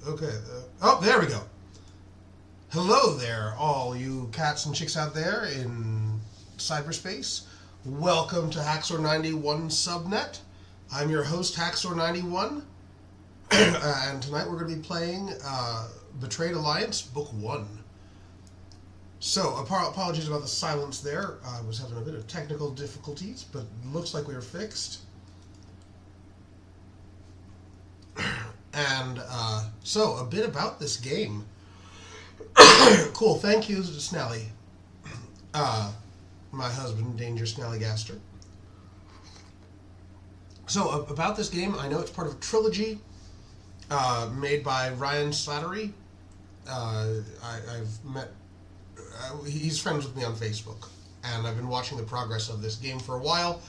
Okay. Oh, there we go. Hello there, all you cats and chicks out there in cyberspace. Welcome to Haxxor 91 Subnet. I'm your host, Haxxor 91. And tonight we're going to be playing Betrayed Alliance, Book 1. So, apologies about the silence there. I was having a bit of technical difficulties, but it looks like we were fixed. And so, a bit about this game. Cool, thank you, Snally. My husband, Danger Snallygaster. So, about this game, I know it's part of a trilogy made by Ryan Slattery. I've met... he's friends with me on Facebook, and I've been watching the progress of this game for a while,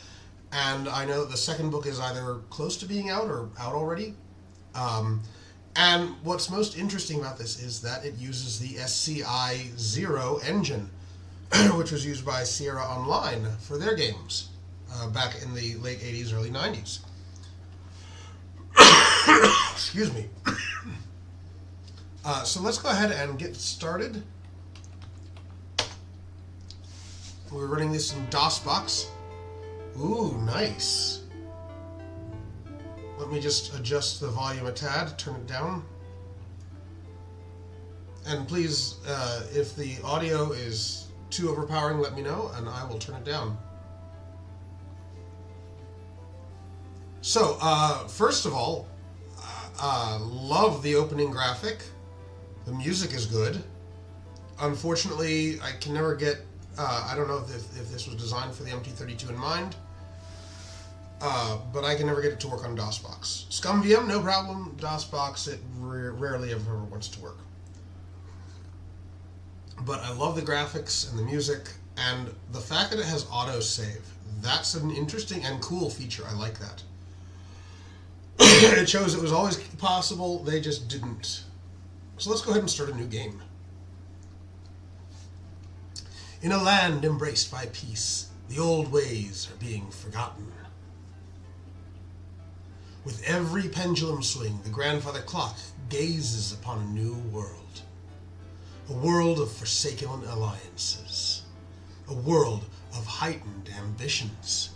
and I know that the second book is either close to being out or out already. And what's most interesting about this is that it uses the SCI 0 engine, which was used by Sierra Online for their games back in the late 80s, early 90s. Excuse me. So let's go ahead and get started. We're running this in DOSBox. Ooh, nice. Let me just adjust the volume a tad, turn it down. And please, if the audio is too overpowering, let me know, and I will turn it down. So, first of all, love the opening graphic. The music is good. Unfortunately, I can never get... I don't know if this was designed for the MT32 in mind, but I can never get it to work on DOSBox. ScumVM, no problem. DOSBox, it rarely ever wants to work. But I love the graphics and the music, and the fact that it has autosave. That's an interesting and cool feature. I like that. It shows it was always possible, they just didn't. So let's go ahead and start a new game. In a land embraced by peace, the old ways are being forgotten. With every pendulum swing, the grandfather clock gazes upon a new world. A world of forsaken alliances. A world of heightened ambitions.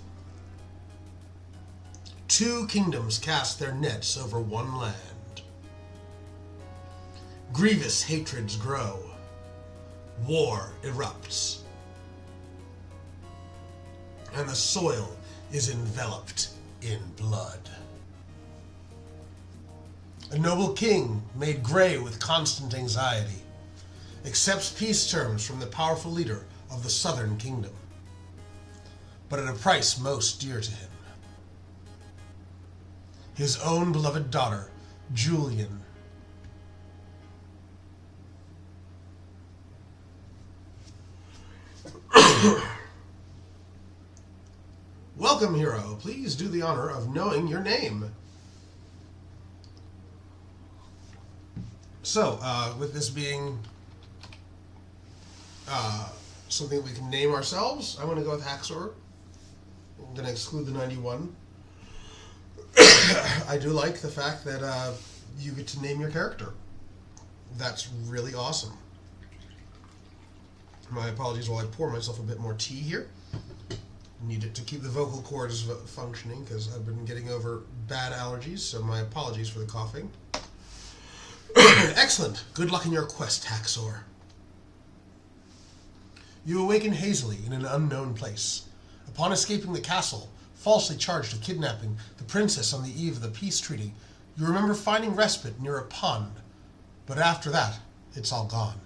Two kingdoms cast their nets over one land. Grievous hatreds grow. War erupts. And the soil is enveloped in blood. A noble king, made gray with constant anxiety, accepts peace terms from the powerful leader of the southern kingdom, but at a price most dear to him. His own beloved daughter, Julian, Welcome, hero. Please do the honor of knowing your name. So, with this being something we can name ourselves, I'm going to go with Haxxor. I'm going to exclude the 91. I do like the fact that you get to name your character. That's really awesome. My apologies while I pour myself a bit more tea here. Need it to keep the vocal cords functioning because I've been getting over bad allergies, so my apologies for the coughing. Excellent. Good luck in your quest, Haxxor. You awaken hazily in an unknown place. Upon escaping the castle, falsely charged with kidnapping the princess on the eve of the peace treaty, you remember finding respite near a pond. But after that, it's all gone.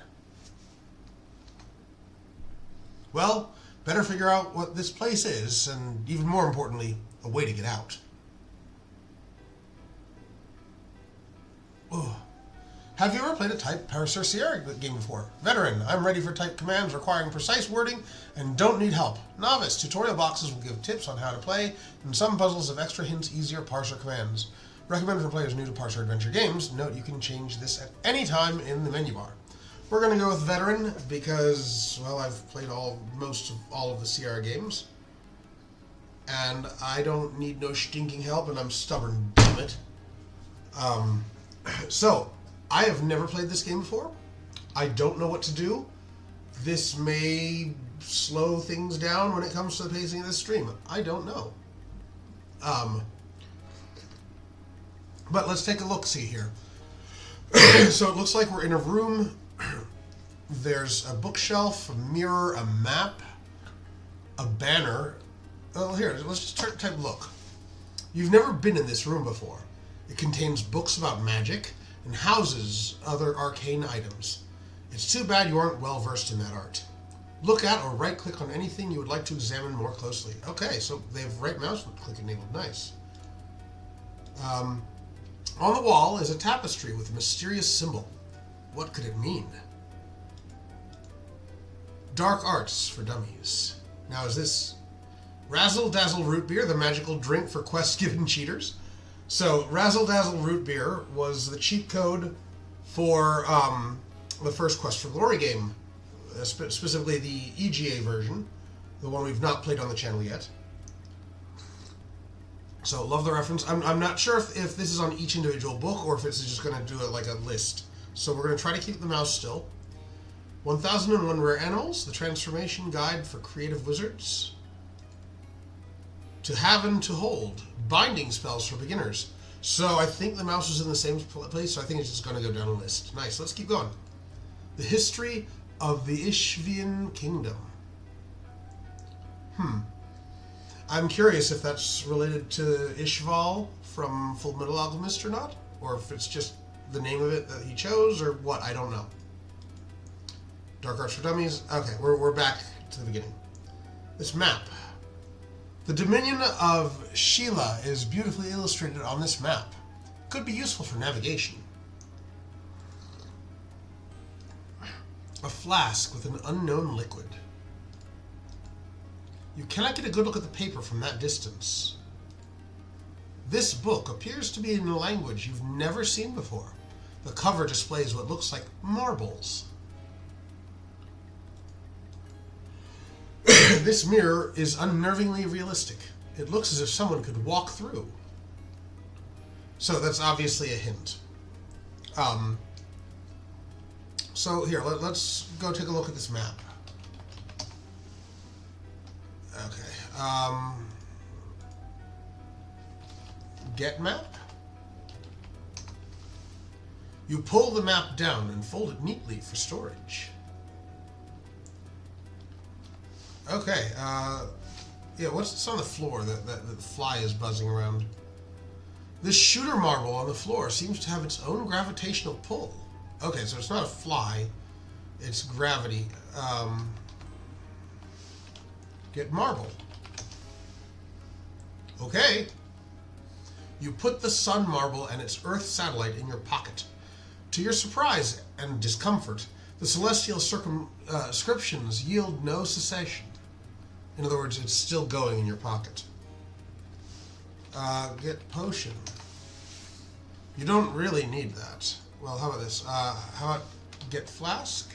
Well, better figure out what this place is, and even more importantly, a way to get out. Oh. Have you ever played a type Parasur Sierra game before? Veteran, I'm ready for type commands requiring precise wording and don't need help. Novice, tutorial boxes will give tips on how to play, and some puzzles have extra hints, easier parser commands. Recommended for players new to parser adventure games. Note you can change this at any time in the menu bar. We're going to go with Veteran because, well, I've played most of all of the Sierra games. And I don't need no stinking help, and I'm stubborn, damn it. So, I have never played this game before. I don't know what to do. This may slow things down when it comes to the pacing of this stream. I don't know. But let's take a look-see here. So it looks like we're in a room. There's a bookshelf, a mirror, a map, a banner. Oh, here, let's just type look. You've never been in this room before. It contains books about magic and houses other arcane items. It's too bad you aren't well versed in that art. Look at or right-click on anything you would like to examine more closely. Okay, so they have right mouse click enabled. Nice. On the wall is a tapestry with a mysterious symbol. What could it mean? Dark Arts for Dummies. Now, is this Razzle Dazzle Root Beer, the magical drink for quest-given cheaters? So, Razzle Dazzle Root Beer was the cheat code for the first Quest for Glory game, specifically the EGA version, the one we've not played on the channel yet. So, love the reference. I'm not sure if this is on each individual book or if it's just going to do it like a list. So, we're going to try to keep the mouse still. 1001 Rare Animals, the Transformation Guide for Creative Wizards. To Have and to Hold, Binding Spells for Beginners. So I think the mouse is in the same place, so I think it's just going to go down a list. Nice, let's keep going. The History of the Ishvian Kingdom. I'm curious if that's related to Ishval from Full Metal Alchemist or not, or if it's just the name of it that he chose, or what, I don't know. Dark Arts for Dummies. Okay, we're back to the beginning. This map. The Dominion of Sheila is beautifully illustrated on this map. Could be useful for navigation. A flask with an unknown liquid. You cannot get a good look at the paper from that distance. This book appears to be in a language you've never seen before. The cover displays what looks like marbles. This mirror is unnervingly realistic. It looks as if someone could walk through. So that's obviously a hint. So here, let's go take a look at this map. Okay. Get map? You pull the map down and fold it neatly for storage. Okay, yeah, what's this on the floor that the fly is buzzing around? This shooter marble on the floor seems to have its own gravitational pull. Okay, so it's not a fly, it's gravity. Get marble. Okay. You put the sun marble and its Earth satellite in your pocket. To your surprise and discomfort, the celestial circumscriptions yield no cessation. In other words, it's still going in your pocket. Get potion. You don't really need that. Well, how about this? How about get flask?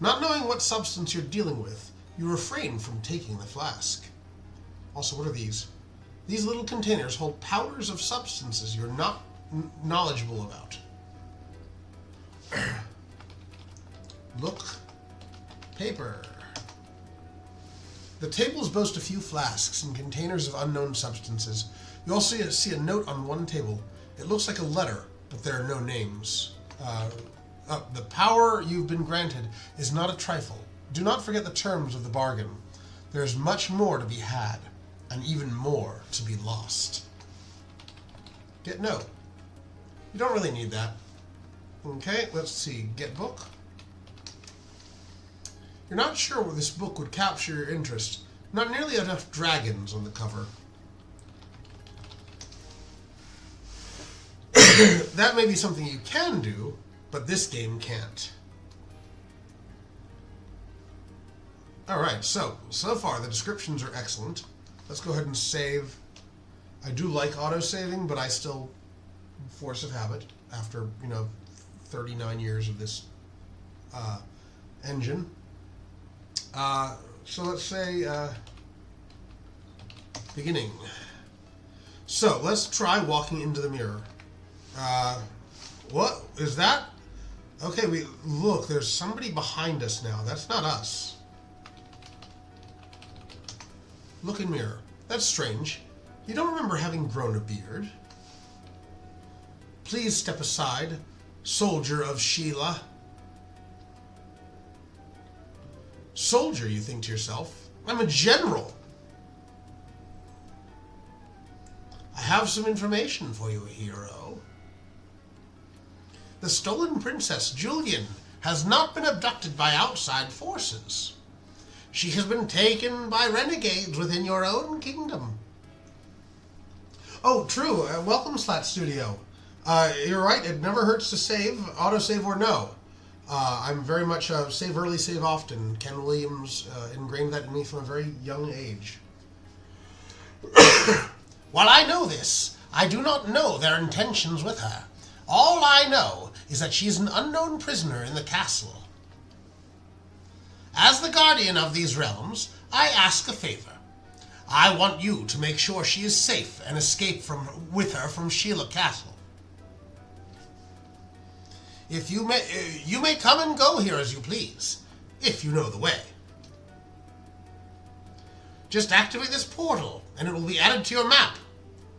Not knowing what substance you're dealing with, you refrain from taking the flask. Also, what are these? These little containers hold powders of substances you're not knowledgeable about. Look. Paper. The tables boast a few flasks and containers of unknown substances. You also see a note on one table. It looks like a letter, but there are no names. The power you've been granted is not a trifle. Do not forget the terms of the bargain. There is much more to be had, and even more to be lost. Get note. You don't really need that. Okay, let's see. Get book. You're not sure where this book would capture your interest. Not nearly enough dragons on the cover. That may be something you can do, but this game can't. Alright, so far the descriptions are excellent. Let's go ahead and save. I do like auto-saving, but I still, force of habit, after, 39 years of this engine. So let's say, beginning. So let's try walking into the mirror. What is that? Okay, look, there's somebody behind us now. That's not us. Look in mirror. That's strange. You don't remember having grown a beard. Please step aside, soldier of Sheila. Soldier, you think to yourself. I'm a general. I have some information for you, hero. The stolen princess, Julian, has not been abducted by outside forces. She has been taken by renegades within your own kingdom. Oh, true. Welcome, Slat Studio. You're right. It never hurts to save, autosave or no. I'm very much a save early, save often. Ken Williams ingrained that in me from a very young age. While I know this, I do not know their intentions with her. All I know is that she is an unknown prisoner in the castle. As the guardian of these realms, I ask a favor. I want you to make sure she is safe and escape with her from Sheila Castle. If you may come and go here as you please, if you know the way. Just activate this portal, and it will be added to your map.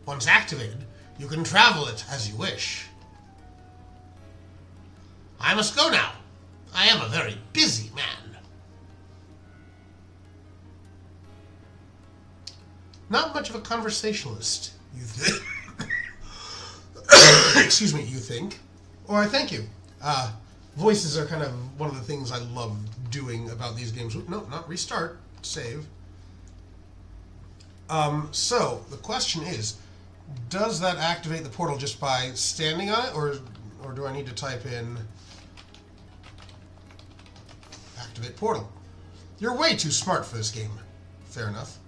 Once activated, you can travel it as you wish. I must go now. I am a very busy man. Not much of a conversationalist, you think. Excuse me, you think. Or thank you. Voices are kind of one of the things I love doing about these games. No, not restart. Save. So, the question is, does that activate the portal just by standing on it, or do I need to type in activate portal? You're way too smart for this game. Fair enough.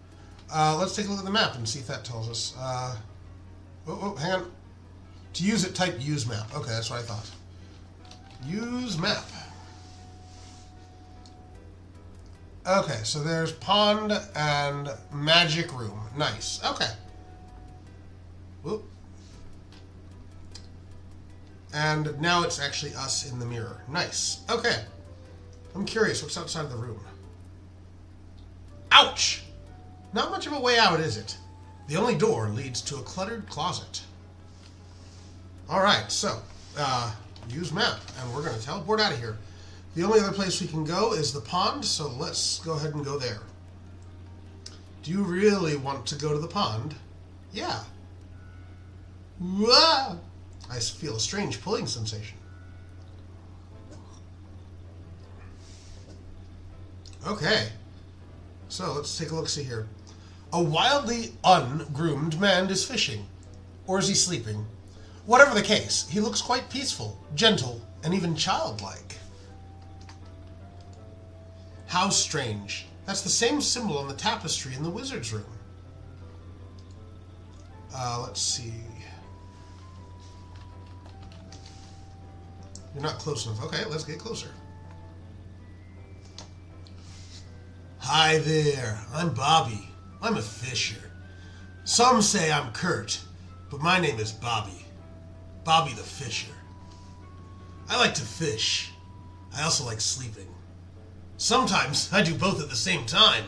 Let's take a look at the map and see if that tells us. Hang on. To use it, type use map. Okay, that's what I thought. Use map. Okay, so there's pond and magic room. Nice. Okay. Whoop. And now it's actually us in the mirror. Nice. Okay. I'm curious, what's outside of the room? Ouch! Not much of a way out, is it? The only door leads to a cluttered closet. Alright, so, use map, and we're going to teleport out of here. The only other place we can go is the pond, so let's go ahead and go there. Do you really want to go to the pond? Yeah. Wah! I feel a strange pulling sensation. Okay. So, let's take a look-see here. A wildly ungroomed man is fishing. Or is he sleeping? Whatever the case, he looks quite peaceful, gentle, and even childlike. How strange. That's the same symbol on the tapestry in the wizard's room. Let's see. You're not close enough. Okay, let's get closer. Hi there, I'm Bobby. I'm a fisher. Some say I'm Kurt, but my name is Bobby. Bobby the Fisher. I like to fish. I also like sleeping. Sometimes I do both at the same time.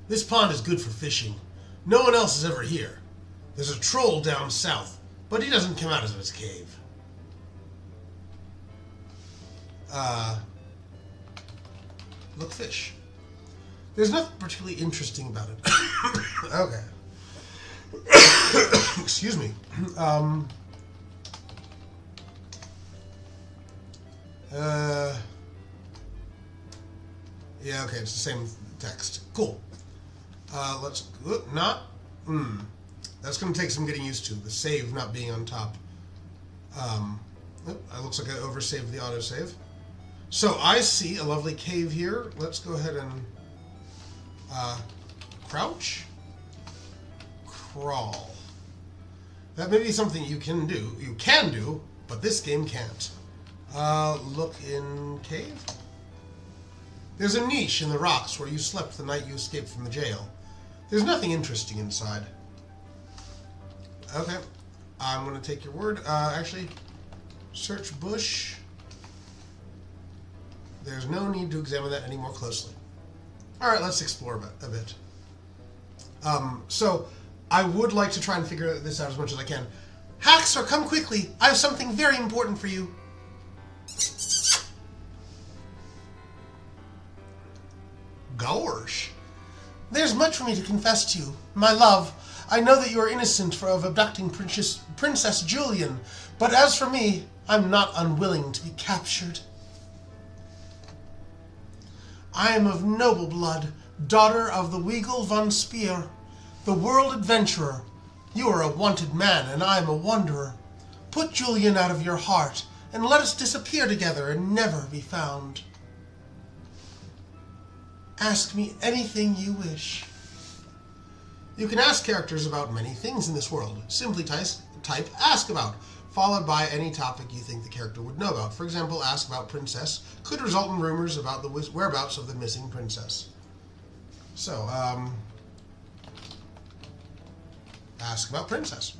This pond is good for fishing. No one else is ever here. There's a troll down south, but he doesn't come out of his cave. Look, fish. There's nothing particularly interesting about it. Okay. Excuse me. Yeah, okay, it's the same text. Cool. Let's... That's going to take some getting used to. The save not being on top. It looks like I oversaved the autosave. So, I see a lovely cave here. Let's go ahead and... crouch? Crawl. That may be something you can do. You can do, but this game can't. Look in cave. There's a niche in the rocks where you slept the night you escaped from the jail. There's nothing interesting inside. Okay. I'm going to take your word. Actually, Search bush. There's no need to examine that any more closely. Alright, let's explore a bit. So, I would like to try and figure this out as much as I can. Haxxor, come quickly! I have something very important for you. Gorsh. There's much for me to confess to you. My love, I know that you are innocent of abducting Princess Julian, but as for me, I'm not unwilling to be captured. I am of noble blood, daughter of the Weigel von Speer, the world adventurer. You are a wanted man, and I am a wanderer. Put Julian out of your heart, and let us disappear together and never be found. Ask me anything you wish. You can ask characters about many things in this world. Simply type ask about, followed by any topic you think the character would know about. For example, ask about princess could result in rumors about the whereabouts of the missing princess. So, ask about princess.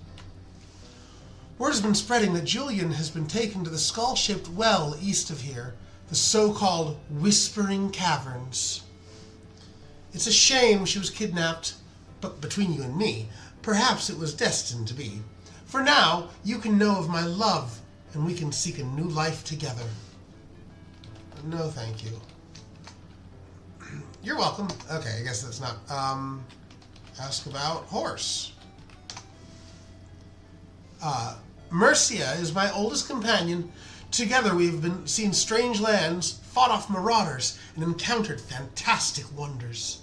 Word has been spreading that Julian has been taken to the skull-shaped well east of here, the so-called Whispering Caverns. It's a shame she was kidnapped, but between you and me, perhaps it was destined to be. For now, you can know of my love, and we can seek a new life together. No, thank you. You're welcome. Okay, I guess that's not. Ask about horse. Mercia is my oldest companion. Together we've seen strange lands, fought off marauders, and encountered fantastic wonders.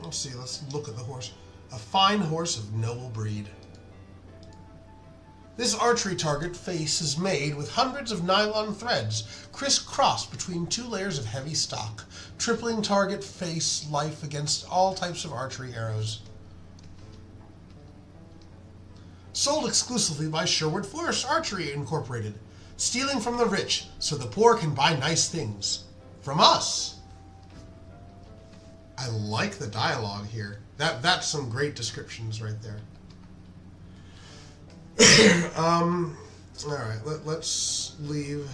Let's see, let's look at the horse. A fine horse of noble breed. This archery target face is made with hundreds of nylon threads crisscrossed between two layers of heavy stock, tripling target face life against all types of archery arrows. Sold exclusively by Sherwood Forest Archery Incorporated, stealing from the rich so the poor can buy nice things. From us. I like the dialogue here. That's some great descriptions right there. Alright, let's leave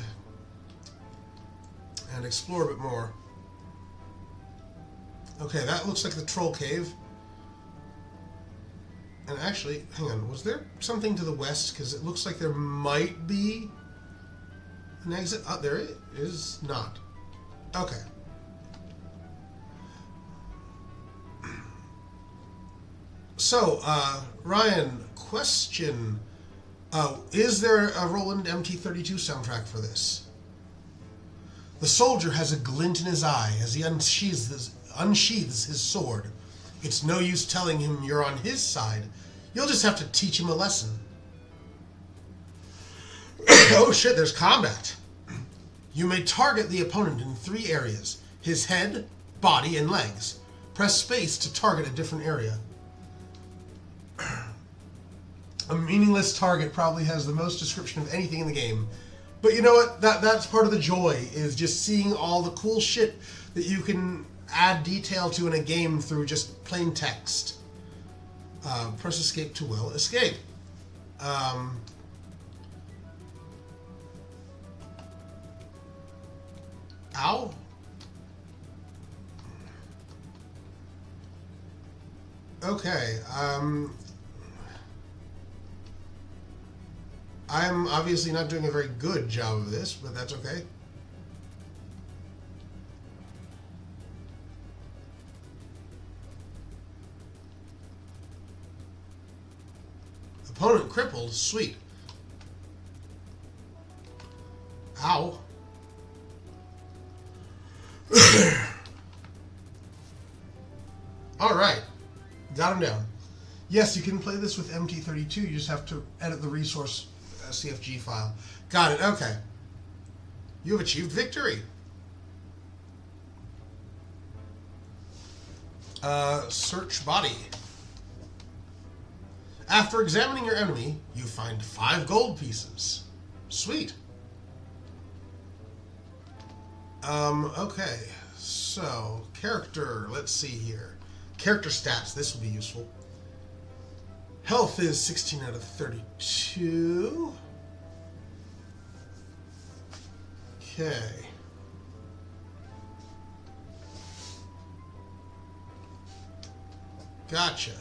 and explore a bit more. Okay, that looks like the troll cave. And actually, hang on, was there something to the west? Because it looks like there might be an exit. Oh, there it is not. Okay. So, Ryan, question. Is there a Roland MT32 soundtrack for this? The soldier has a glint in his eye as he unsheathes his sword. It's no use telling him you're on his side. You'll just have to teach him a lesson. Oh shit, there's combat. You may target the opponent in 3 areas: his head, body, and legs. Press space to target a different area. A meaningless target probably has the most description of anything in the game. But you know what? That's part of the joy, is just seeing all the cool shit that you can add detail to in a game through just plain text. Press escape to will escape. Ow. Okay, I'm obviously not doing a very good job of this, but that's okay. Opponent crippled, sweet. Ow. Alright. Got him down. Yes, you can play this with MT32. You just have to edit the resource CFG file. Got it. Okay. You have achieved victory. Search body. After examining your enemy, you find 5 gold pieces. Sweet. Okay. So, character. Let's see here. Character stats. This will be useful. Health is 16 out of 32. Okay. Gotcha.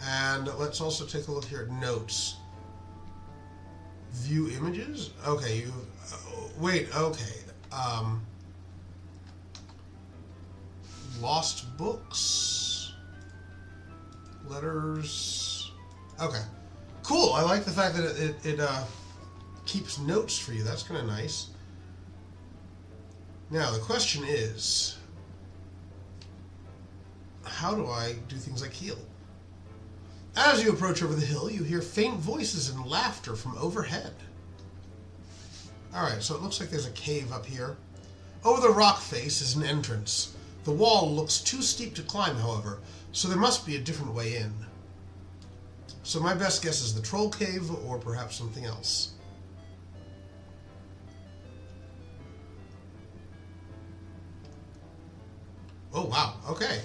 And let's also take a look here at notes. View images? Okay, you... wait, okay. Lost books. Letters. Okay. Cool, I like the fact that it keeps notes for you. That's kind of nice. Now, the question is... how do I do things like heal? As you approach over the hill, you hear faint voices and laughter from overhead. Alright, so it looks like there's a cave up here. Over the rock face is an entrance. The wall looks too steep to climb, however, so there must be a different way in. So my best guess is the troll cave, or perhaps something else. Oh, wow. Okay.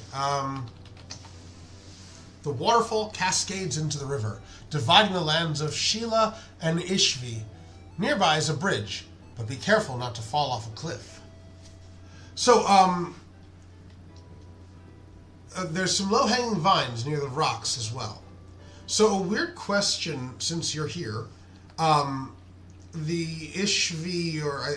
The waterfall cascades into the river, dividing the lands of Sheila and Ishvi. Nearby is a bridge, but be careful not to fall off a cliff. So, there's some low-hanging vines near the rocks as well. So, a weird question, since you're here. The Ishvi, or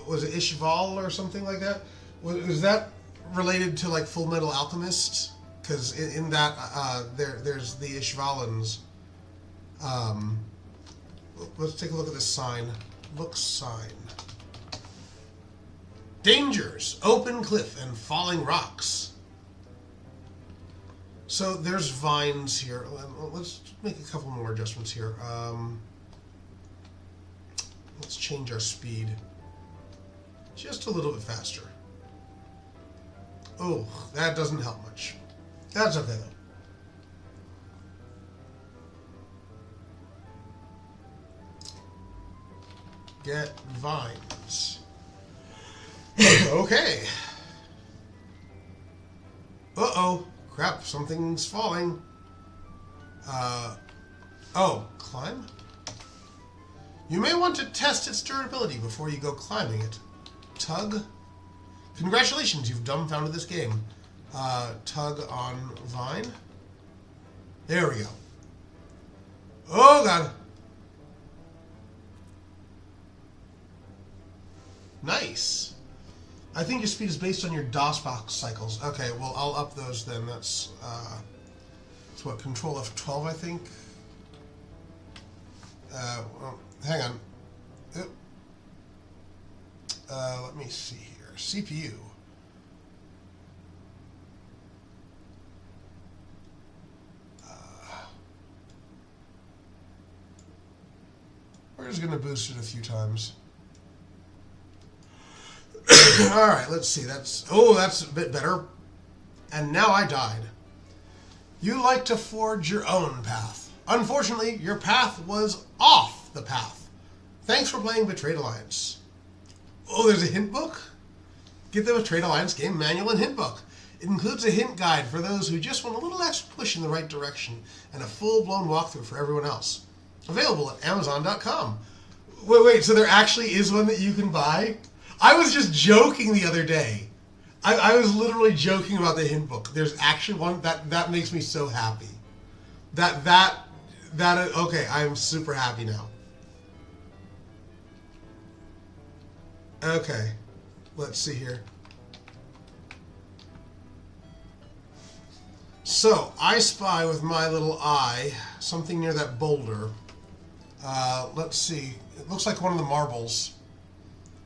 was it Ishval or something like that? Was that related to like Full Metal Alchemist? Because in that there's the Ishvalans. Let's take a look at this sign. Look sign. Dangers, open cliff and falling rocks. So there's vines here. Let's make a couple more adjustments here. Let's change our speed just a little bit faster. Oh, that doesn't help much. That's okay, though. Get vines. Okay. Uh-oh. Crap, something's falling. Oh, climb? You may want to test its durability before you go climbing it. Tug. Congratulations, you've dumbfounded this game. Tug on vine. There we go. Oh, God. Nice. I think your speed is based on your DOSBox cycles. Okay, well, I'll up those then. That's what, Control F12, I think? Well, hang on. Let me see here. CPU. We're just going to boost it a few times. Alright, let's see. That's a bit better. And now I died. You like to forge your own path. Unfortunately, your path was off the path. Thanks for playing Betrayed Alliance. Oh, there's a hint book? Get the Betrayed Alliance game manual and hint book. It includes a hint guide for those who just want a little extra push in the right direction, and a full-blown walkthrough for everyone else. Available at Amazon.com. Wait, so there actually is one that you can buy? I was just joking the other day. I was literally joking about the hint book. There's actually one that makes me so happy. Okay, I'm super happy now. Okay, let's see here. So, I spy with my little eye something near that boulder. Let's see. It looks like one of the marbles.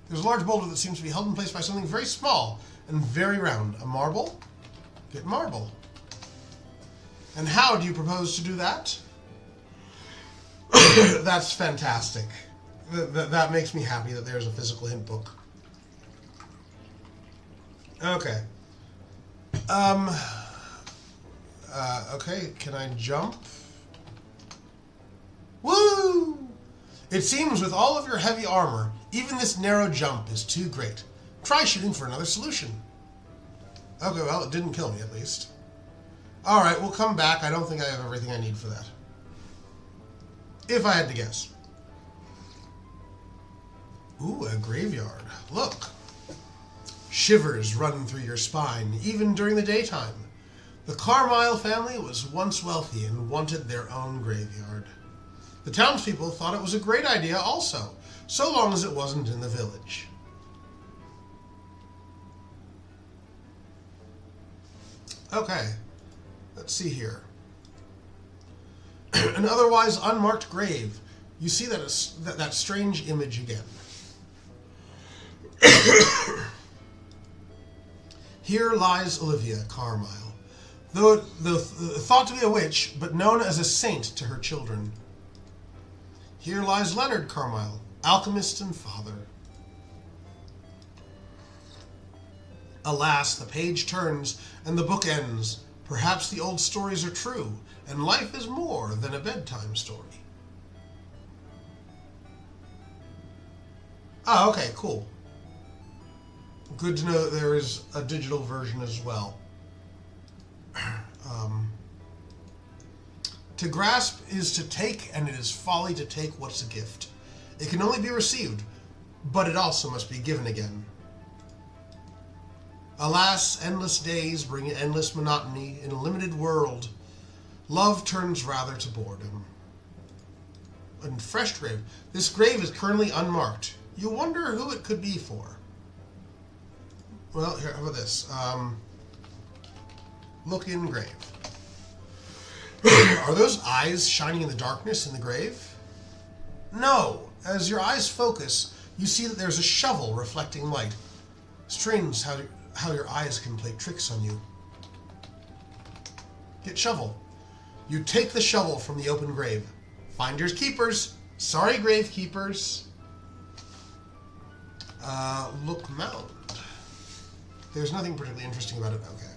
There's a large boulder that seems to be held in place by something very small and very round. A marble? Get marble. And how do you propose to do that? That's fantastic. That makes me happy that there's a physical hint book. Okay. Okay, can I jump? Woo! It seems with all of your heavy armor, even this narrow jump is too great. Try shooting for another solution. Okay, well, it didn't kill me at least. Alright, we'll come back. I don't think I have everything I need for that. If I had to guess. Ooh, a graveyard. Look. Shivers run through your spine, even during the daytime. The Carmyle family was once wealthy and wanted their own graveyard. The townspeople thought it was a great idea also, so long as it wasn't in the village. Okay, let's see here. An otherwise unmarked grave. You see that strange image again. Here lies Olivia Carmyle, though thought to be a witch, but known as a saint to her children. Here lies Leonard Carmyle, alchemist and father. Alas, the page turns and the book ends. Perhaps the old stories are true, and life is more than a bedtime story. Oh, okay, cool. Good to know that there is a digital version as well. To grasp is to take, and it is folly to take what's a gift. It can only be received, but it also must be given again. Alas, endless days bring endless monotony in a limited world. Love turns rather to boredom. A fresh grave. This grave is currently unmarked. You wonder who it could be for. Well, here, how about this? Look in grave. Are those eyes shining in the darkness in the grave? No. As your eyes focus, you see that there's a shovel reflecting light. Strange how your eyes can play tricks on you. Get shovel. You take the shovel from the open grave. Finders keepers. Sorry, grave keepers. Look mound. There's nothing particularly interesting about it. Okay.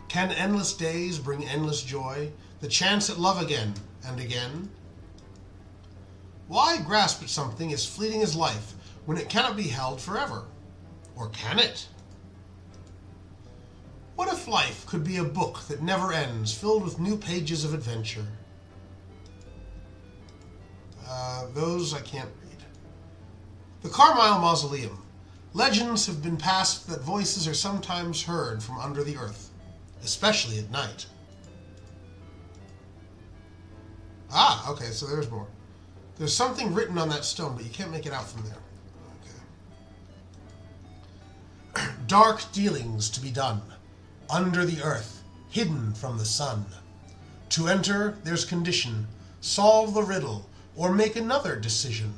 Can endless days bring endless joy? The chance at love again and again? Why grasp at something as fleeting as life when it cannot be held forever? Or can it? What if life could be a book that never ends, filled with new pages of adventure? Those I can't read. The Carmyle Mausoleum. Legends have been passed that voices are sometimes heard from under the earth, especially at night. Ah, okay, so there's more. There's something written on that stone, but you can't make it out from there. Okay. Dark dealings to be done, under the earth, hidden from the sun. To enter, there's condition, solve the riddle, or make another decision.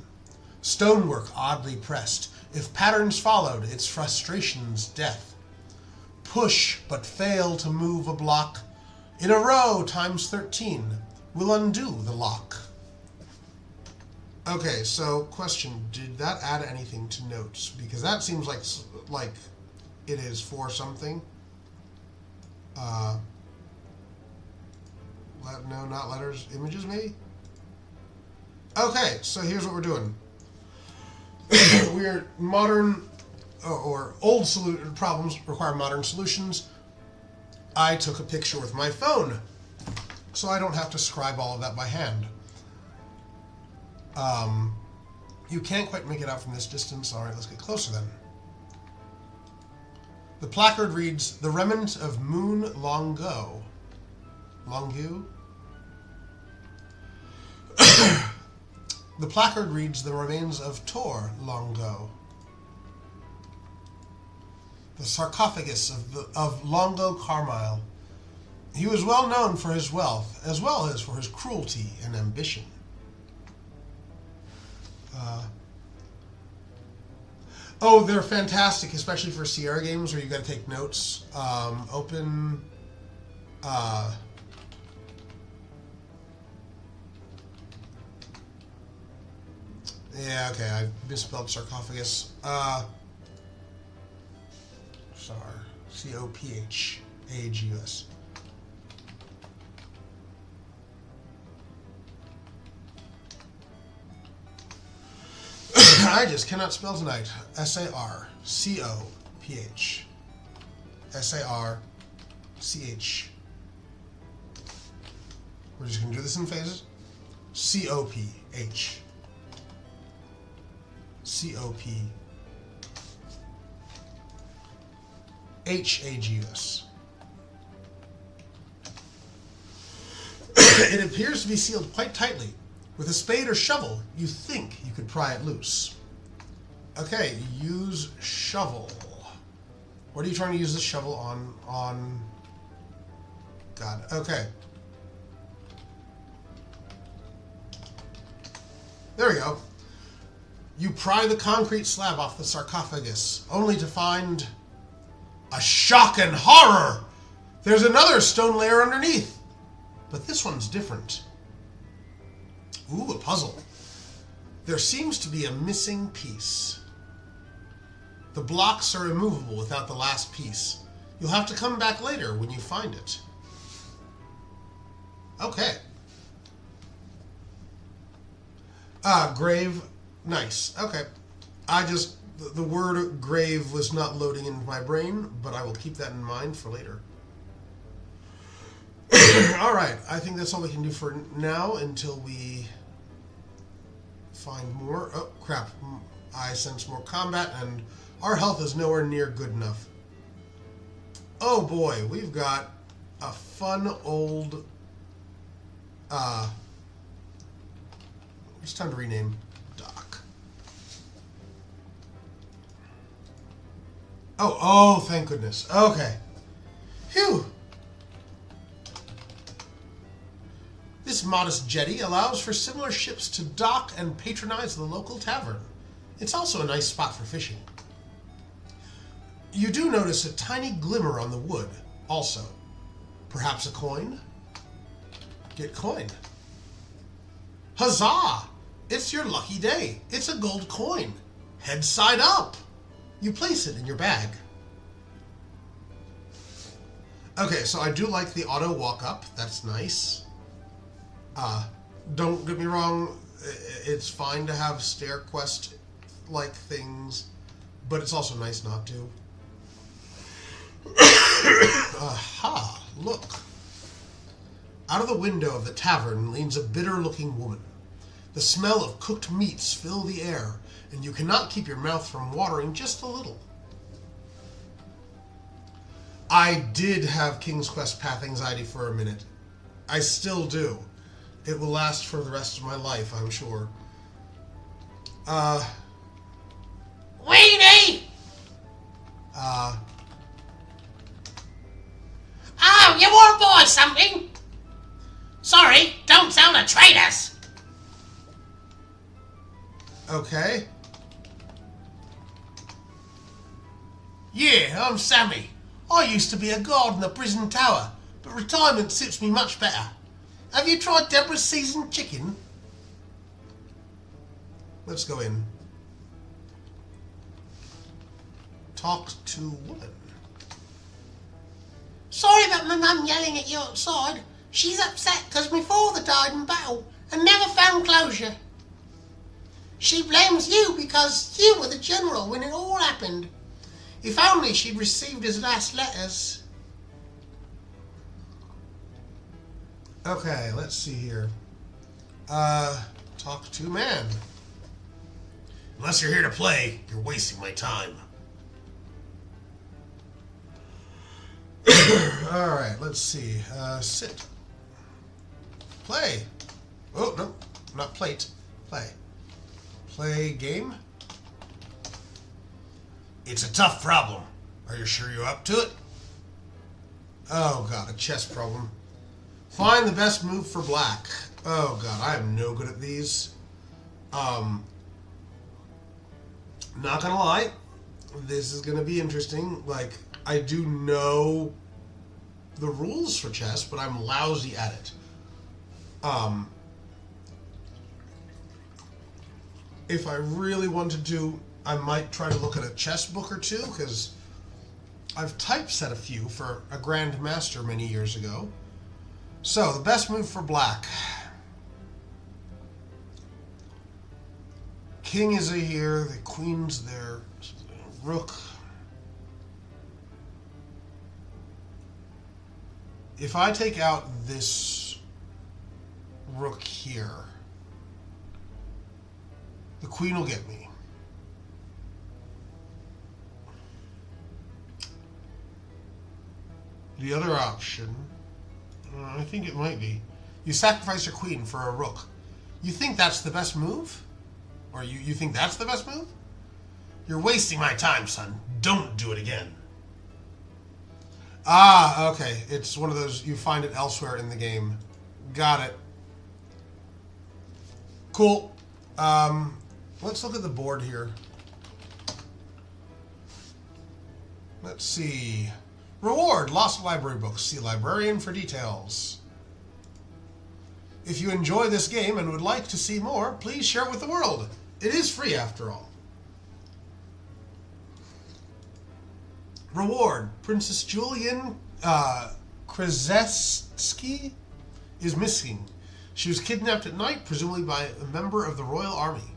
Stonework oddly pressed, if patterns followed, its frustration's death. Push, but fail to move a block. In a row times 13 will undo the lock. Okay, so question, did that add anything to notes? Because that seems like it is for something. No, not letters, images maybe? Okay, so here's what we're doing. We're modern, or old problems require modern solutions. I took a picture with my phone, so I don't have to scribe all of that by hand. You can't quite make it out from this distance. All right, let's get closer then. The placard reads, "The remnant of Moon Longo." Longu? The placard reads, "The remains of Tor Longo." The sarcophagus of Longo Carmyle. He was well known for his wealth, as well as for his cruelty and ambition. Oh, they're fantastic, especially for Sierra games where you got to take notes. Open. Yeah, okay, I misspelled sarcophagus. Cophagus. I just cannot spell tonight. Sarcoph. Sarcoph. CH. We're just going to do this in phases. COPH. COPHAGUS. It appears to be sealed quite tightly. With a spade or shovel, you think you could pry it loose. Okay, use shovel. What are you trying to use this shovel on? God, okay. There we go. You pry the concrete slab off the sarcophagus, only to find a shock and horror. There's another stone layer underneath, but this one's different. Ooh, a puzzle. There seems to be a missing piece. The blocks are immovable without the last piece. You'll have to come back later when you find it. Okay. Grave. Nice. Okay. The word grave was not loading into my brain, but I will keep that in mind for later. Alright, I think that's all we can do for now until we find more. Oh, crap. I sense more combat, and our health is nowhere near good enough. Oh boy, we've got a fun old... it's time to rename Doc. Oh, thank goodness. Okay. Phew. This modest jetty allows for similar ships to dock and patronize the local tavern. It's also a nice spot for fishing. You do notice a tiny glimmer on the wood, also. Perhaps a coin? Get coin. Huzzah! It's your lucky day. It's a gold coin. Head side up. You place it in your bag. Okay, so I do like the auto walk up. That's nice. Don't get me wrong. It's fine to have stair quest-like things, but it's also nice not to. Aha! Look. Out of the window of the tavern leans a bitter-looking woman. The smell of cooked meats fill the air, and you cannot keep your mouth from watering just a little. I did have King's Quest path anxiety for a minute. I still do. It will last for the rest of my life, I'm sure. Weenie! Oh, you want to buy something? Sorry, don't tell the traders. Okay. Yeah, I'm Sammy. I used to be a guard in the prison tower, but retirement suits me much better. Have you tried Deborah's seasoned chicken? Let's go in. Talk to woman. Sorry about my mum yelling at you outside. She's upset because my father died in battle and never found closure. She blames you because you were the general when it all happened. If only she'd received his last letters. Okay, let's see here. Talk to man. Unless you're here to play, you're wasting my time. Alright, let's see. Sit. Play. Oh, no. Not plate. Play. Play game. It's a tough problem. Are you sure you're up to it? Oh, God, a chess problem. Find the best move for black. Oh, God, I am no good at these. Not gonna lie. This is gonna be interesting. Like, I do know the rules for chess, but I'm lousy at it. If I really wanted to, I might try to look at a chess book or two, because I've typeset a few for a grandmaster many years ago. So, the best move for black. King is here, the queen's there, rook. if I take out this rook here, the queen will get me. The other option, I think it might be, you sacrifice your queen for a rook. You think that's the best move? Or you think that's the best move? You're wasting my time, son. Don't do it again. Ah, okay. It's one of those, you find it elsewhere in the game. Got it. Cool. Let's look at the board here. Let's see. Reward, lost library books. See librarian for details. If you enjoy this game and would like to see more, please share it with the world. It is free after all. Reward, Princess Julian Kraszewski is missing. She was kidnapped at night, presumably by a member of the Royal Army.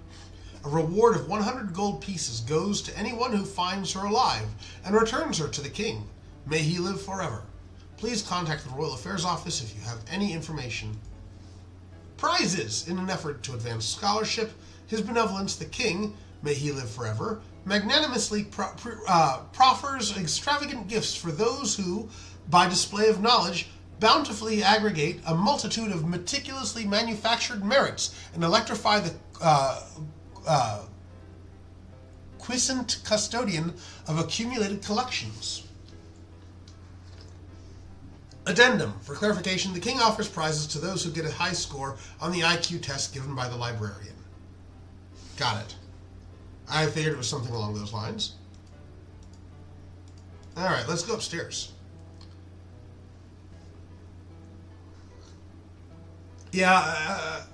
A reward of 100 gold pieces goes to anyone who finds her alive and returns her to the king. May he live forever. Please contact the Royal Affairs Office if you have any information. Prizes. In an effort to advance scholarship, His Benevolence the King, may he live forever, magnanimously proffers extravagant gifts for those who, by display of knowledge, bountifully aggregate a multitude of meticulously manufactured merits and electrify the quiescent custodian of accumulated collections. Addendum. For clarification, the king offers prizes to those who get a high score on the IQ test given by the librarian. Got it. I figured it was something along those lines. Alright, let's go upstairs. Yeah,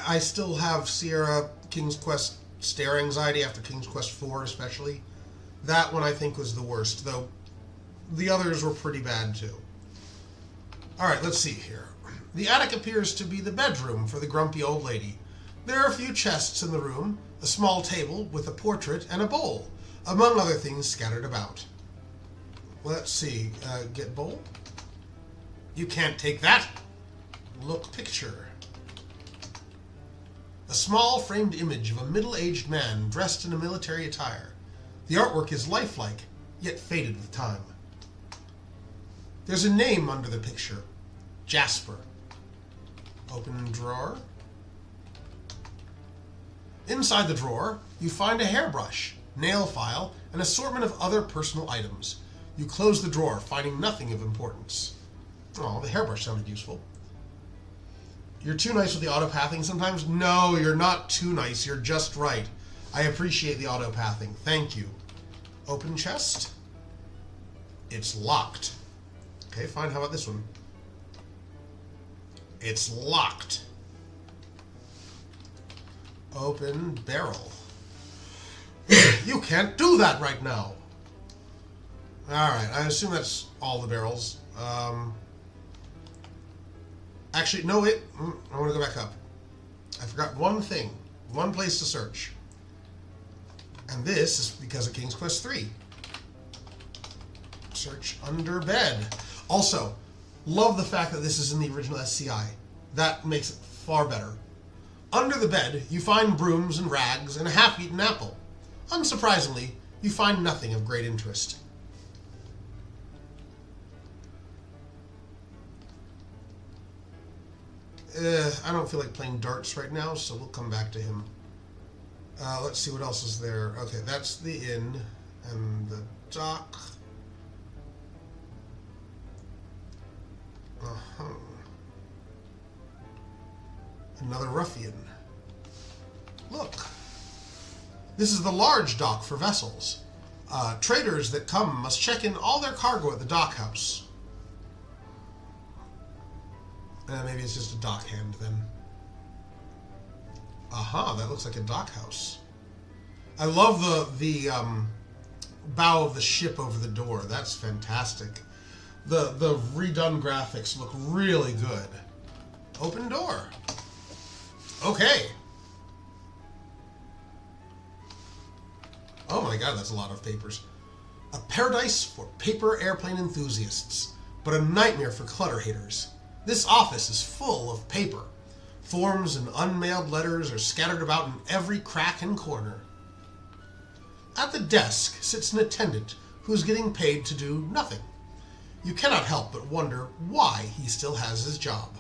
I still have Sierra King's Quest stare anxiety after King's Quest 4 especially. That one I think was the worst, though the others were pretty bad too. Alright, let's see here. The attic appears to be the bedroom for the grumpy old lady. There are a few chests in the room, a small table with a portrait and a bowl, among other things scattered about. Let's see. Get bowl? You can't take that. Look picture. A small framed image of a middle-aged man dressed in a military attire. The artwork is lifelike, yet faded with time. There's a name under the picture. Jasper. Open drawer. Inside the drawer, you find a hairbrush, nail file, and assortment of other personal items. You close the drawer, finding nothing of importance. Oh, the hairbrush sounded useful. You're too nice with the auto-pathing sometimes? No, you're not too nice. You're just right. I appreciate the auto-pathing. Thank you. Open chest. It's locked. Okay, fine. How about this one? It's locked. Open barrel. You can't do that right now. Alright, I assume that's all the barrels. Actually, no, wait. I want to go back up. I forgot one thing. One place to search. And this is because of King's Quest 3. Search under bed. Also, love the fact that this is in the original SCI. That makes it far better. Under the bed, you find brooms and rags and a half-eaten apple. Unsurprisingly, you find nothing of great interest. I don't feel like playing darts right now, so we'll come back to him. Let's see what else is there. Okay, that's the inn and the dock. Another ruffian. Look. This is the large dock for vessels. Traders that come must check in all their cargo at the dock house. Maybe it's just a dock hand then. Aha, that looks like a dock house. I love the bow of the ship over the door. That's fantastic. The redone graphics look really good. Open door. Okay. Oh my god, that's a lot of papers. A paradise for paper airplane enthusiasts. but a nightmare for clutter haters. This office is full of paper. Forms and unmailed letters are scattered about in every crack and corner. At the desk sits an attendant who's getting paid to do nothing. You cannot help but wonder why he still has his job.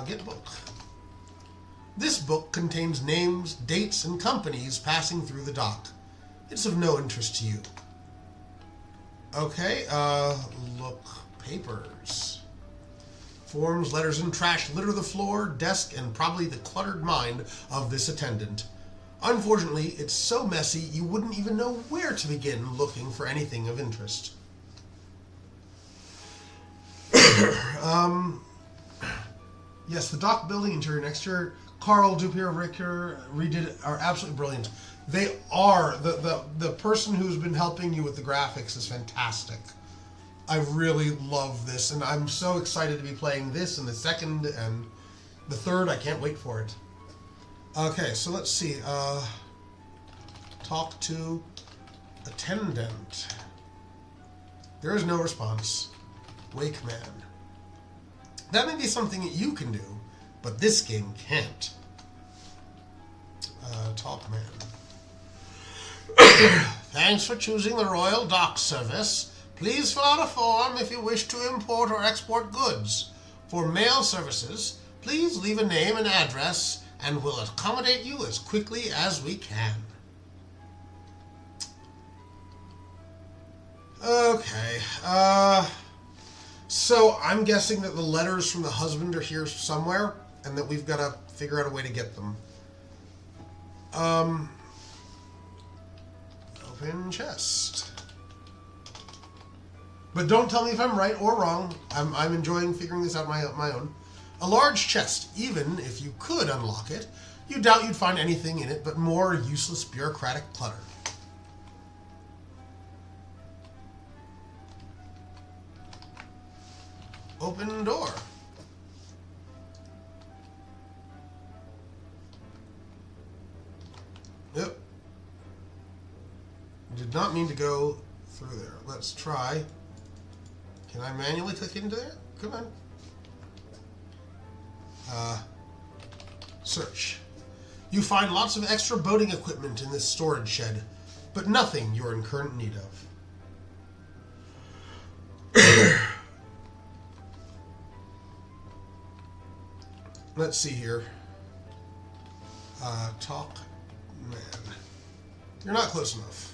Get book. This book contains names, dates, and companies passing through the dock. It's of no interest to you. Okay, look, papers. Forms, letters, and trash litter the floor, desk, and probably the cluttered mind of this attendant. Unfortunately, it's so messy you wouldn't even know where to begin looking for anything of interest. Yes, the dock building, interior and exterior, Carl, Dupier, Ricker, redid are absolutely brilliant. They are. The person who's been helping you with the graphics is fantastic. I really love this, and I'm so excited to be playing this and the second and the third. I can't wait for it. Okay, so let's see. Talk to attendant. There is no response. Wake man. That may be something that you can do, but this game can't. Talk man. Thanks for choosing the Royal Dock Service. Please fill out a form if you wish to import or export goods. For mail services, please leave a name and address, and we'll accommodate you as quickly as we can. Okay, so I'm guessing that the letters from the husband are here somewhere, and that we've got to figure out a way to get them. Open chest. But don't tell me if I'm right or wrong. I'm enjoying figuring this out my own. A large chest. Even if you could unlock it, you doubt you'd find anything in it but more useless bureaucratic clutter. Open door. Yep. Did not mean to go through there. Let's try. Can I manually click into there? Come on. Search. You find lots of extra boating equipment in this storage shed, but nothing you're in current need of. Let's see here. Talk man. You're not close enough.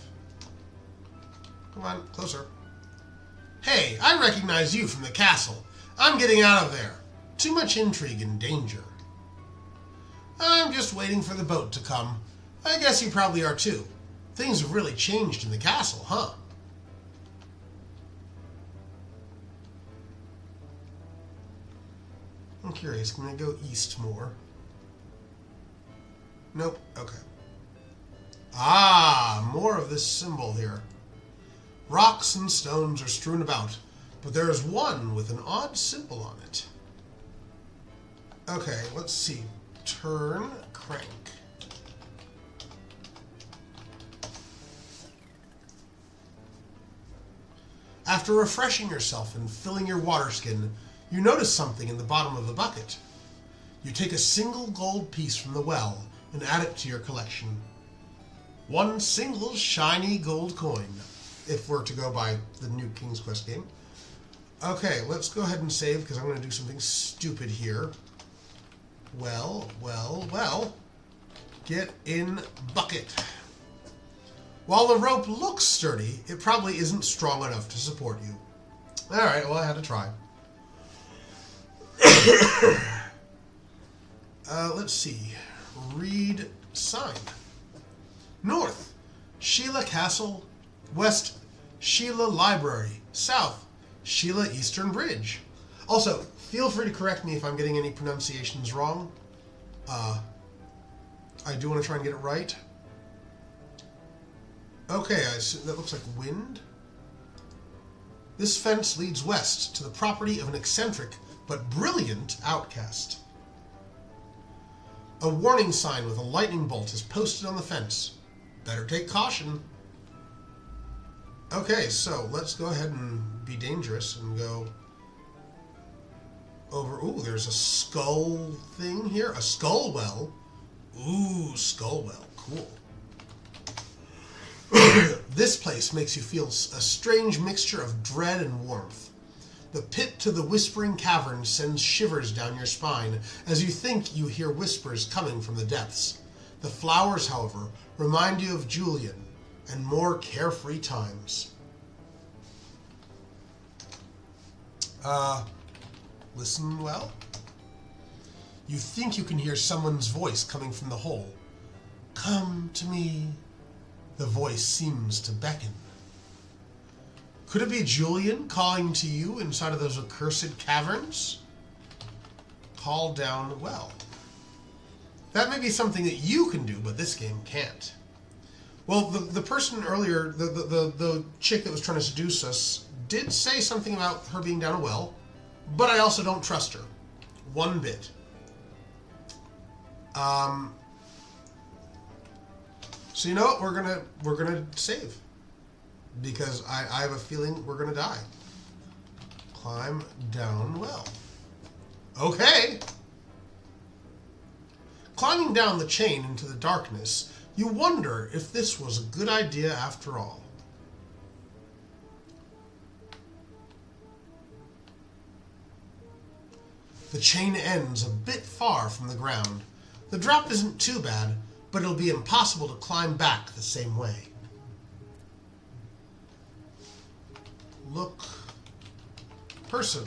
Come on, closer. Hey, I recognize you from the castle. I'm getting out of there. Too much intrigue and danger. I'm just waiting for the boat to come. I guess you probably are too. Things have really changed in the castle, huh? I'm curious, can I go east more? Nope, okay. Ah, more of this symbol here. Rocks and stones are strewn about, but there is one with an odd symbol on it. Okay, let's see. Turn, crank. After refreshing yourself and filling your water skin, you notice something in the bottom of the bucket. You take a single gold piece from the well and add it to your collection. One single shiny gold coin, if we're to go by the new King's Quest game. Okay, let's go ahead and save, because I'm going to do something stupid here. Well. Get in bucket. While the rope looks sturdy, it probably isn't strong enough to support you. Alright, well, I had to try. Let's see. Read sign. North, Sheila Castle. West, Sheila Library. South, Sheila Eastern Bridge. Also, feel free to correct me if I'm getting any pronunciations wrong. I do want to try and get it right. Okay, that looks like wind. This fence leads west to the property of an eccentric but brilliant outcast. A warning sign with a lightning bolt is posted on the fence. Better take caution. Okay, so let's go ahead and be dangerous and go over. Ooh, there's a skull thing here. A skull well. Ooh, skull well. Cool. This place makes you feel a strange mixture of dread and warmth. The pit to the whispering cavern sends shivers down your spine as you think you hear whispers coming from the depths. The flowers, however, remind you of Julian and more carefree times. Listen well. You think you can hear someone's voice coming from the hole. Come to me. The voice seems to beckon. Could it be Julian calling to you inside of those accursed caverns? Call down well. That may be something that you can do, but this game can't. Well, the person earlier, the chick that was trying to seduce us, did say something about her being down a well, but I also don't trust her. One bit. So you know what? We're gonna save. Because I have a feeling we're gonna die. Climb down well. Okay. Climbing down the chain into the darkness, you wonder if this was a good idea after all. The chain ends a bit far from the ground. The drop isn't too bad, but it'll be impossible to climb back the same way. Look. Person.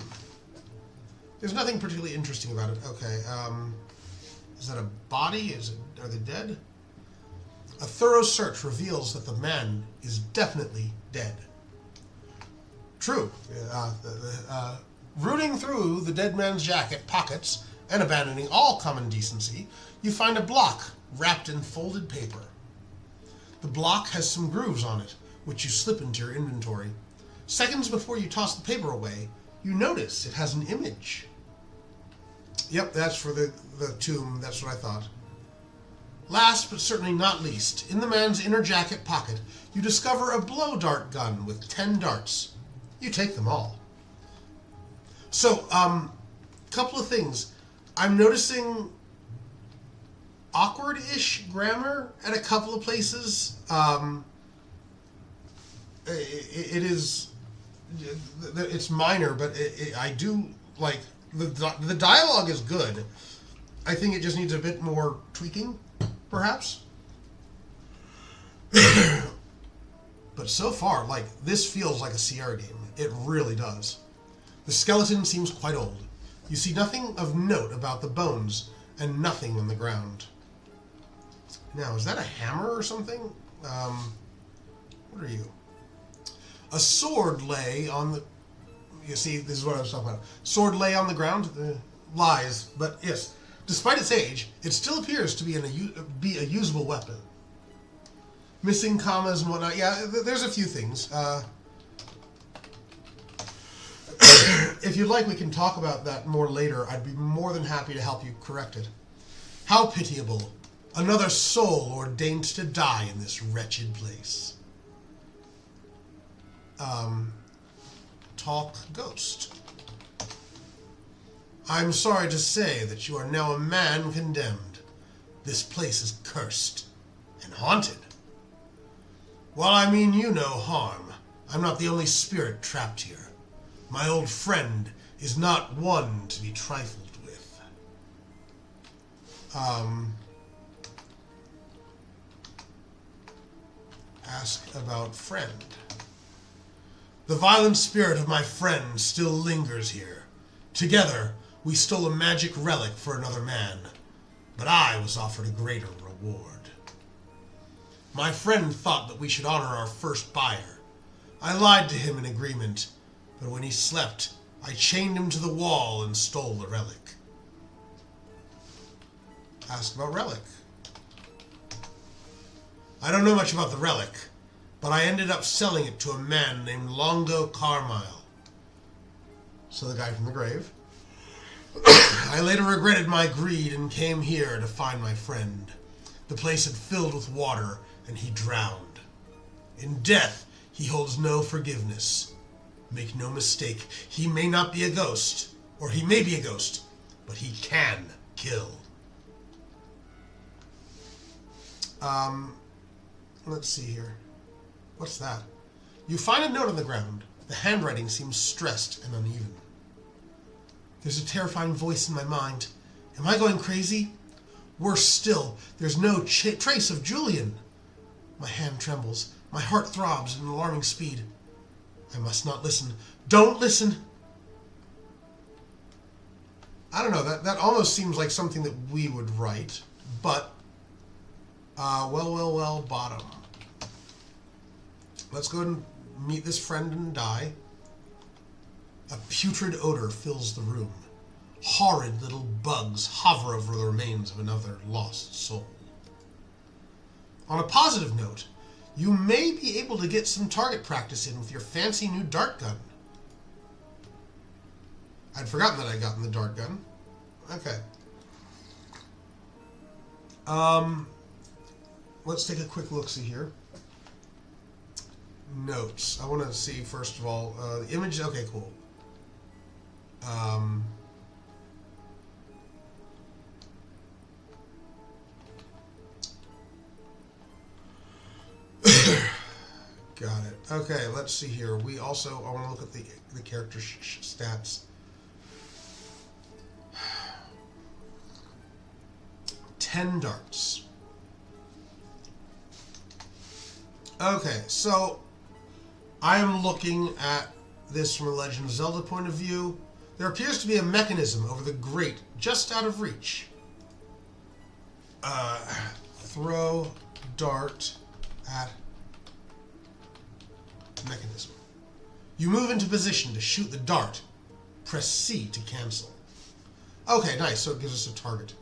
There's nothing particularly interesting about it. Okay, is that a body? Are they dead? A thorough search reveals that the man is definitely dead. True. Rooting through the dead man's jacket pockets and abandoning all common decency, you find a block wrapped in folded paper. The block has some grooves on it, which you slip into your inventory. Seconds before you toss the paper away, you notice it has an image. Yep, that's for the tomb. That's what I thought. Last, but certainly not least, in the man's inner jacket pocket, you discover a blow dart gun with 10 darts. You take them all. So, couple of things. I'm noticing awkward-ish grammar at a couple of places. It's minor, but I do like the dialogue is good. I think it just needs a bit more tweaking, perhaps. But so far, like, this feels like a Sierra game. It really does. The skeleton seems quite old. You see nothing of note about the bones, and nothing on the ground. Now, is that a hammer or something? What are you? A sword lay on the... You see, this is what I was talking about. Sword lay on the ground? Lies. But yes, despite its age, it still appears to be a usable weapon. Missing commas and whatnot. Yeah, there's a few things. If you'd like, we can talk about that more later. I'd be more than happy to help you correct it. How pitiable. Another soul ordained to die in this wretched place. Talk ghost. I'm sorry to say that you are now a man condemned. This place is cursed and haunted. While I mean you no harm, I'm not the only spirit trapped here. My old friend is not one to be trifled with. Ask about friend. The violent spirit of my friend still lingers here. Together, we stole a magic relic for another man, but I was offered a greater reward. My friend thought that we should honor our first buyer. I lied to him in agreement, but when he slept, I chained him to the wall and stole the relic. Ask about relic. I don't know much about the relic, but I ended up selling it to a man named Longo Carmyle. So the guy from the grave. I later regretted my greed and came here to find my friend. The place had filled with water, and he drowned. In death, He holds no forgiveness. Make no mistake, he may not be a ghost, or he may be a ghost, but he can kill. Let's see here. What's that? You find a note on the ground. The handwriting seems stressed and uneven. There's a terrifying voice in my mind. Am I going crazy? Worse still, there's no trace of Julian. My hand trembles. My heart throbs at an alarming speed. I must not listen. Don't listen! I don't know, that almost seems like something that we would write, but, well, bottom. Let's go and meet this friend and die. A putrid odor fills the room. Horrid little bugs hover over the remains of another lost soul. On a positive note, you may be able to get some target practice in with your fancy new dart gun. I'd forgotten that I'd gotten the dart gun. Okay. Let's take a quick look-see here. Notes. I want to see, first of all, the image. Okay, cool. Got it. Okay, let's see here. I want to look at the character stats. 10 darts. Okay, so I am looking at this from a Legend of Zelda point of view. There appears to be a mechanism over the grate just out of reach. Throw dart at mechanism. You move into position to shoot the dart. Press C to cancel. Okay, nice. So it gives us a target.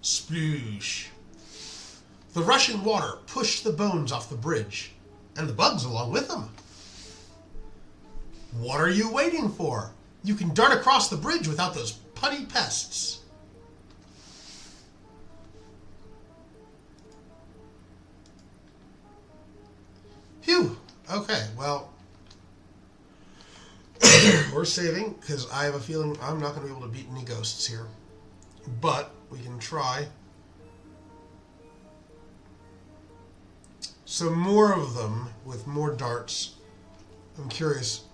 Sploosh. The rushing water pushed the bones off the bridge, and the bugs along with them. What are you waiting for? You can dart across the bridge without those putty pests. Phew. Okay, well, we're saving, because I have a feeling I'm not going to be able to beat any ghosts here. But we can try. Some more of them with more darts. I'm curious.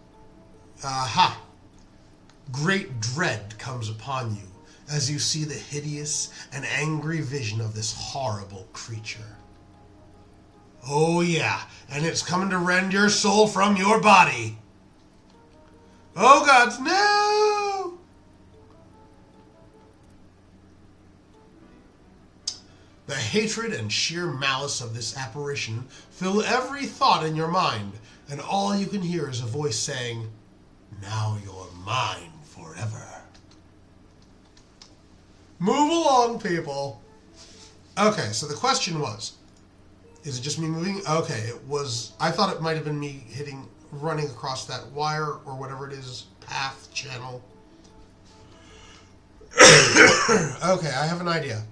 Aha! Great dread comes upon you as you see the hideous and angry vision of this horrible creature. Oh yeah, and it's coming to rend your soul from your body. Oh gods, no! The hatred and sheer malice of this apparition fill every thought in your mind, and all you can hear is a voice saying, "Now you're mine forever." Move along, people. Okay, so the question was, is it just me moving? Okay, it was, I thought it might have been me running across that wire or whatever it is, path, channel. Okay, I have an idea.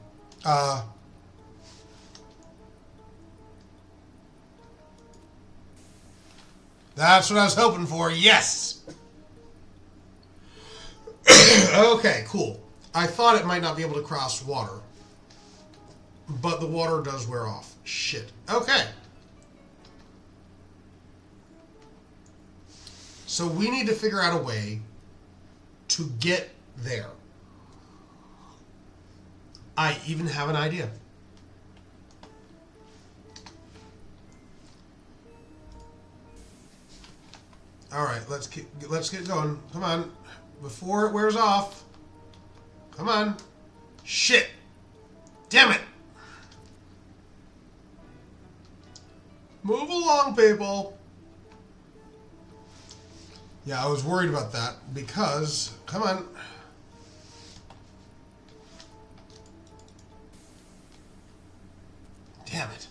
That's what I was hoping for, yes! Okay, cool. I thought it might not be able to cross water, but the water does wear off. Shit. Okay. So we need to figure out a way to get there. I even have an idea. All right, let's get going. Come on, before it wears off. Come on. Shit. Damn it. Move along, people. Yeah, I was worried about that because, come on. Damn it.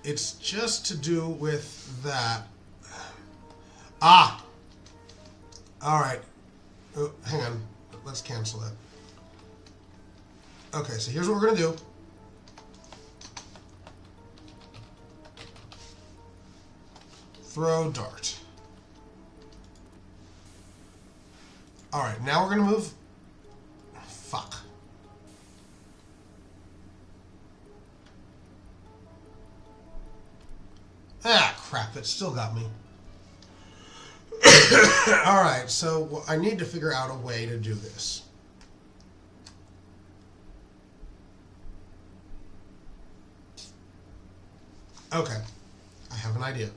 It's just to do with that. Ah! Alright. Oh, hang on. Let's cancel that. Okay, so here's what we're going to do. throw dart. Alright, now we're going to move... Fuck. Ah, crap, it still got me. Alright, so I need to figure out a way to do this. Okay, I have an idea.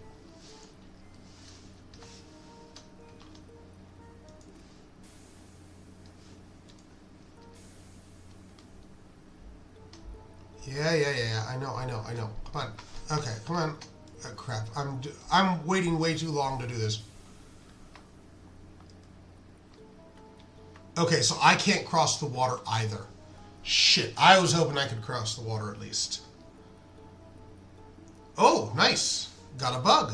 Yeah. I know. Come on. Okay, come on. Crap. I'm waiting way too long to do this. Okay, so I can't cross the water either. Shit. I was hoping I could cross the water at least. Oh, nice. Got a bug.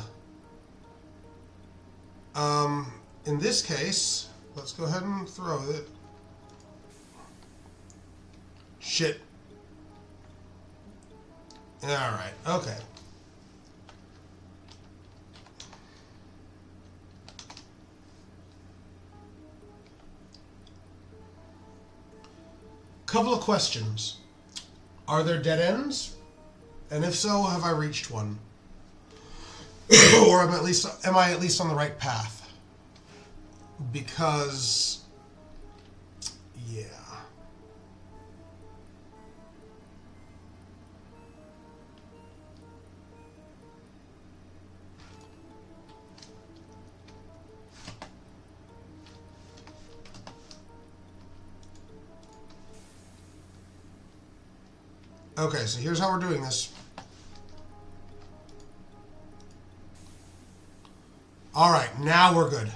In this case, let's go ahead and throw it. Shit. Alright, okay. Couple of questions. Are there dead ends? And if so, have I reached one? Or am I at least on the right path? Because yeah. Okay, so here's how we're doing this. Alright, now we're good.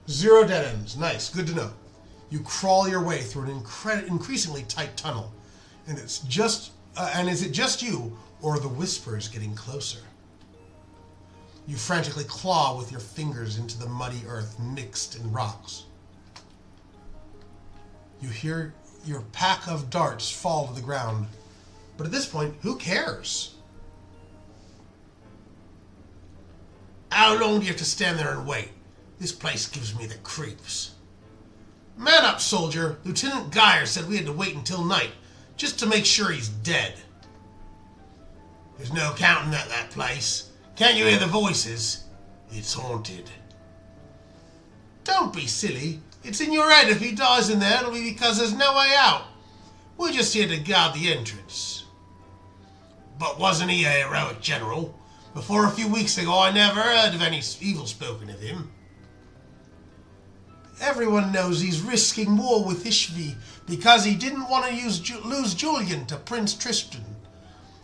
Zero dead ends. Nice, good to know. You crawl your way through an increasingly tight tunnel. And it's just... and is it just you, or are the whispers getting closer? You frantically claw with your fingers into the muddy earth mixed in rocks. You hear your pack of darts fall to the ground. But at this point, who cares? How long do you have to stand there and wait? This place gives me the creeps. Man up, soldier. Lieutenant Geyer said we had to wait until night, just to make sure he's dead. There's no counting at that place. Can't you hear the voices? It's haunted. Don't be silly. It's in your head. If he dies in there, it'll be because there's no way out. We're just here to guard the entrance. But wasn't he a heroic general? Before a few weeks ago, I never heard of any evil spoken of him. Everyone knows he's risking war with Ishvi because he didn't want to lose Julian to Prince Tristan.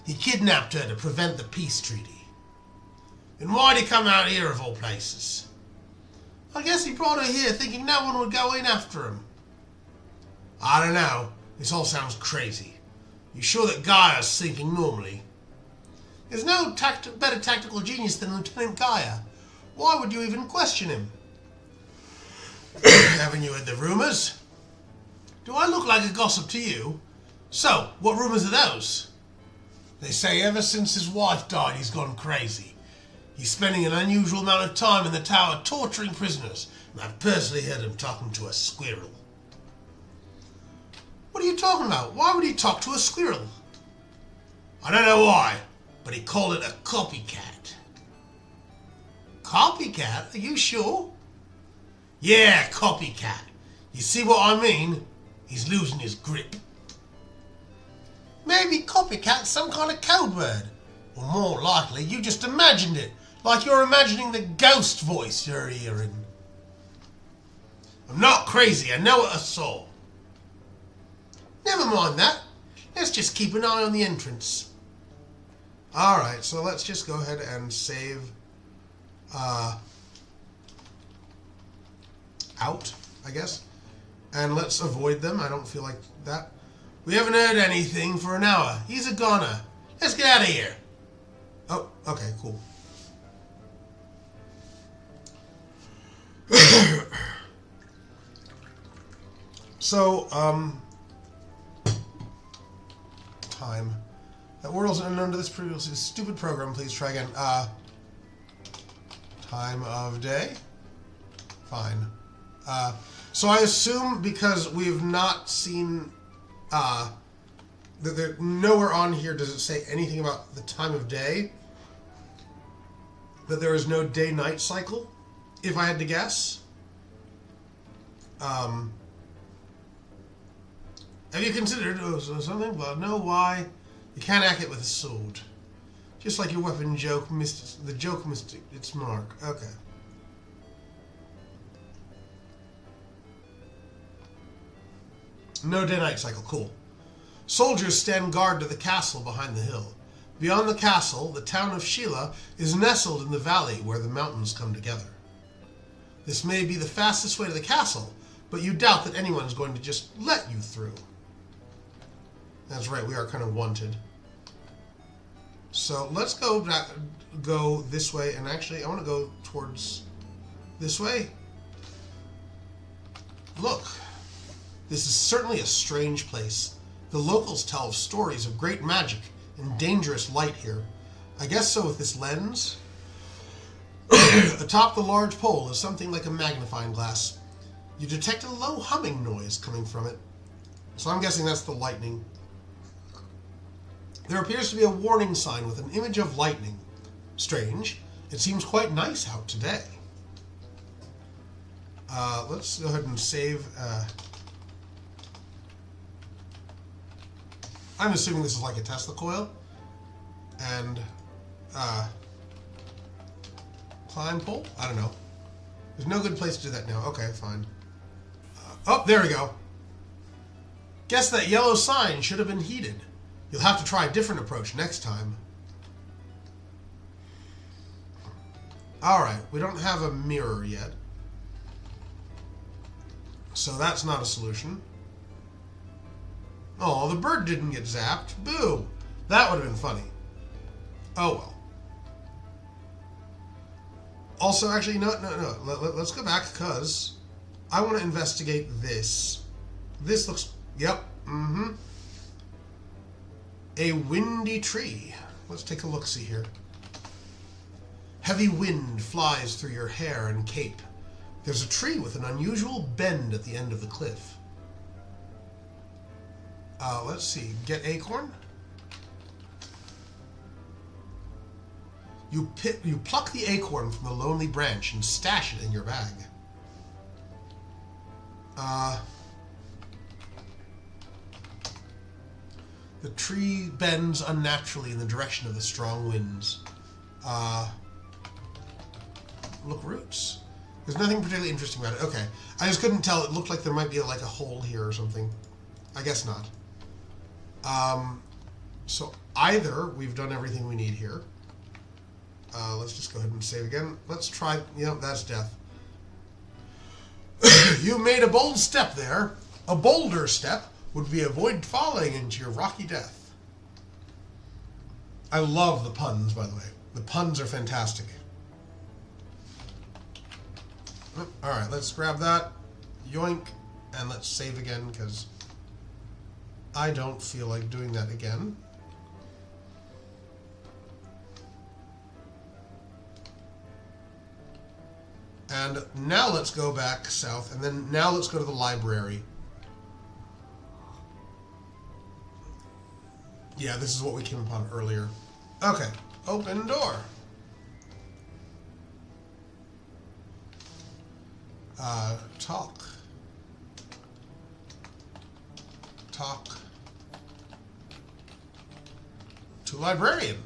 He kidnapped her to prevent the peace treaty. And why'd he come out here of all places? I guess he brought her here thinking no one would go in after him. I don't know. This all sounds crazy. You sure that Gaia's thinking normally? There's no better tactical genius than Lieutenant Gaia. Why would you even question him? Haven't you heard the rumours? Do I look like a gossip to you? So, what rumours are those? They say ever since his wife died, he's gone crazy. He's spending an unusual amount of time in the tower torturing prisoners, and I've personally heard him talking to a squirrel. What are you talking about? Why would he talk to a squirrel? I don't know why, but he called it a copycat. Copycat? Are you sure? Yeah, copycat. You see what I mean? He's losing his grip. Maybe copycat's some kind of code word. Or more likely, you just imagined it. Like you're imagining the ghost voice you're hearing. I'm not crazy, I know what I saw. Never mind that. Let's just keep an eye on the entrance. Alright, so let's just go ahead and save out, I guess. And let's avoid them. I don't feel like that. We haven't heard anything for an hour. He's a goner. Let's get out of here. Oh, okay, cool. So, time. Worlds unknown to this previously stupid program. Please try again. Time of day. Fine. So I assume because we've not seen that there nowhere on here does it say anything about the time of day. That there is no day-night cycle, if I had to guess. Have you considered something? Well, no, why? You can't hack it with a sword. Just like your weapon joke missed the joke missed its mark. Okay. No day-night cycle. Cool. Soldiers stand guard to the castle behind the hill. Beyond the castle, the town of Sheila is nestled in the valley where the mountains come together. This may be the fastest way to the castle, but you doubt that anyone's going to just let you through. That's right, we are kind of wanted. So let's go this way, and actually I want to go towards this way. Look, this is certainly a strange place. The locals tell of stories of great magic and dangerous light here. I guess so with this lens. Atop the large pole is something like a magnifying glass. You detect a low humming noise coming from it. So I'm guessing that's the lightning. There appears to be a warning sign with an image of lightning. Strange. It seems quite nice out today. Let's go ahead and save. I'm assuming this is like a Tesla coil. And climb pole? I don't know. There's no good place to do that now. Okay, fine. Oh, there we go. Guess that yellow sign should have been heated. You'll have to try a different approach next time. Alright, we don't have a mirror yet. So that's not a solution. Oh, the bird didn't get zapped. Boo! That would have been funny. Oh well. Also, actually, no. Let's go back, because I want to investigate this. This looks... Yep. A windy tree. Let's take a look-see here. Heavy wind flies through your hair and cape. There's a tree with an unusual bend at the end of the cliff. Let's see. Get acorn. You pluck the acorn from the lonely branch and stash it in your bag. The tree bends unnaturally in the direction of the strong winds. Look, roots. There's nothing particularly interesting about it. Okay. I just couldn't tell. It looked like there might be like a hole here or something. I guess not. So either we've done everything we need here. Let's just go ahead and save again. Let's try... Yep, that's death. You made a bold step there. A bolder step would be avoid falling into your rocky death. I love the puns, by the way. The puns are fantastic. Alright, let's grab that. Yoink. And let's save again, because I don't feel like doing that again. And now let's go back south, and then now let's go to the library. Yeah, this is what we came upon earlier. Okay, open door. Talk. To librarian.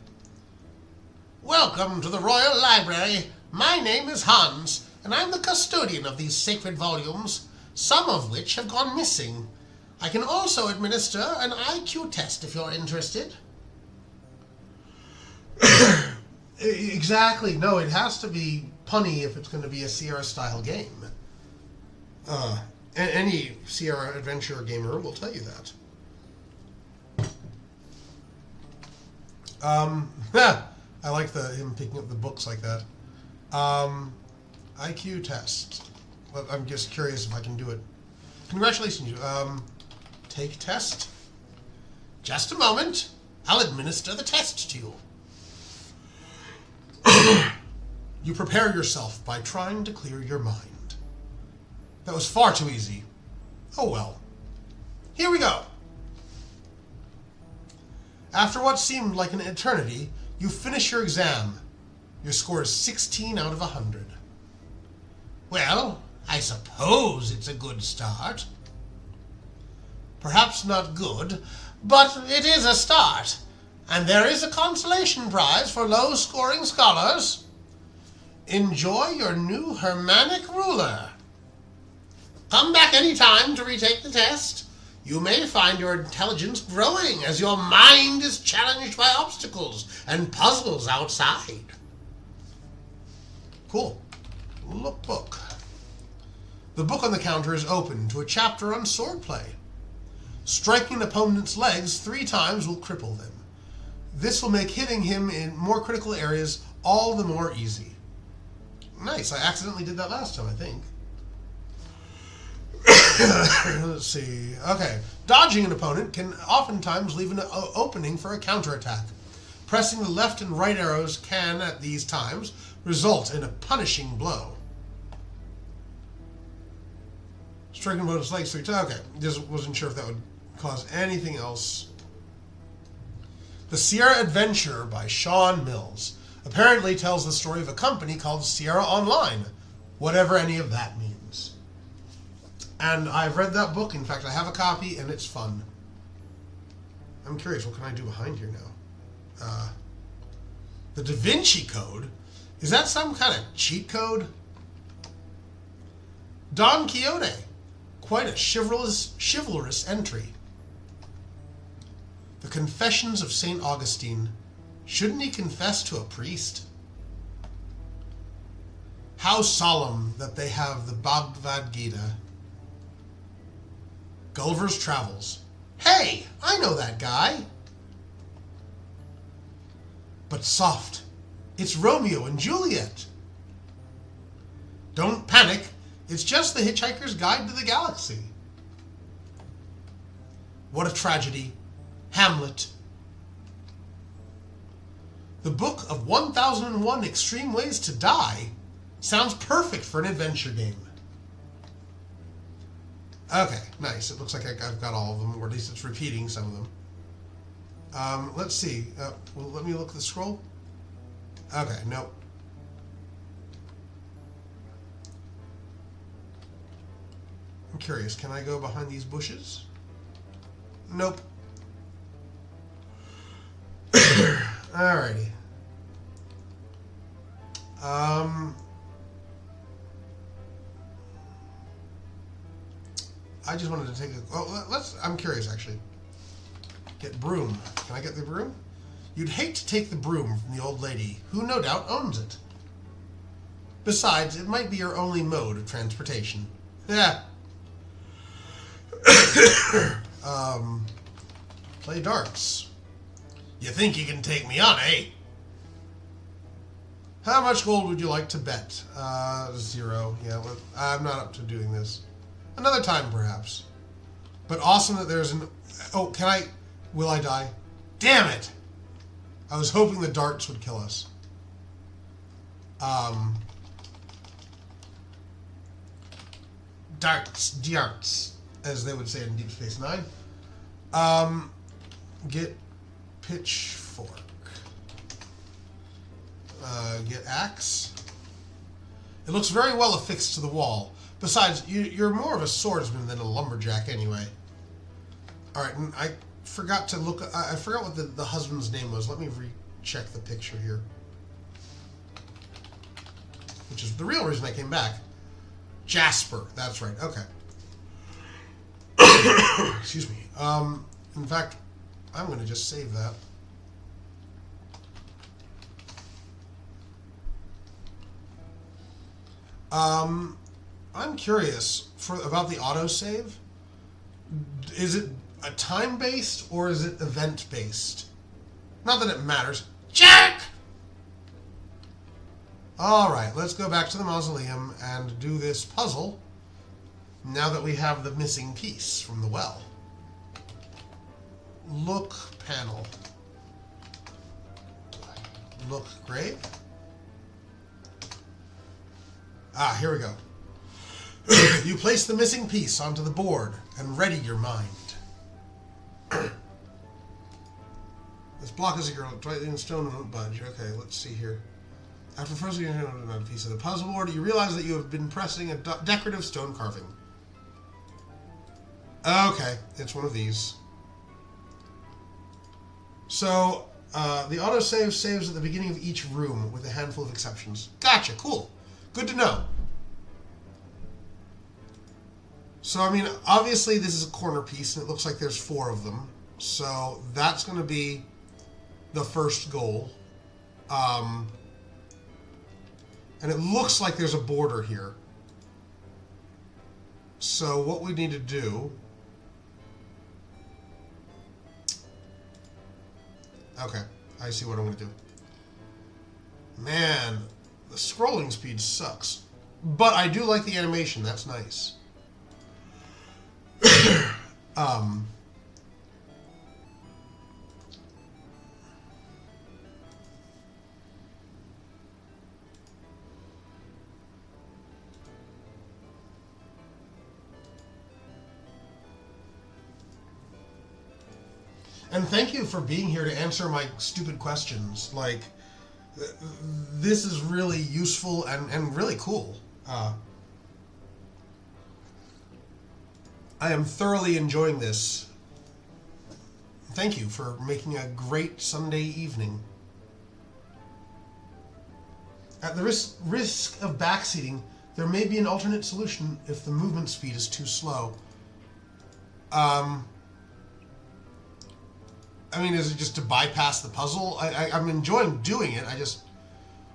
Welcome to the Royal Library. My name is Hans, and I'm the custodian of these sacred volumes, some of which have gone missing. I can also administer an IQ test if you're interested. Exactly. No, it has to be punny if it's going to be a Sierra-style game. Any Sierra adventure gamer will tell you that. I like him picking up the books like that. IQ test. I'm just curious if I can do it. Congratulations. Take test. Just a moment. I'll administer the test to you. You prepare yourself by trying to clear your mind. That was far too easy. Oh well. Here we go. After what seemed like an eternity, you finish your exam. Your score is 16 out of 100. Well, I suppose it's a good start. Perhaps not good, but it is a start. And there is a consolation prize for low-scoring scholars. Enjoy your new Hermanic ruler. Come back any time to retake the test. You may find your intelligence growing as your mind is challenged by obstacles and puzzles outside. Cool. Lookbook. The book on the counter is open to a chapter on swordplay. Striking an opponent's legs 3 times will cripple them. This will make hitting him in more critical areas all the more easy. Nice. I accidentally did that last time, I think. Let's see. Okay. Dodging an opponent can oftentimes leave an opening for a counterattack. Pressing the left and right arrows can, at these times, result in a punishing blow. Striking an opponent's legs 3 times. Okay. Just wasn't sure if that would cause anything else. The Sierra Adventure by Sean Mills apparently tells the story of a company called Sierra Online, whatever any of that means. And I've read that book. In fact, I have a copy, and it's fun. I'm curious, what can I do behind here now? The Da Vinci Code? Is that some kind of cheat code? Don Quixote. Quite a chivalrous entry. The Confessions of St. Augustine. Shouldn't he confess to a priest? How solemn that they have the Bhagavad Gita. Gulliver's Travels. Hey, I know that guy. But soft. It's Romeo and Juliet. Don't panic. It's just The Hitchhiker's Guide to the Galaxy. What a Tragedy. Hamlet. The Book of 1001 Extreme Ways to Die sounds perfect for an adventure game. Okay, nice. It looks like I've got all of them, or at least it's repeating some of them. Let's see. Well, let me look at the scroll. Okay, nope. I'm curious. Can I go behind these bushes? Nope. Alrighty. I just wanted to take a... Oh, I'm curious, actually. Get broom. Can I get the broom? You'd hate to take the broom from the old lady, who no doubt owns it. Besides, it might be your only mode of transportation. Yeah. Play darts. You think you can take me on, eh? How much gold would you like to bet? 0. Yeah, I'm not up to doing this. Another time, perhaps. But awesome that there's an... Oh, can I... Will I die? Damn it! I was hoping the darts would kill us. Darts, as they would say in Deep Space Nine. Get pitchfork. Get axe. It looks very well affixed to the wall. Besides, you're more of a swordsman than a lumberjack anyway. Alright, and I forgot to look... I forgot what the husband's name was. Let me recheck the picture here. Which is the real reason I came back. Jasper. That's right. Okay. Excuse me. In fact, I'm going to just save that. I'm curious about the autosave. Is it a time-based or is it event-based? Not that it matters. Jerk! Alright, let's go back to the mausoleum and do this puzzle now that we have the missing piece from the well. Look panel. look great. Ah, here we go. You place the missing piece onto the board and ready your mind. This block is a girl, tightly in stone and won't budge. Okay, let's see here. After first getting another piece of the puzzle board, you realize that you have been pressing a decorative stone carving. Okay, it's one of these. So, the autosave saves at the beginning of each room, with a handful of exceptions. Gotcha, cool. Good to know. So, I mean, obviously this is a corner piece, and it looks like there's 4 of them. So, that's going to be the first goal. And it looks like there's a border here. So, what we need to do... Okay, I see what I'm going to do. Man, the scrolling speed sucks. But I do like the animation, that's nice. And thank you for being here to answer my stupid questions. Like, this is really useful and really cool. I am thoroughly enjoying this. Thank you for making a great Sunday evening. At the risk of backseating, there may be an alternate solution if the movement speed is too slow. I mean, is it just to bypass the puzzle? I'm enjoying doing it. I just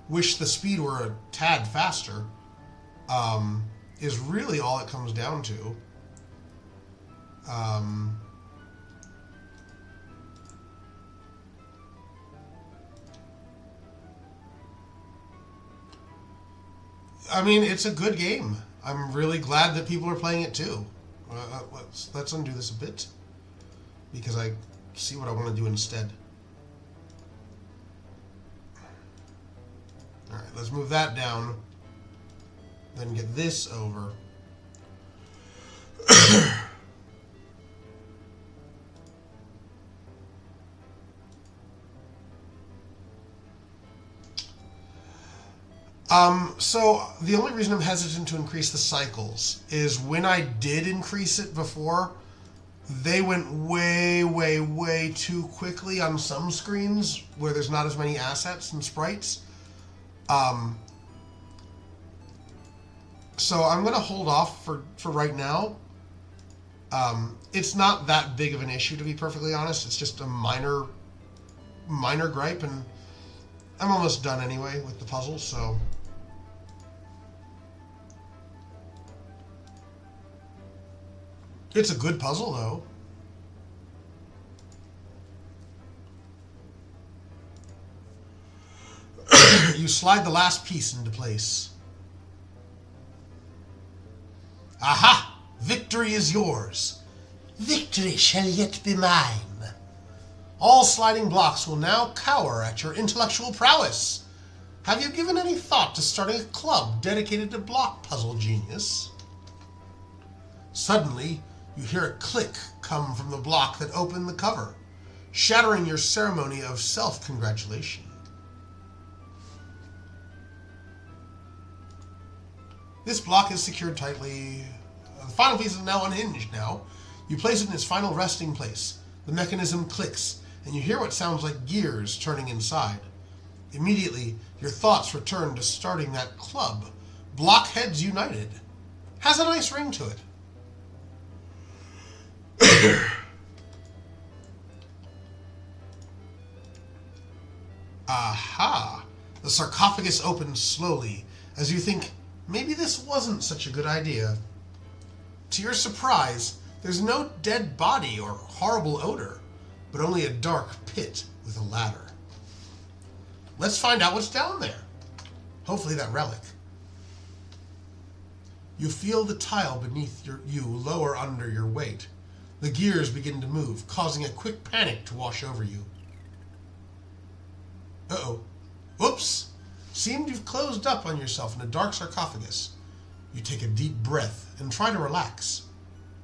wish the speed were a tad faster. Is really all it comes down to. I mean, it's a good game. I'm really glad that people are playing it too. Let's undo this a bit, because I see what I want to do instead. Alright, let's move that down. Then get this over. So the only reason I'm hesitant to increase the cycles is when I did increase it before, they went way, way, way too quickly on some screens where there's not as many assets and sprites. So I'm going to hold off for right now. It's not that big of an issue, to be perfectly honest. It's just a minor gripe, and I'm almost done anyway with the puzzle, so... It's a good puzzle, though. You slide the last piece into place. Aha! Victory is yours. Victory shall yet be mine. All sliding blocks will now cower at your intellectual prowess. Have you given any thought to starting a club dedicated to block puzzle genius? Suddenly, you hear a click come from the block that opened the cover, shattering your ceremony of self-congratulation. This block is secured tightly. The final piece is now unhinged now. You place it in its final resting place. The mechanism clicks, and you hear what sounds like gears turning inside. Immediately, your thoughts return to starting that club. Blockheads United. Has a nice ring to it. Aha! The sarcophagus opens slowly as you think, maybe this wasn't such a good idea. To your surprise, there's no dead body or horrible odor, but only a dark pit with a ladder. Let's find out what's down there. Hopefully that relic. You feel the tile beneath you lower under your weight. The gears begin to move, causing a quick panic to wash over you. Uh-oh. Oops! Seemed you've closed up on yourself in a dark sarcophagus. You take a deep breath and try to relax.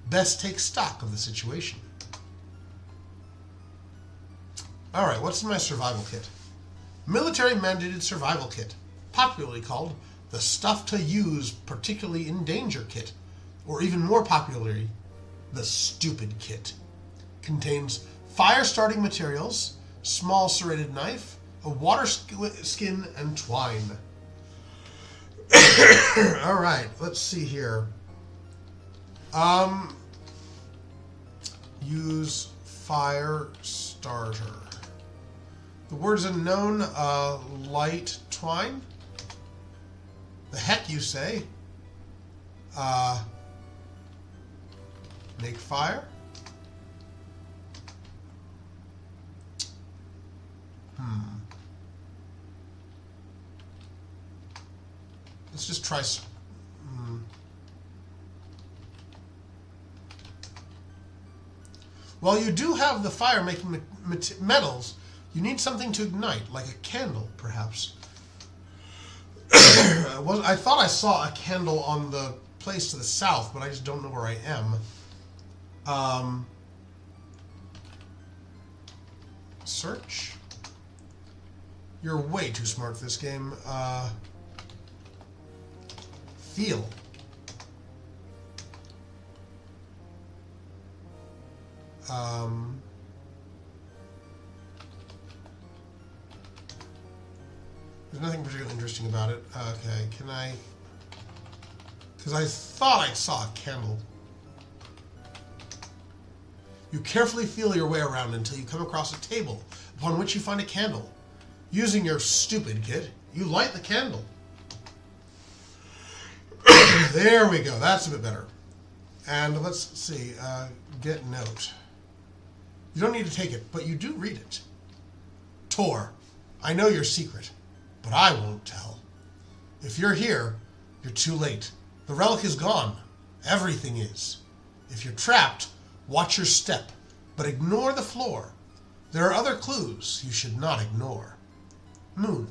Best take stock of the situation. Alright, what's in my survival kit? Military mandated survival kit, popularly called the stuff to use particularly in danger kit, or even more popularly, the stupid kit. Contains fire starting materials, small serrated knife, a water skin, and twine. Alright, let's see here. Use fire starter. The word's unknown. Light twine. The heck you say? Make fire. Let's just try. While you do have the fire making metals, you need something to ignite, like a candle, perhaps. I thought I saw a candle on the place to the south, but I just don't know where I am. Search. You're way too smart for this game. Feel. There's nothing particularly interesting about it. Okay, can I... Because I thought I saw a candle. You carefully feel your way around until you come across a table upon which you find a candle. Using your stupid kit, you light the candle. There we go. That's a bit better. And let's see. Get note. You don't need to take it, but you do read it. Tor, I know your secret, but I won't tell. If you're here, you're too late. The relic is gone. Everything is. If you're trapped, watch your step, but ignore the floor. There are other clues you should not ignore. Moon.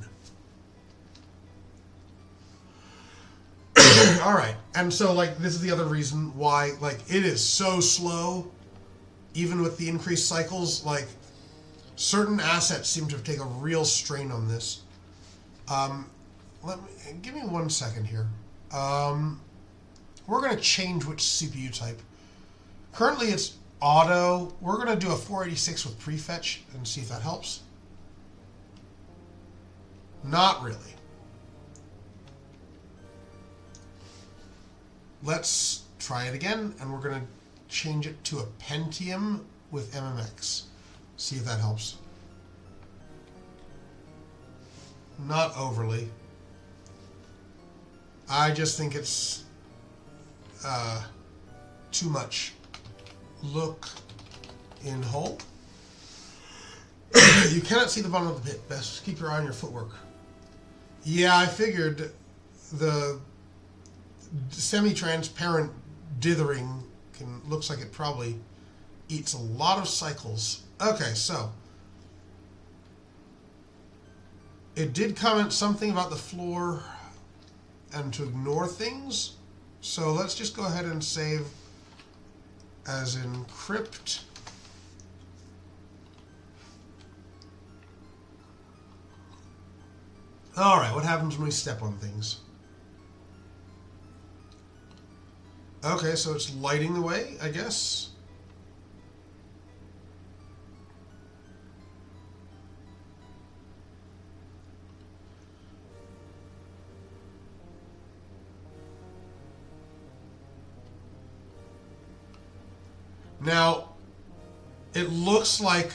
Alright, and so, like, this is the other reason why, like, it is so slow, even with the increased cycles. Like, certain assets seem to have taken a real strain on this. Give me 1 second here. We're going to change which CPU type. Currently it's auto. We're going to do a 486 with prefetch and see if that helps. Not really. Let's try it again, and we're going to change it to a Pentium with MMX. See if that helps. Not overly. I just think it's too much. Look in hole. You cannot see the bottom of the pit. Best keep your eye on your footwork. Yeah, I figured the semi-transparent dithering looks like it probably eats a lot of cycles. Okay, so it did comment something about the floor and to ignore things. So let's just go ahead and save as encrypt. Alright, what happens when we step on things? Okay, so it's lighting the way, I guess. Now, it looks like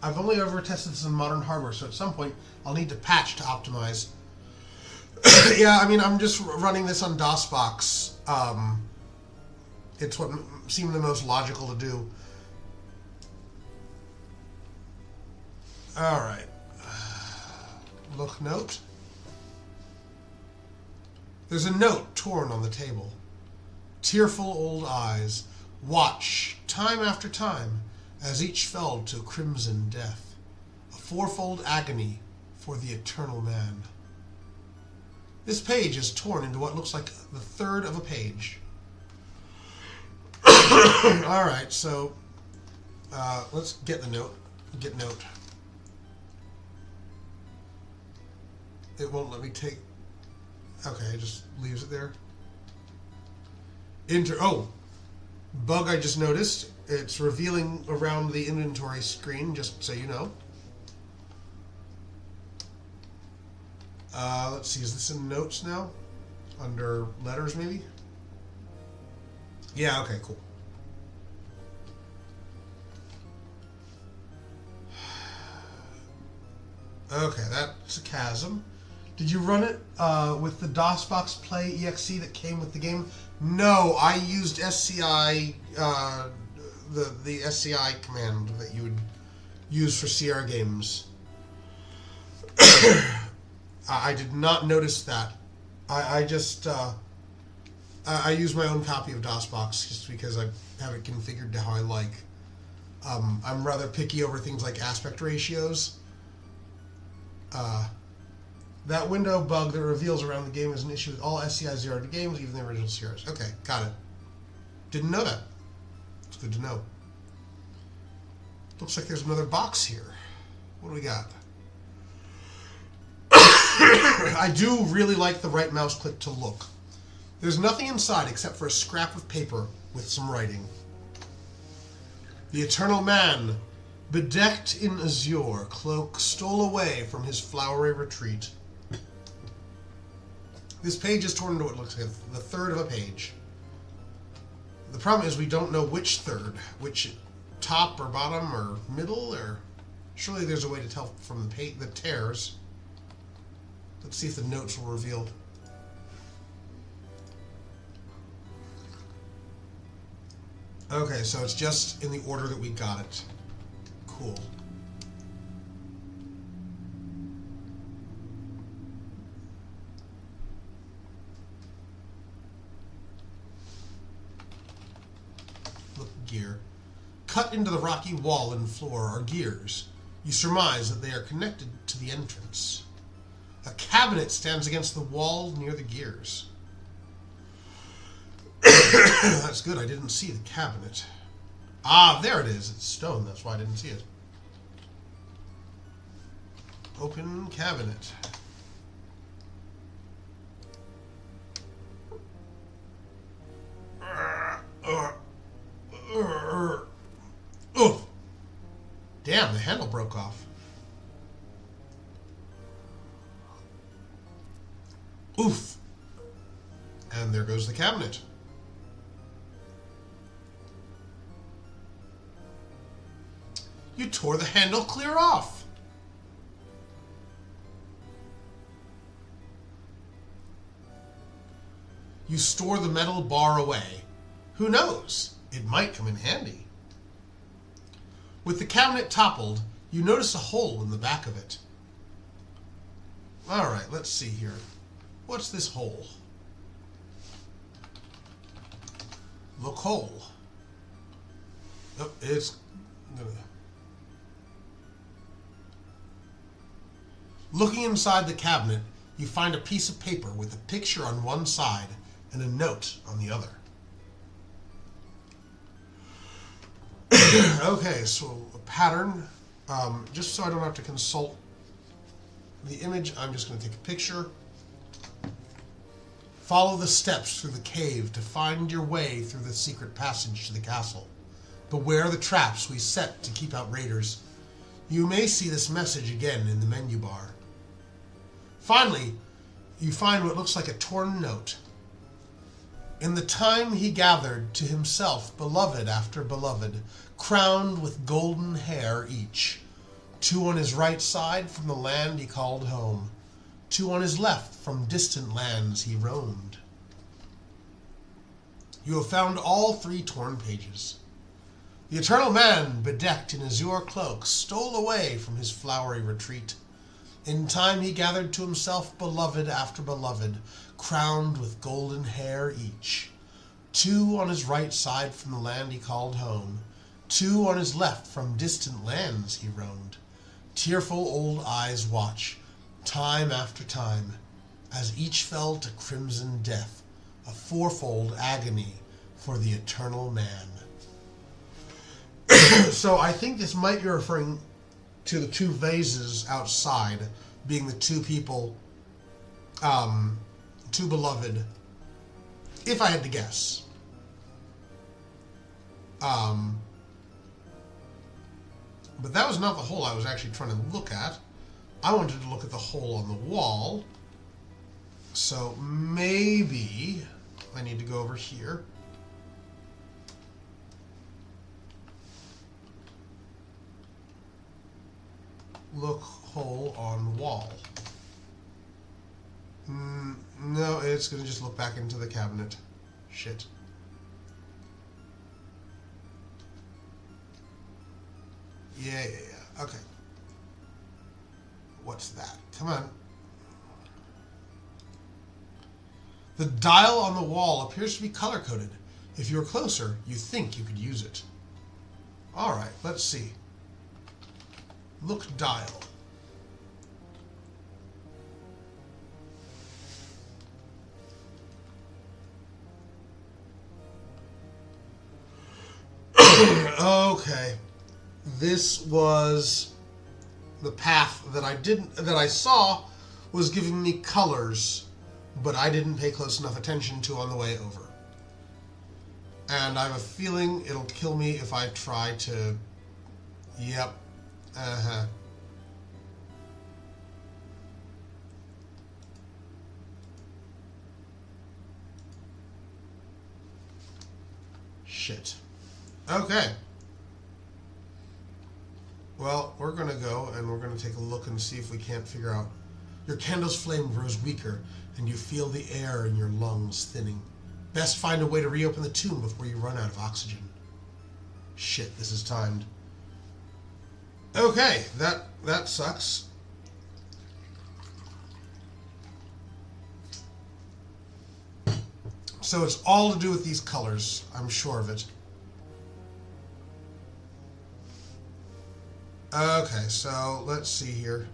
I've only ever tested this in modern hardware, so at some point I'll need to patch to optimize. Yeah, I mean, I'm just running this on DOSBox. It's what seemed the most logical to do. All right. Look note. There's a note torn on the table. Tearful old eyes watch time after time as each fell to crimson death. A fourfold agony for the Eternal Man. This page is torn into what looks like the third of a page. Alright, so let's get the note. Get note. It won't let me take... Okay, it just leaves it there. Oh! Bug I just noticed. It's revealing around the inventory screen, just so you know. Let's see, is this in notes now? Under letters, maybe? Yeah, okay, cool. Okay, that's a chasm. Did you run it with the DOSBox Play exe that came with the game? No, I used SCI, the SCI command that you would use for Sierra games. I did not notice that. I just I use my own copy of DOSBox just because I have it configured to how I like. I'm rather picky over things like aspect ratios. That window bug that reveals around the game is an issue with all SCI zeroed games, even the original Sierras. Okay, got it. Didn't know that. It's good to know. Looks like there's another box here. What do we got? I do really like the right mouse click to look. There's nothing inside except for a scrap of paper with some writing. The Eternal Man, bedecked in azure, cloak stole away from his flowery retreat. This page is torn into what looks like the third of a page. The problem is we don't know which third, which top or bottom or middle, or surely there's a way to tell from the tears. Let's see if the notes will reveal. Okay, so it's just in the order that we got it. Cool. Look, gear. Cut into the rocky wall and floor are gears. You surmise that they are connected to the entrance. A cabinet stands against the wall near the gears. That's good, I didn't see the cabinet. Ah, there it is. It's stone, that's why I didn't see it. Open cabinet. Oof. Damn, the handle broke off. Oof. And there goes the cabinet. You tore the handle clear off. You store the metal bar away. Who knows? It might come in handy. With the cabinet toppled, you notice a hole in the back of it. All right, let's see here. What's this hole? Look hole. Oh, it's... Looking inside the cabinet, you find a piece of paper with a picture on one side and a note on the other. Okay, so a pattern. Just so I don't have to consult the image, I'm just going to take a picture. Follow the steps through the cave to find your way through the secret passage to the castle. Beware the traps we set to keep out raiders. You may see this message again in the menu bar. Finally, you find what looks like a torn note. In the time he gathered to himself beloved after beloved, crowned with golden hair each. 2 on his right side from the land he called home. 2 on his left from distant lands he roamed. You have found all 3 torn pages. The Eternal Man, bedecked in azure cloak, stole away from his flowery retreat. In time he gathered to himself beloved after beloved, crowned with golden hair each. 2 on his right side from the land he called home. 2 on his left from distant lands he roamed. Tearful old eyes watch, time after time, as each fell to crimson death, a fourfold agony for the eternal man. So I think this might be referring to the two vases outside, being the two people, two beloved, if I had to guess. But that was not the hole I was actually trying to look at. I wanted to look at the hole on the wall. So maybe I need to go over here. Look hole on wall. No, it's going to just look back into the cabinet. Shit. Yeah. Okay. What's that? Come on. The dial on the wall appears to be color-coded. If you were closer, you think you could use it. Alright, let's see. Look dial. Okay. This was the path that I saw was giving me colors, but I didn't pay close enough attention to on the way over. And I have a feeling it'll kill me if I try to... Yep. Uh-huh. Shit. Okay. Well, we're going to go and we're going to take a look and see if we can't figure out. Your candle's flame grows weaker and you feel the air in your lungs thinning. Best find a way to reopen the tomb before you run out of oxygen. Shit, this is timed. Okay, that sucks. So it's all to do with these colors, I'm sure of it. Okay, so let's see here.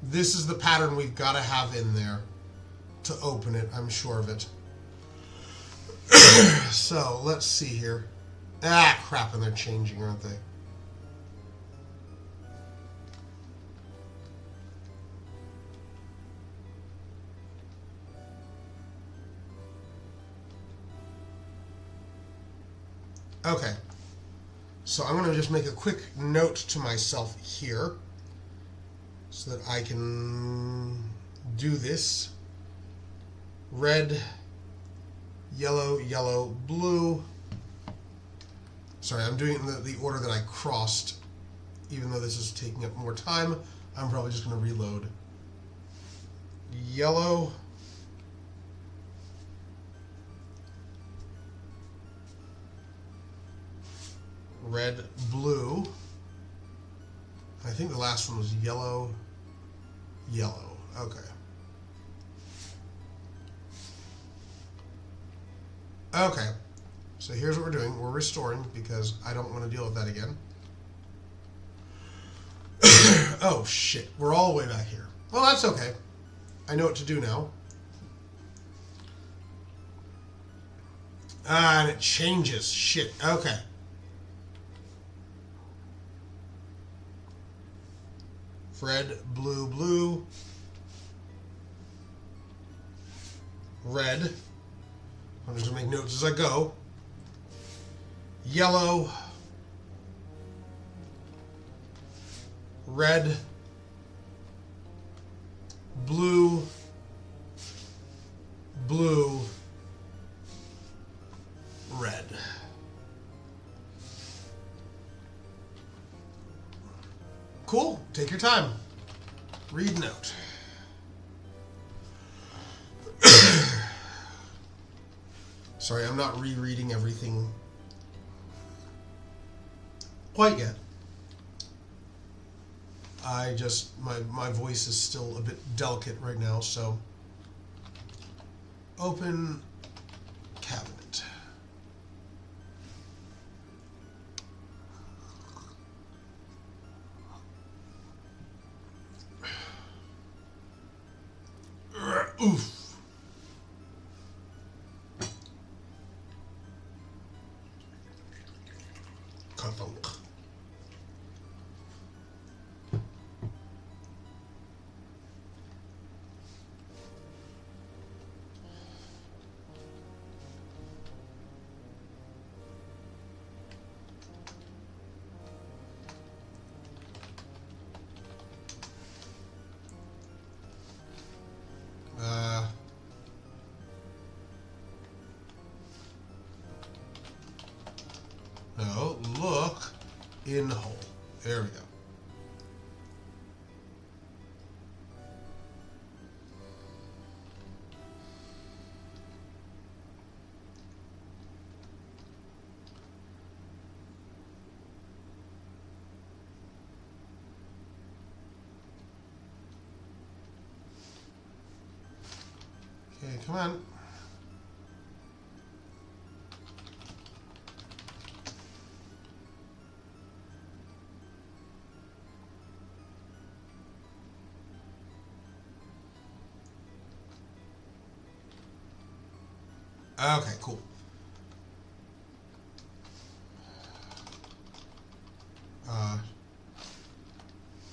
This is the pattern we've got to have in there to open it, I'm sure of it. So, let's see here. Ah, crap, and they're changing, aren't they? Okay. So I'm going to just make a quick note to myself here so that I can do this. Red, yellow, yellow, blue. Sorry, I'm doing it in the order that I crossed. Even though this is taking up more time, I'm probably just going to reload. Yellow. Red, blue. I think the last one was yellow, yellow. Okay. Okay. So here's what we're doing. We're restoring because I don't want to deal with that again. Oh, shit. We're all the way back here. Well, that's okay. I know what to do now. Ah, and it changes. Shit. Okay. Red, blue, blue. Red. I'm just going to make notes as I go. Yellow. Red. Blue. Blue. Red. Cool. Take your time. Read note. Sorry, I'm not rereading everything quite yet. My voice is still a bit delicate right now, so open cabinet. Oof. Ka-thunk. No, look in hole. There we go. Okay, come on. Okay, cool.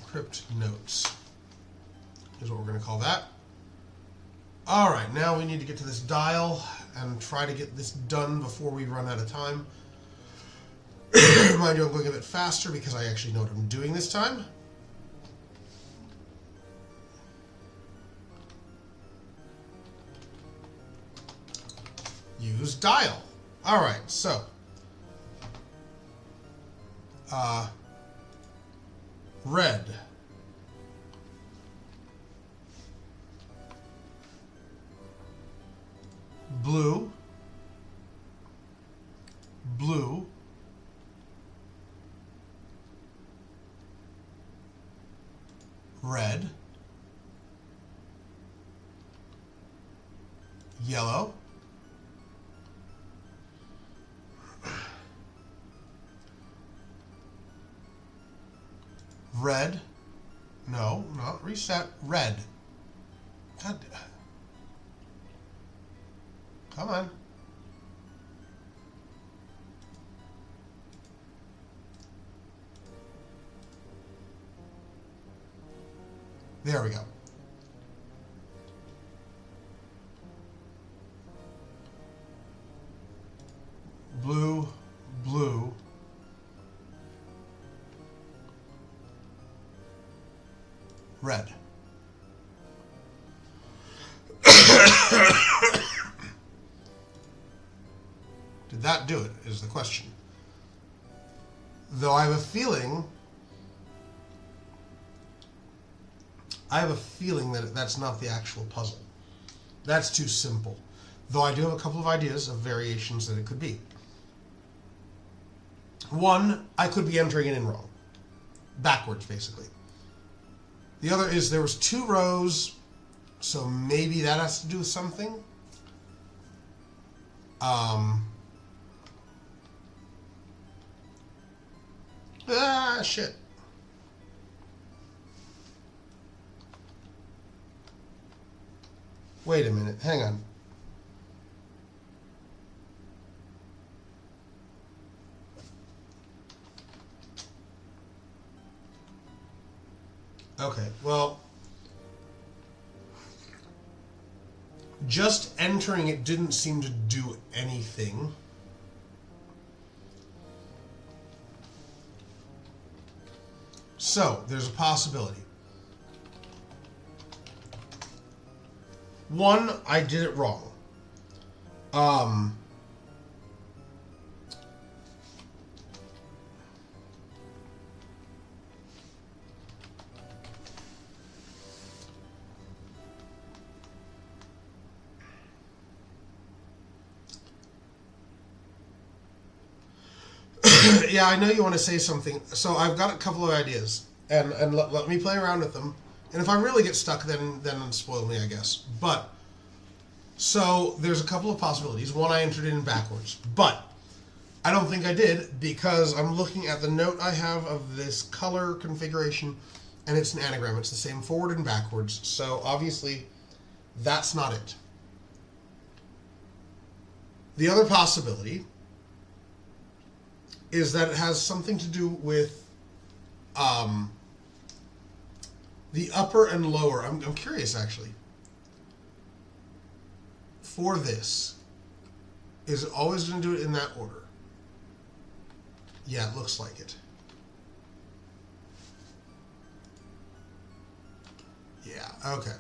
Crypt notes is what we're going to call that. All right, now we need to get to this dial and try to get this done before we run out of time. Mind you, I'm going a bit faster because I actually know what I'm doing this time. Use dial. All right, so red, blue, blue, red, yellow, red, no, not reset, red. God, come on. There we go. Blue, blue, red. Did that do it, is the question. Though I have a feeling that that's not the actual puzzle. That's too simple. Though I do have a couple of ideas of variations that it could be. One, I could be entering it in wrong. Backwards, basically. The other is there was 2 rows, so maybe that has to do with something. Shit. Wait a minute, hang on. Okay, well, just entering it didn't seem to do anything. So, there's a possibility. One, I did it wrong. Yeah, I know you want to say something. So I've got a couple of ideas, and let me play around with them. And if I really get stuck, then spoil me, I guess. But so there's a couple of possibilities. One, I entered it in backwards, but I don't think I did because I'm looking at the note I have of this color configuration, and it's an anagram. It's the same forward and backwards. So obviously, That's not it. The other possibility is that it has something to do with the upper and lower. I'm curious, actually. For this, is it always going to do it in that order? Yeah, it looks like it. Yeah, okay.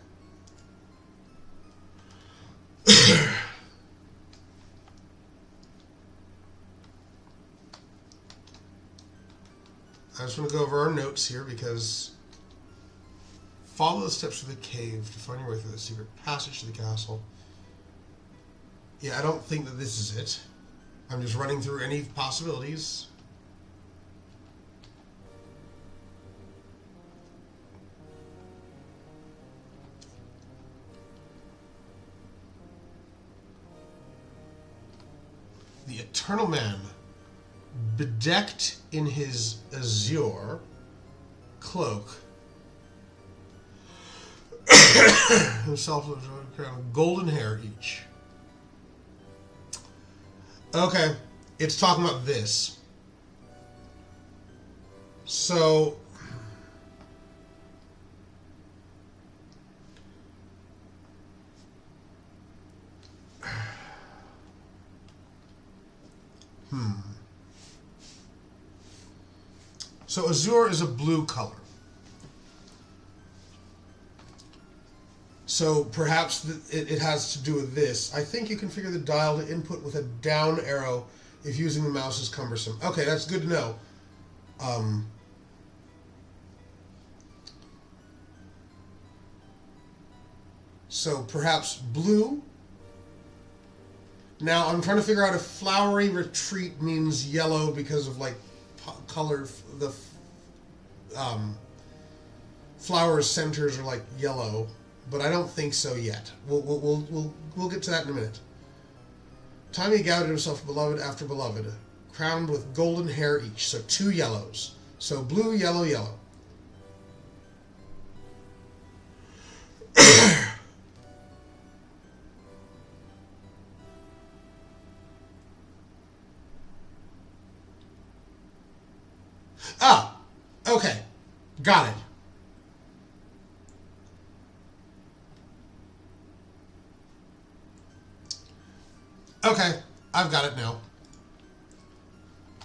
I just want to go over our notes here because follow the steps to the cave to find your way through the secret passage to the castle. Yeah, I don't think that this is it. I'm just running through any possibilities. The Eternal Man, bedecked in his azure cloak, himself with a crown of golden hair each. Okay, it's talking about this. So, So azure is a blue color. So perhaps it has to do with this. I think you configure the dial to input with a down arrow if using the mouse is cumbersome. Okay, that's good to know. So perhaps blue. Now I'm trying to figure out if flowery retreat means yellow because of like color. The flower centers are like yellow, but I don't think so yet. We'll get to that in a minute. Time he gathered himself beloved after beloved, crowned with golden hair each. So 2 yellows. So blue, yellow, yellow. Ah, okay. Got it. Okay, I've got it now.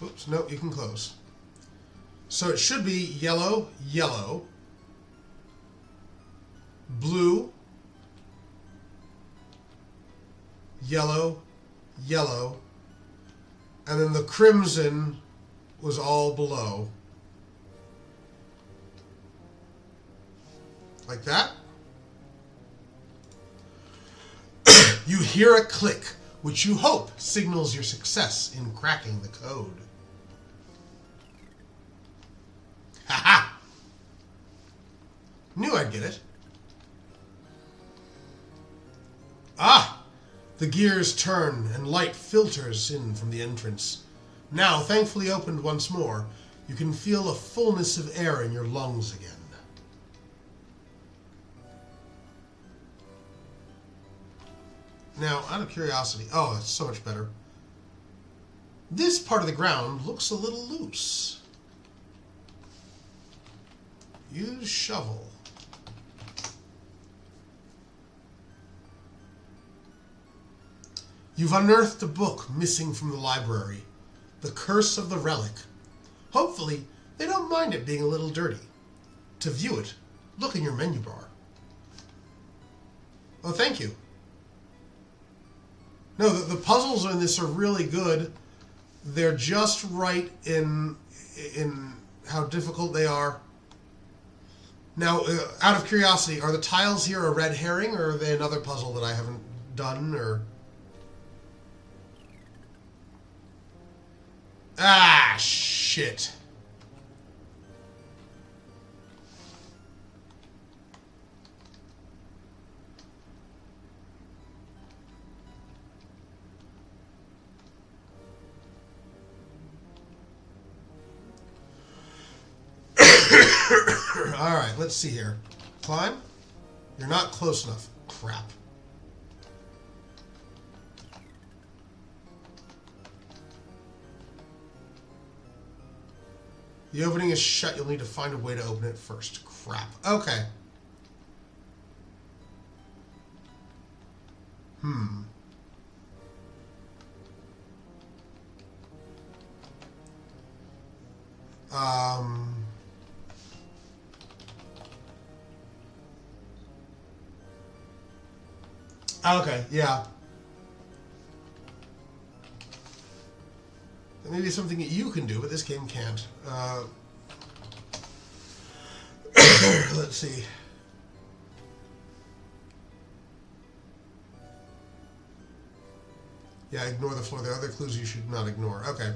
Oops, no, you can close. So it should be yellow, yellow, blue, yellow, yellow, and then the crimson was all below. Like that. You hear a click, which you hope signals your success in cracking the code. Ha-ha! Knew I'd get it. Ah! The gears turn and light filters in from the entrance. Now, thankfully opened once more, you can feel a fullness of air in your lungs again. Now, out of curiosity, oh, that's so much better. This part of the ground looks a little loose. Use shovel. You've unearthed a book missing from the library. The Curse of the Relic. Hopefully, they don't mind it being a little dirty. To view it, look in your menu bar. Oh, thank you. No, the puzzles in this are really good. They're just right in how difficult they are. Now, out of curiosity, are the tiles here a red herring, or are they another puzzle that I haven't done, or... Ah, shit. Alright, let's see here. Climb? You're not close enough. Crap. The opening is shut. You'll need to find a way to open it first. Crap. Okay. Okay, yeah. That may be something that you can do, but this game can't. Let's see. Yeah, ignore the floor. There are other clues you should not ignore. Okay.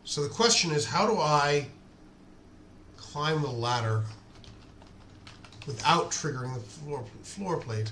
So the question is, how do I climb the ladder without triggering the floor plate?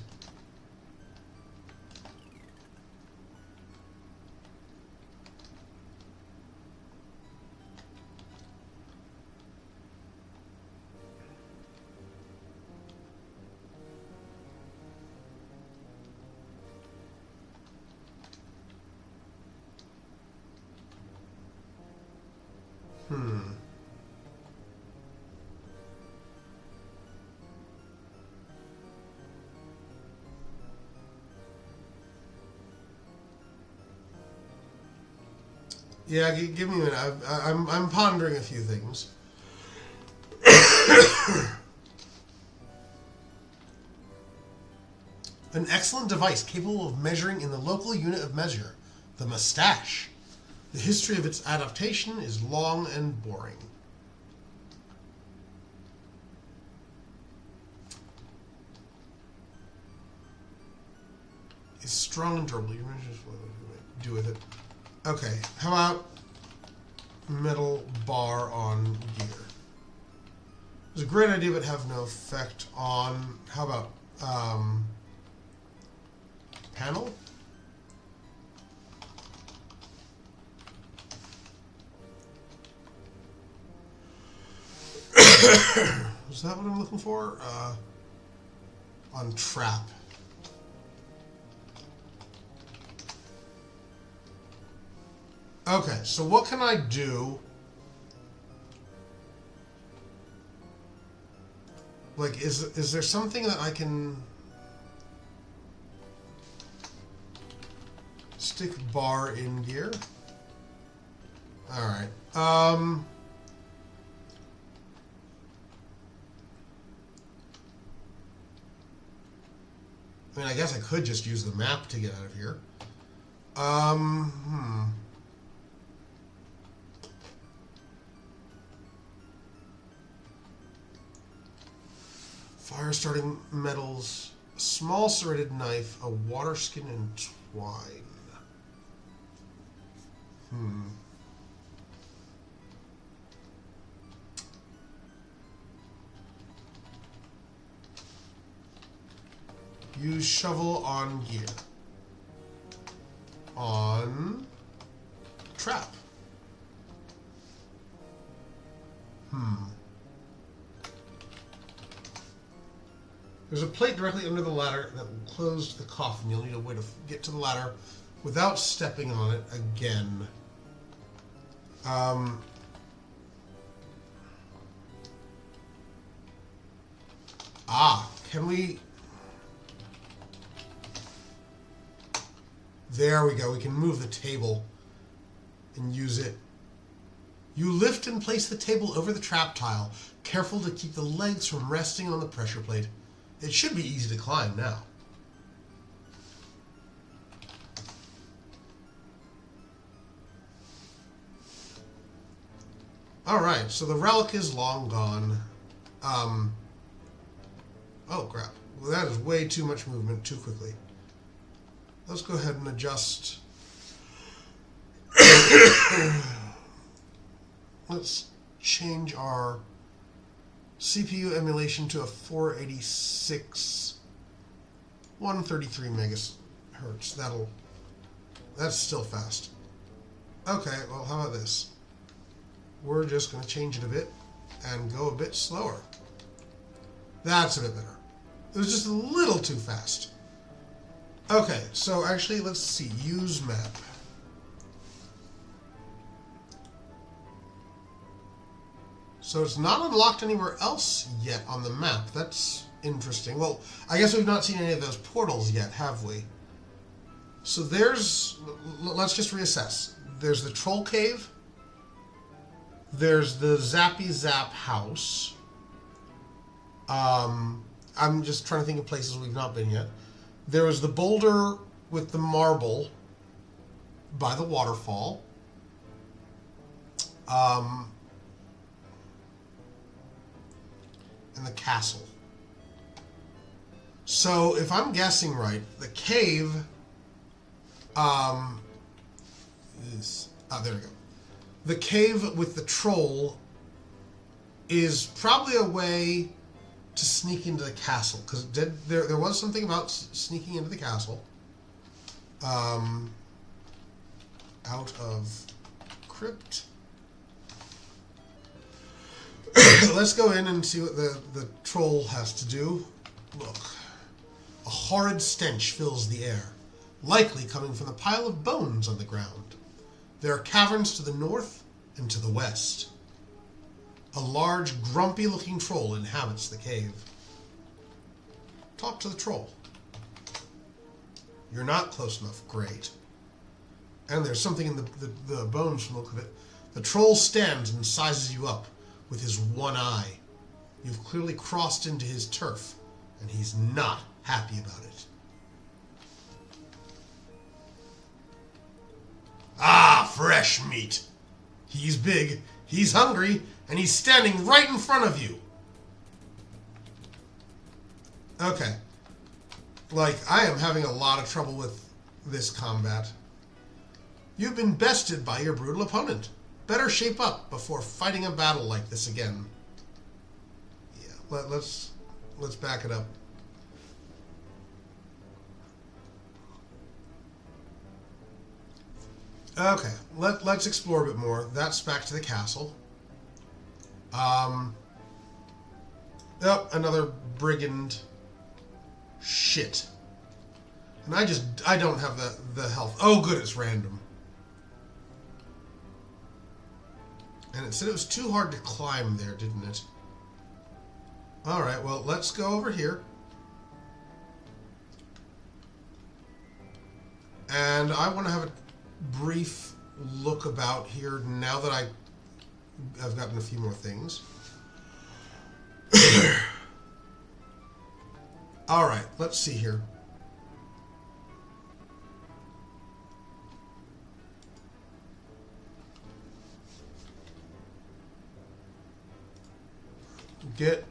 Yeah, give me a minute. I'm pondering a few things. An excellent device capable of measuring in the local unit of measure, the mustache. The history of its adaptation is long and boring. It's strong and durable. You do with it. Okay, how about metal bar on gear? It's a great idea, but have no effect on. How about panel? Is that what I'm looking for? On trap. Okay, so what can I do? Like, is there something that I can stick bar in gear? All right. I mean, I guess I could just use the map to get out of here. Fire starting metals, a small serrated knife, a water skin, and twine. Use shovel on gear. On trap. There's a plate directly under the ladder that will close the coffin. You'll need a way to get to the ladder without stepping on it again. Can we... There we go. We can move the table and use it. You lift and place the table over the trap tile, careful to keep the legs from resting on the pressure plate. It should be easy to climb now. Alright, so the relic is long gone. Oh crap. Well, that is way too much movement too quickly. Let's go ahead and adjust. Let's change our CPU emulation to a 486 133 megahertz. That's still fast. Okay, well, how about this? We're just going to change it a bit and go a bit slower. That's a bit better. It was just a little too fast. Okay, so actually, let's see. Use map. So it's not unlocked anywhere else yet on the map. That's interesting. Well, I guess we've not seen any of those portals yet, have we? So there's... Let's just reassess. There's the Troll Cave. There's the Zappy Zap house. I'm just trying to think of places we've not been yet. There was the boulder with the marble by the waterfall. And the castle. So, if I'm guessing right, the cave is... there we go. The cave with the troll is probably a way to sneak into the castle, because there was something about sneaking into the castle. Out of crypt. Let's go in and see what the troll has to do. Look. A horrid stench fills the air, likely coming from the pile of bones on the ground. There are caverns to the north and to the west. A large, grumpy-looking troll inhabits the cave. Talk to the troll. You're not close enough. Great. And there's something in the bones from the look of it. The troll stands and sizes you up with his one eye. You've clearly crossed into his turf, and he's not happy about it. Ah, fresh meat. He's big, he's hungry, and he's standing right in front of you. Okay. Like, I am having a lot of trouble with this combat. You've been bested by your brutal opponent. Better shape up before fighting a battle like this again. Yeah, let's back it up. Okay, let's explore a bit more. That's back to the castle. Oh, another brigand. Shit. And I don't have the health. Oh, good, it's random. And it said it was too hard to climb there, didn't it? Alright, well, let's go over here. And I want to have a brief look about here now that I've gotten a few more things. Alright, let's see here. Get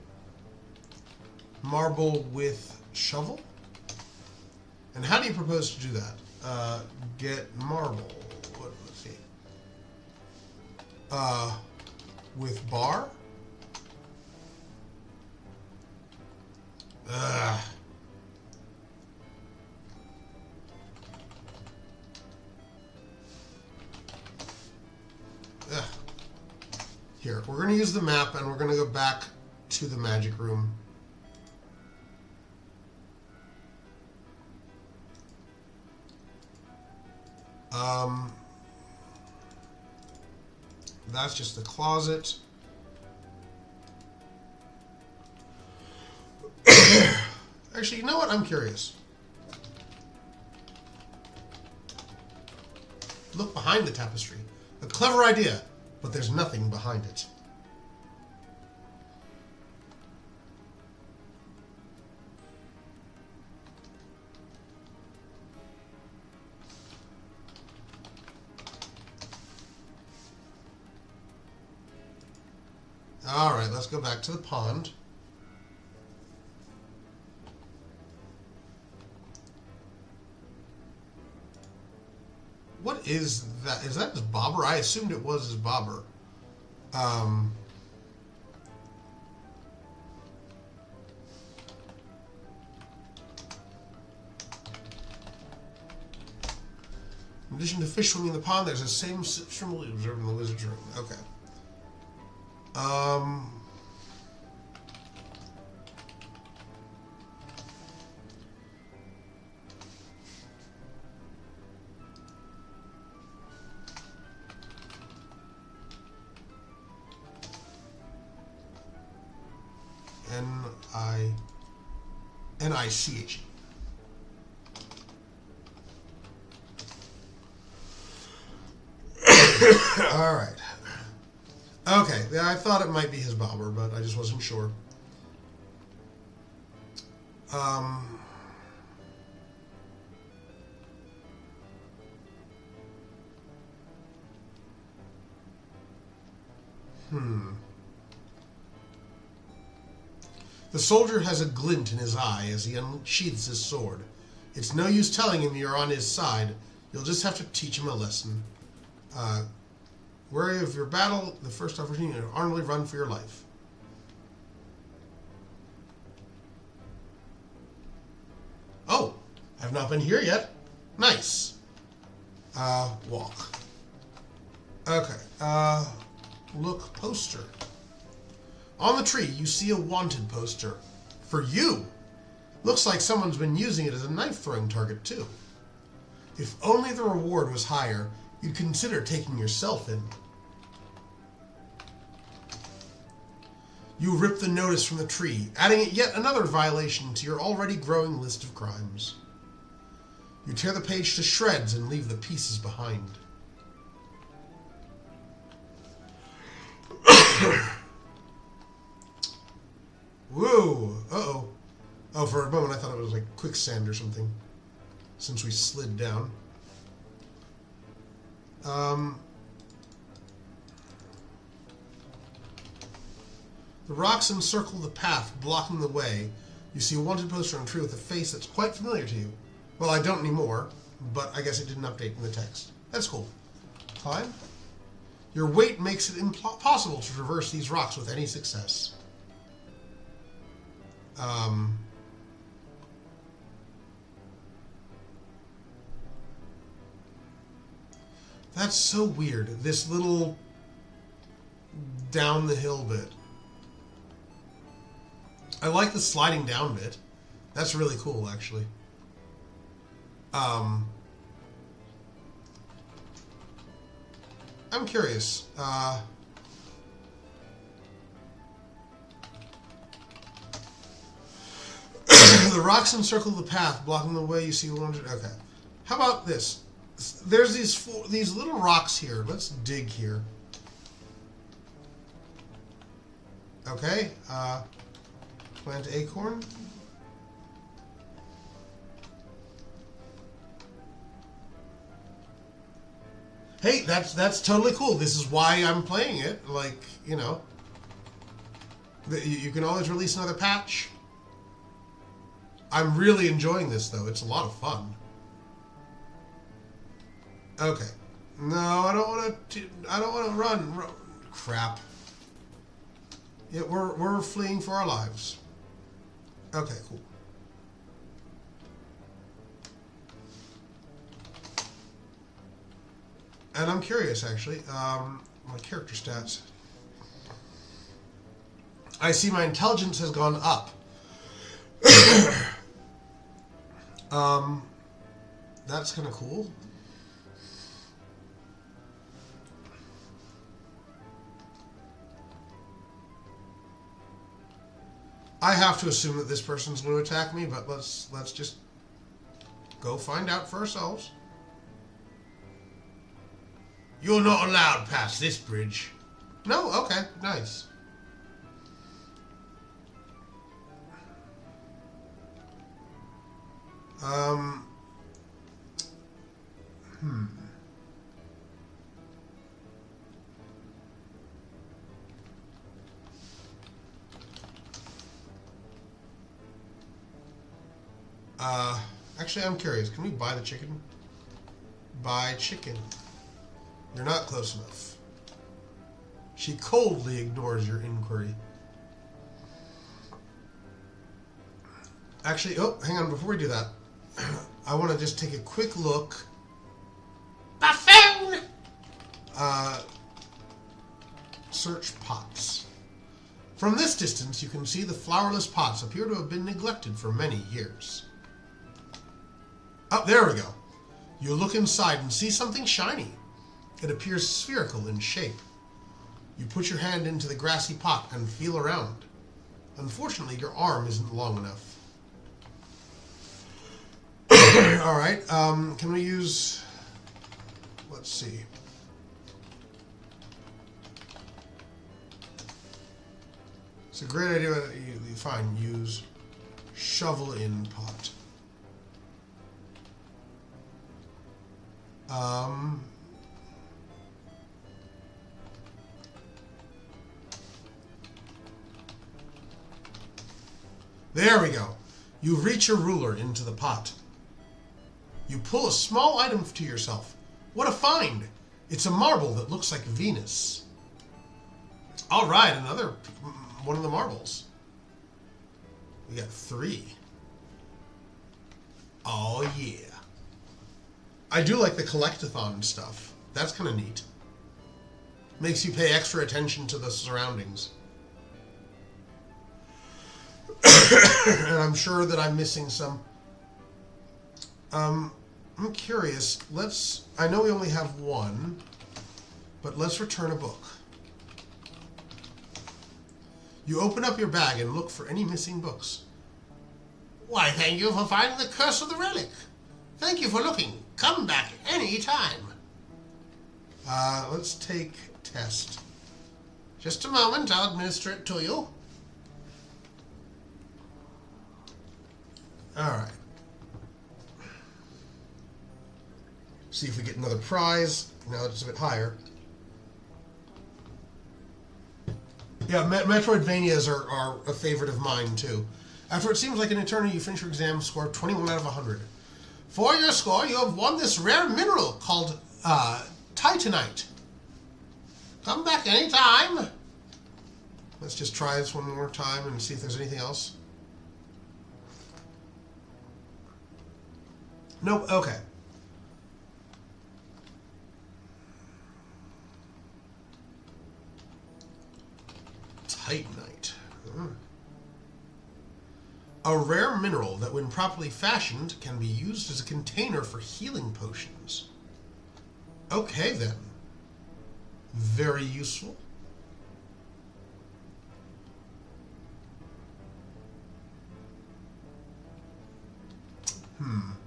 marble with shovel? And how do you propose to do that? Get marble. Let's see. With bar? Here, we're going to use the map and we're going to go back to the magic room. That's just the closet. Actually, you know what? I'm curious. Look behind the tapestry. A clever idea, but there's nothing behind it. Alright, let's go back to the pond. What is that? Is that his bobber? I assumed it was his bobber. In addition to fish swimming in the pond, there's the same symbol observed in the wizard's room. Okay. N-I-C-H-E. All right. Okay, yeah, I thought it might be his bobber, but I just wasn't sure. The soldier has a glint in his eye as he unsheathes his sword. It's no use telling him you're on his side. You'll just have to teach him a lesson. Wary of your battle, the first opportunity to honorably run for your life. Oh, I've not been here yet. Nice. Walk. Okay, look, poster. On the tree, you see a wanted poster. For you! Looks like someone's been using it as a knife-throwing target, too. If only the reward was higher, you'd consider taking yourself in. You rip the notice from the tree, adding it yet another violation to your already growing list of crimes. You tear the page to shreds and leave the pieces behind. Whoa! Uh-oh. Oh, for a moment I thought it was like quicksand or something, since we slid down. The rocks encircle the path, blocking the way. You see a wanted poster on a tree with a face that's quite familiar to you. Well, I don't anymore, but I guess it didn't update in the text. That's cool. Climb. Your weight makes it impossible to traverse these rocks with any success. That's so weird. This little down the hill bit. I like the sliding down bit. That's really cool, actually. I'm curious. The rocks encircle the path, blocking the way. You see one. Okay. How about this? There's these little rocks here. Let's dig here. Okay. Plant acorn. Hey, that's totally cool. This is why I'm playing it. Like, you know, you can always release another patch. I'm really enjoying this, though. It's a lot of fun. Okay. No, I don't want to. I don't want to run. Crap. Yeah, we're fleeing for our lives. Okay, cool. And I'm curious, actually. My character stats. I see my intelligence has gone up. That's kind of cool. I have to assume that this person's going to attack me, but let's just go find out for ourselves. You're not allowed past this bridge. No? Okay, nice. Actually, I'm curious. Can we buy the chicken? Buy chicken. You're not close enough. She coldly ignores your inquiry. Actually, oh, hang on. Before we do that, I want to just take a quick look. Buffoon! Search pots. From this distance, you can see the flowerless pots appear to have been neglected for many years. Oh, there we go. You look inside and see something shiny. It appears spherical in shape. You put your hand into the grassy pot and feel around. Unfortunately, your arm isn't long enough. All right. Can we use? Let's see. It's a great idea. You fine. Use shovel in pot. There we go. You reach your ruler into the pot. You pull a small item to yourself. What a find! It's a marble that looks like Venus. All right, another one of the marbles. We got 3. Oh yeah. I do like the collectathon stuff. That's kind of neat. Makes you pay extra attention to the surroundings. And I'm sure that I'm missing some. I'm curious. I know we only have 1, but let's return a book. You open up your bag and look for any missing books. Why, thank you for finding the curse of the relic. Thank you for looking. Come back any time. Let's take test. Just a moment, I'll administer it to you. Alright. See if we get another prize. Now that it's a bit higher. Yeah, Metroidvanias are a favorite of mine, too. After it seems like an eternity, you finish your exam score 21 out of 100. For your score, you have won this rare mineral called Titanite. Come back anytime. Let's just try this one more time and see if there's anything else. Nope, okay. Titanite. A rare mineral that, when properly fashioned, can be used as a container for healing potions. Okay, then. Very useful. I'm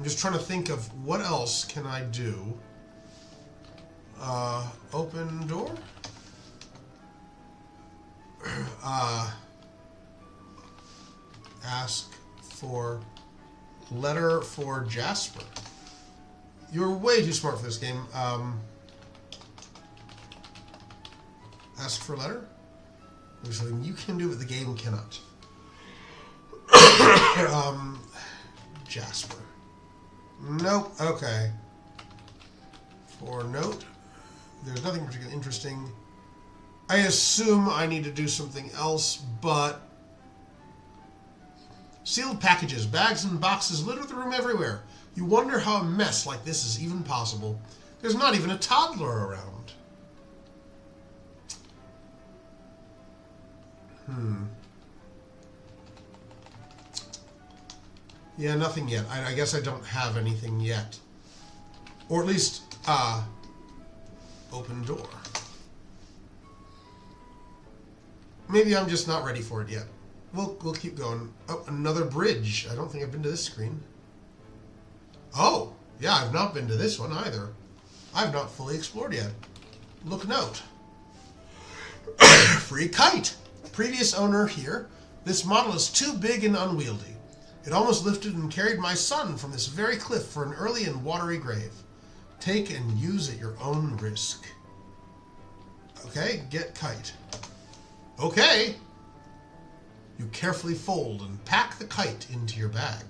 just trying to think of what else can I do. Open door? Ask for letter for Jasper. You're way too smart for this game. Ask for letter? There's something you can do, but the game cannot. Jasper. Nope. Okay. For note, there's nothing particularly interesting. I assume I need to do something else, but sealed packages, bags, and boxes litter the room everywhere. You wonder how a mess like this is even possible. There's not even a toddler around. Yeah, nothing yet. I guess I don't have anything yet. Or at least, open door. Maybe I'm just not ready for it yet. We'll keep going. Oh, another bridge. I don't think I've been to this screen. Oh, yeah, I've not been to this one either. I've not fully explored yet. Look note. Free kite. Previous owner here. This model is too big and unwieldy. It almost lifted and carried my son from this very cliff for an early and watery grave. Take and use at your own risk. Okay, get kite. Okay. You carefully fold and pack the kite into your bag.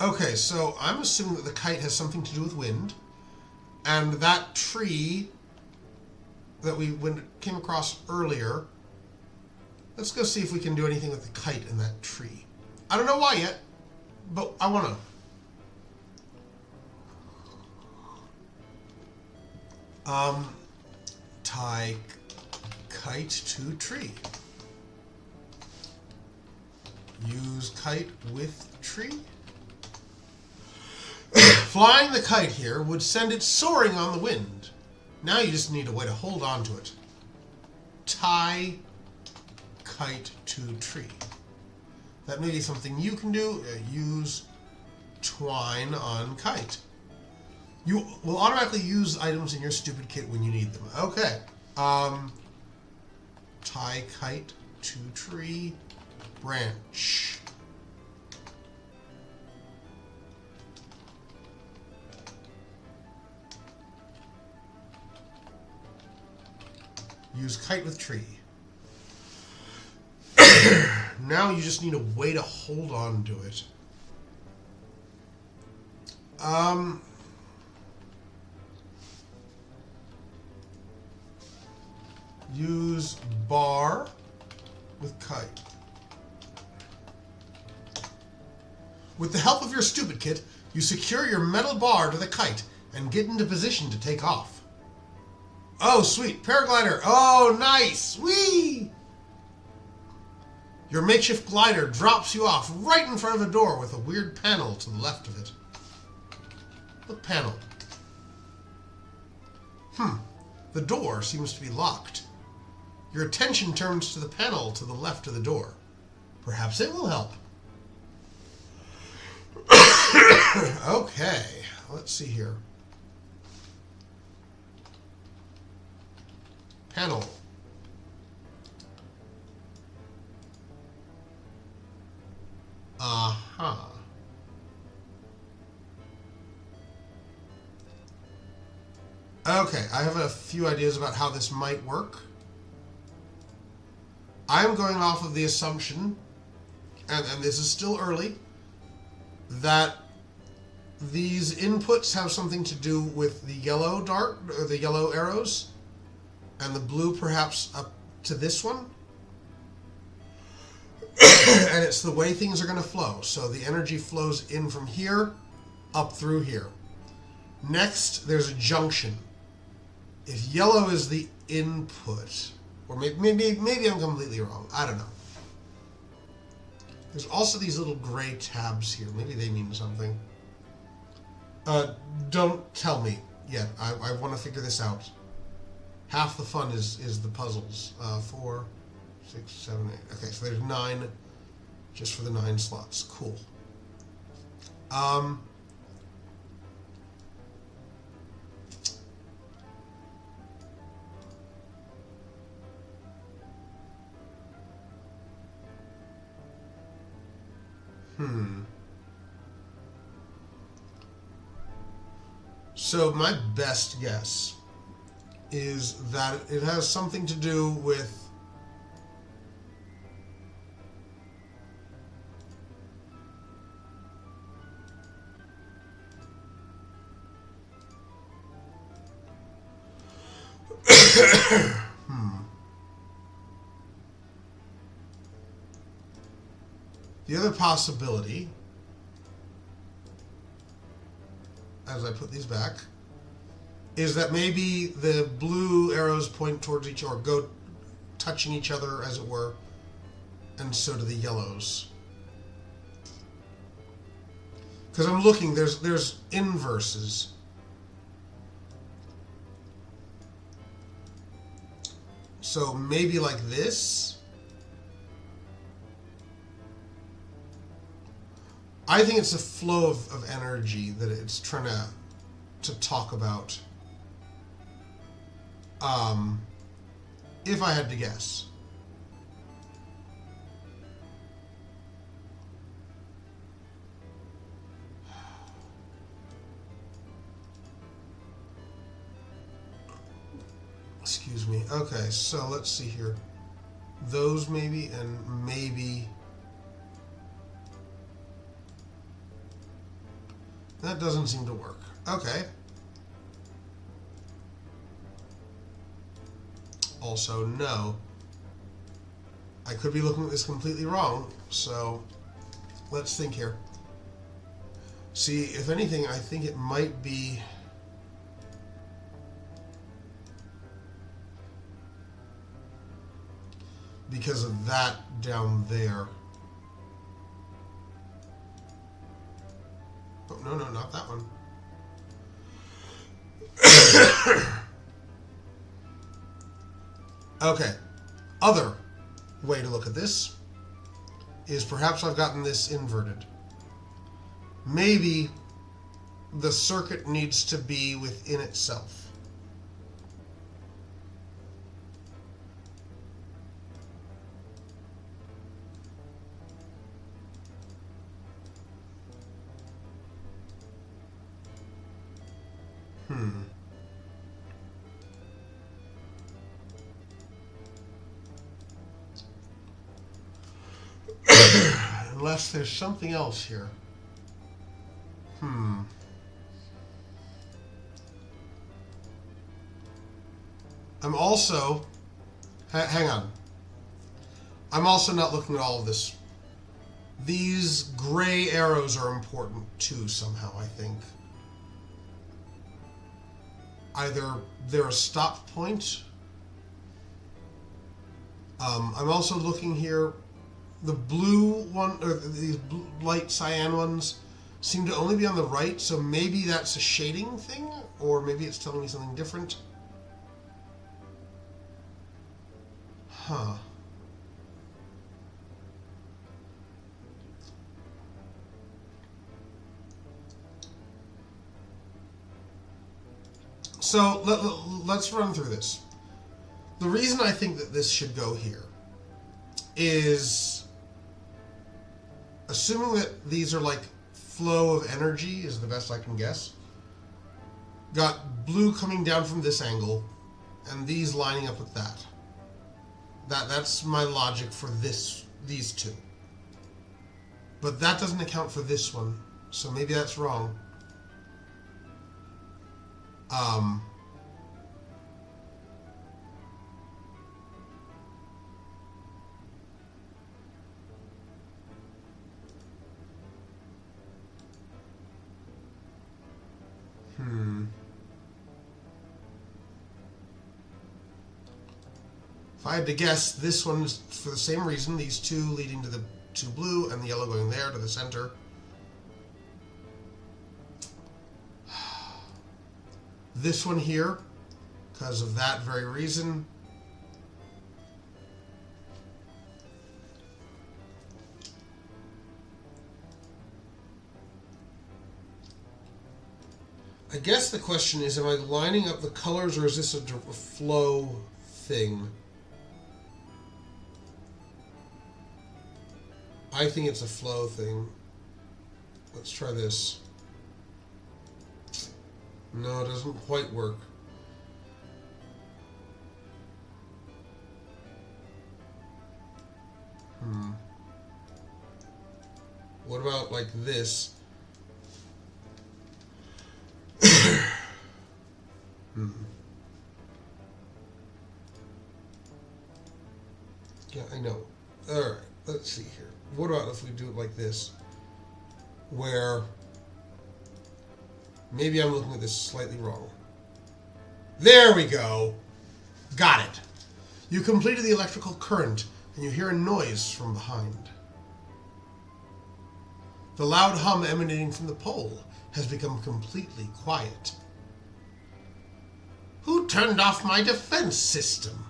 Okay, so I'm assuming that the kite has something to do with wind, and that tree that we came across earlier, let's go see if we can do anything with the kite in that tree. I don't know why yet, but I want to. Tie kite to tree. Use kite with tree. Flying the kite here would send it soaring on the wind. Now you just need a way to hold on to it. Tie kite to tree. That may be something you can do. Use twine on kite. You will automatically use items in your stupid kit when you need them. Okay. Tie kite to tree branch. Use kite with tree. Now you just need a way to hold on to it. Use bar with kite. With the help of your stupid kit, you secure your metal bar to the kite and get into position to take off. Oh, sweet. Paraglider. Oh, nice. Whee! Your makeshift glider drops you off right in front of a door with a weird panel to the left of it. What panel? The door seems to be locked. Your attention turns to the panel to the left of the door. Perhaps it will help. Okay, let's see here. Panel. Uh-huh. Okay, I have a few ideas about how this might work. I'm going off of the assumption, and this is still early, that these inputs have something to do with the yellow dart, or the yellow arrows, and the blue perhaps up to this one. And it's the way things are going to flow. So the energy flows in from here, up through here. Next, there's a junction. If yellow is the input, or maybe I'm completely wrong. I don't know. There's also these little gray tabs here. Maybe they mean something. Don't tell me yet. I want to figure this out. Half the fun is the puzzles. 4, 6, 7, 8. Okay, so there's 9 just for the 9 slots. Cool. So my best guess is that it has something to do with the other possibility, as I put these back, is that maybe the blue arrows point towards each or go touching each other, as it were, and so do the yellows. Because I'm looking, there's inverses. So maybe like this. I think it's a flow of energy that it's trying to talk about. If I had to guess. Excuse me. Okay, so let's see here. Those maybe, and maybe... That doesn't seem to work. Okay. Also, no. I could be looking at this completely wrong, so let's think here. See, if anything, I think it might be... because of that down there. Oh, no, not that one. Okay. Other way to look at this is perhaps I've gotten this inverted. Maybe the circuit needs to be within itself. Unless there's something else here. I'm also... hang on. I'm also not looking at all of this. These gray arrows are important too, somehow, I think. Either they're a stop point. I'm also looking here. The blue one, or these light cyan ones, seem to only be on the right, so maybe that's a shading thing, or maybe it's telling me something different. Huh. So let's run through this. The reason I think that this should go here is, assuming that these are like flow of energy is the best I can guess. Got blue coming down from this angle, and these lining up with that. That's my logic for these two. But that doesn't account for this one, so maybe that's wrong. If I had to guess, this one's for the same reason, these two leading to the two blue and the yellow going there to the center. This one here, because of that very reason. I guess the question is, am I lining up the colors, or is this a flow thing? I think it's a flow thing. Let's try this. No, it doesn't quite work. What about like this? Yeah, I know. Alright, let's see here. What about if we do it like this? Where maybe I'm looking at this slightly wrong. There we go. Got it. You completed the electrical current, and you hear a noise from behind. The loud hum emanating from the pole has become completely quiet. Who turned off my defense system?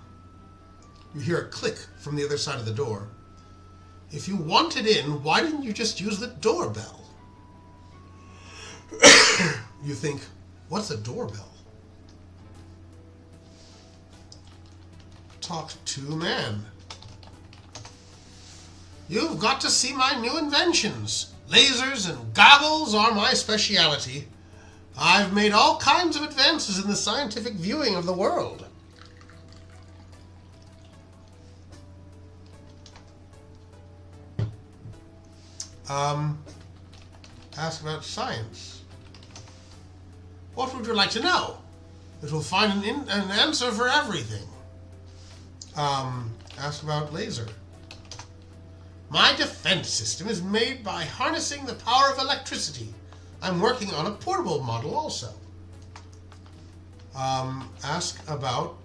You hear a click from the other side of the door. If you wanted in, why didn't you just use the doorbell? You think, what's a doorbell? Talk to man. You've got to see my new inventions. Lasers and goggles are my specialty. I've made all kinds of advances in the scientific viewing of the world. Ask about science. What would you like to know? It will find an answer for everything. Ask about laser. My defense system is made by harnessing the power of electricity. I'm working on a portable model also. Ask about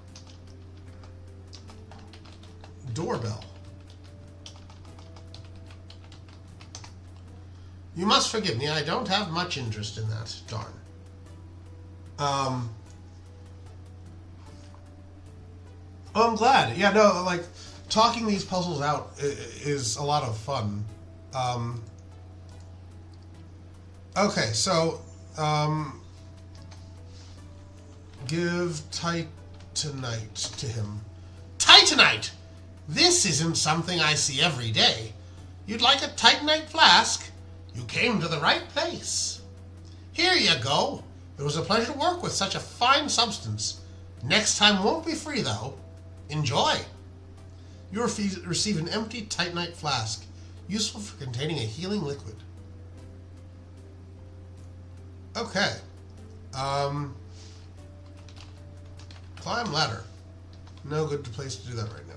doorbell. You must forgive me, I don't have much interest in that, darn. Oh, I'm glad. Yeah, no, like, talking these puzzles out is a lot of fun. Okay, so, give Titanite to him. Titanite! This isn't something I see every day. You'd like a Titanite flask? You came to the right place. Here you go. It was a pleasure to work with such a fine substance. Next time won't be free, though. Enjoy. You receive an empty Titanite flask, useful for containing a healing liquid. Okay. Climb ladder. No good place to do that right now.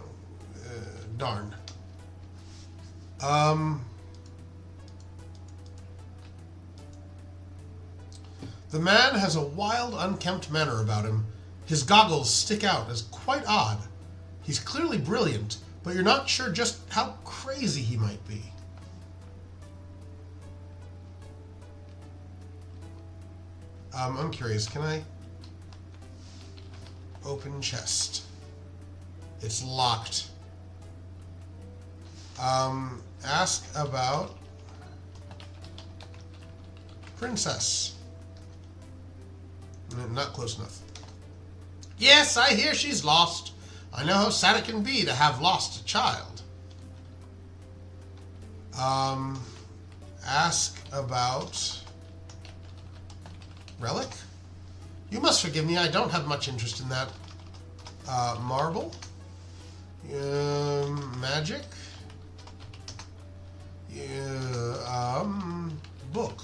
Darn. The man has a wild, unkempt manner about him. His goggles stick out as quite odd. He's clearly brilliant, but you're not sure just how crazy he might be. I'm curious, can I open chest? It's locked. Ask about princess. Not close enough. Yes, I hear she's lost. I know how sad it can be to have lost a child. Ask about relic? You must forgive me, I don't have much interest in that. Marble? Magic? Book.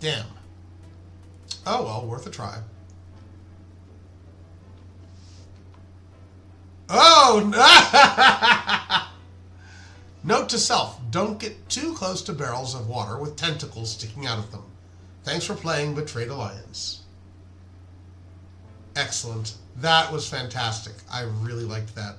Damn. Oh well, worth a try. Oh! Note to self, don't get too close to barrels of water with tentacles sticking out of them. Thanks for playing Betrayed Alliance. Excellent. That was fantastic. I really liked that.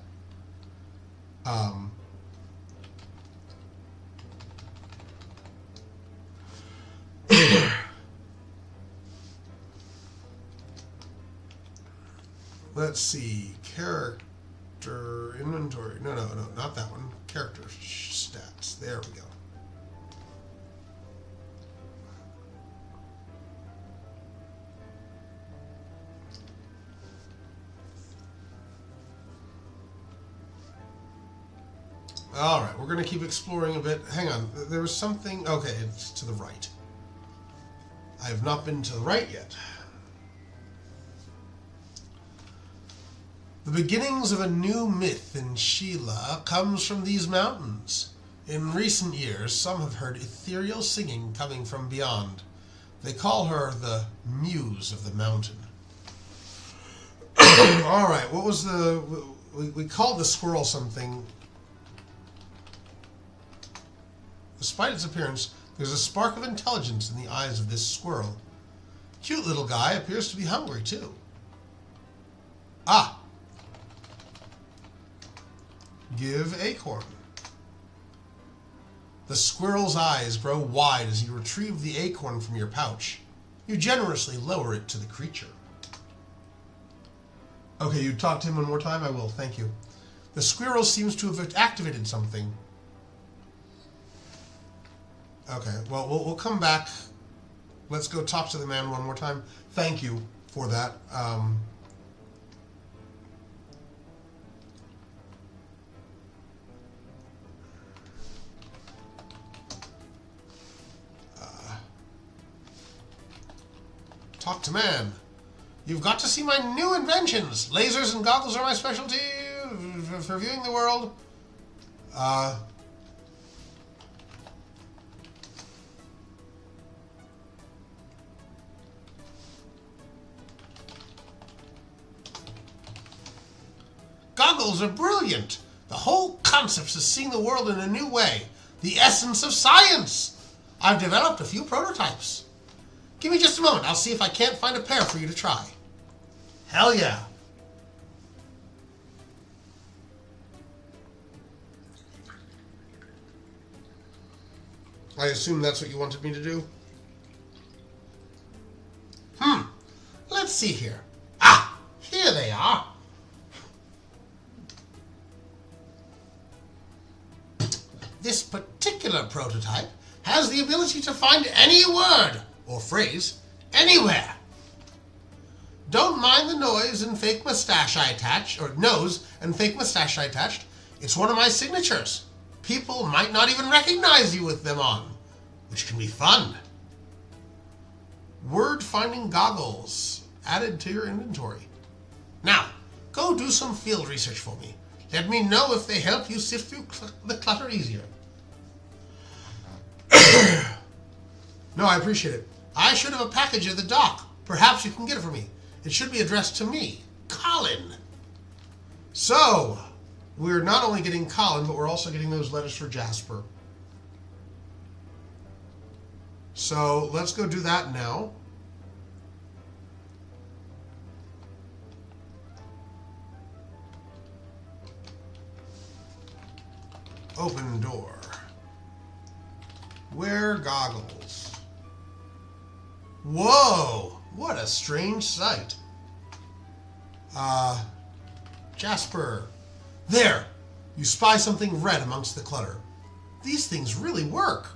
Let's see. Character inventory. No, not that one. Character stats. There we go. All right, we're going to keep exploring a bit. Hang on. There was something. Okay, it's to the right. I have not been to the right yet. The beginnings of a new myth in Sheila comes from these mountains. In recent years, some have heard ethereal singing coming from beyond. They call her the Muse of the Mountain. All right, what was the... We called the squirrel something. Despite its appearance, there's a spark of intelligence in the eyes of this squirrel. Cute little guy appears to be hungry, too. Ah! Give acorn. The squirrel's eyes grow wide as you retrieve the acorn from your pouch. You generously lower it to the creature. Okay, you talk to him one more time? I will, thank you. The squirrel seems to have activated something. Okay, well, we'll come back. Let's go talk to the man one more time. Thank you for that. Talk to man. You've got to see my new inventions. Lasers and goggles are my specialty for viewing the world. Goggles are brilliant. The whole concept is seeing the world in a new way. The essence of science. I've developed a few prototypes. Give me just a moment. I'll see if I can't find a pair for you to try. Hell yeah. I assume that's what you wanted me to do? Let's see here. Ah, here they are. This particular prototype has the ability to find any word or phrase anywhere. Don't mind the noise and fake mustache I attached, or nose and fake mustache I attached. It's one of my signatures. People might not even recognize you with them on, which can be fun. Word-finding goggles added to your inventory. Now, go do some field research for me. Let me know if they help you sift through the clutter easier. No, I appreciate it. I should have a package at the dock. Perhaps you can get it for me. It should be addressed to me, Colin. So, we're not only getting Colin, but we're also getting those letters for Jasper. So, let's go do that now. Open door. Wear goggles. Whoa! What a strange sight. Jasper. There! You spy something red amongst the clutter. These things really work.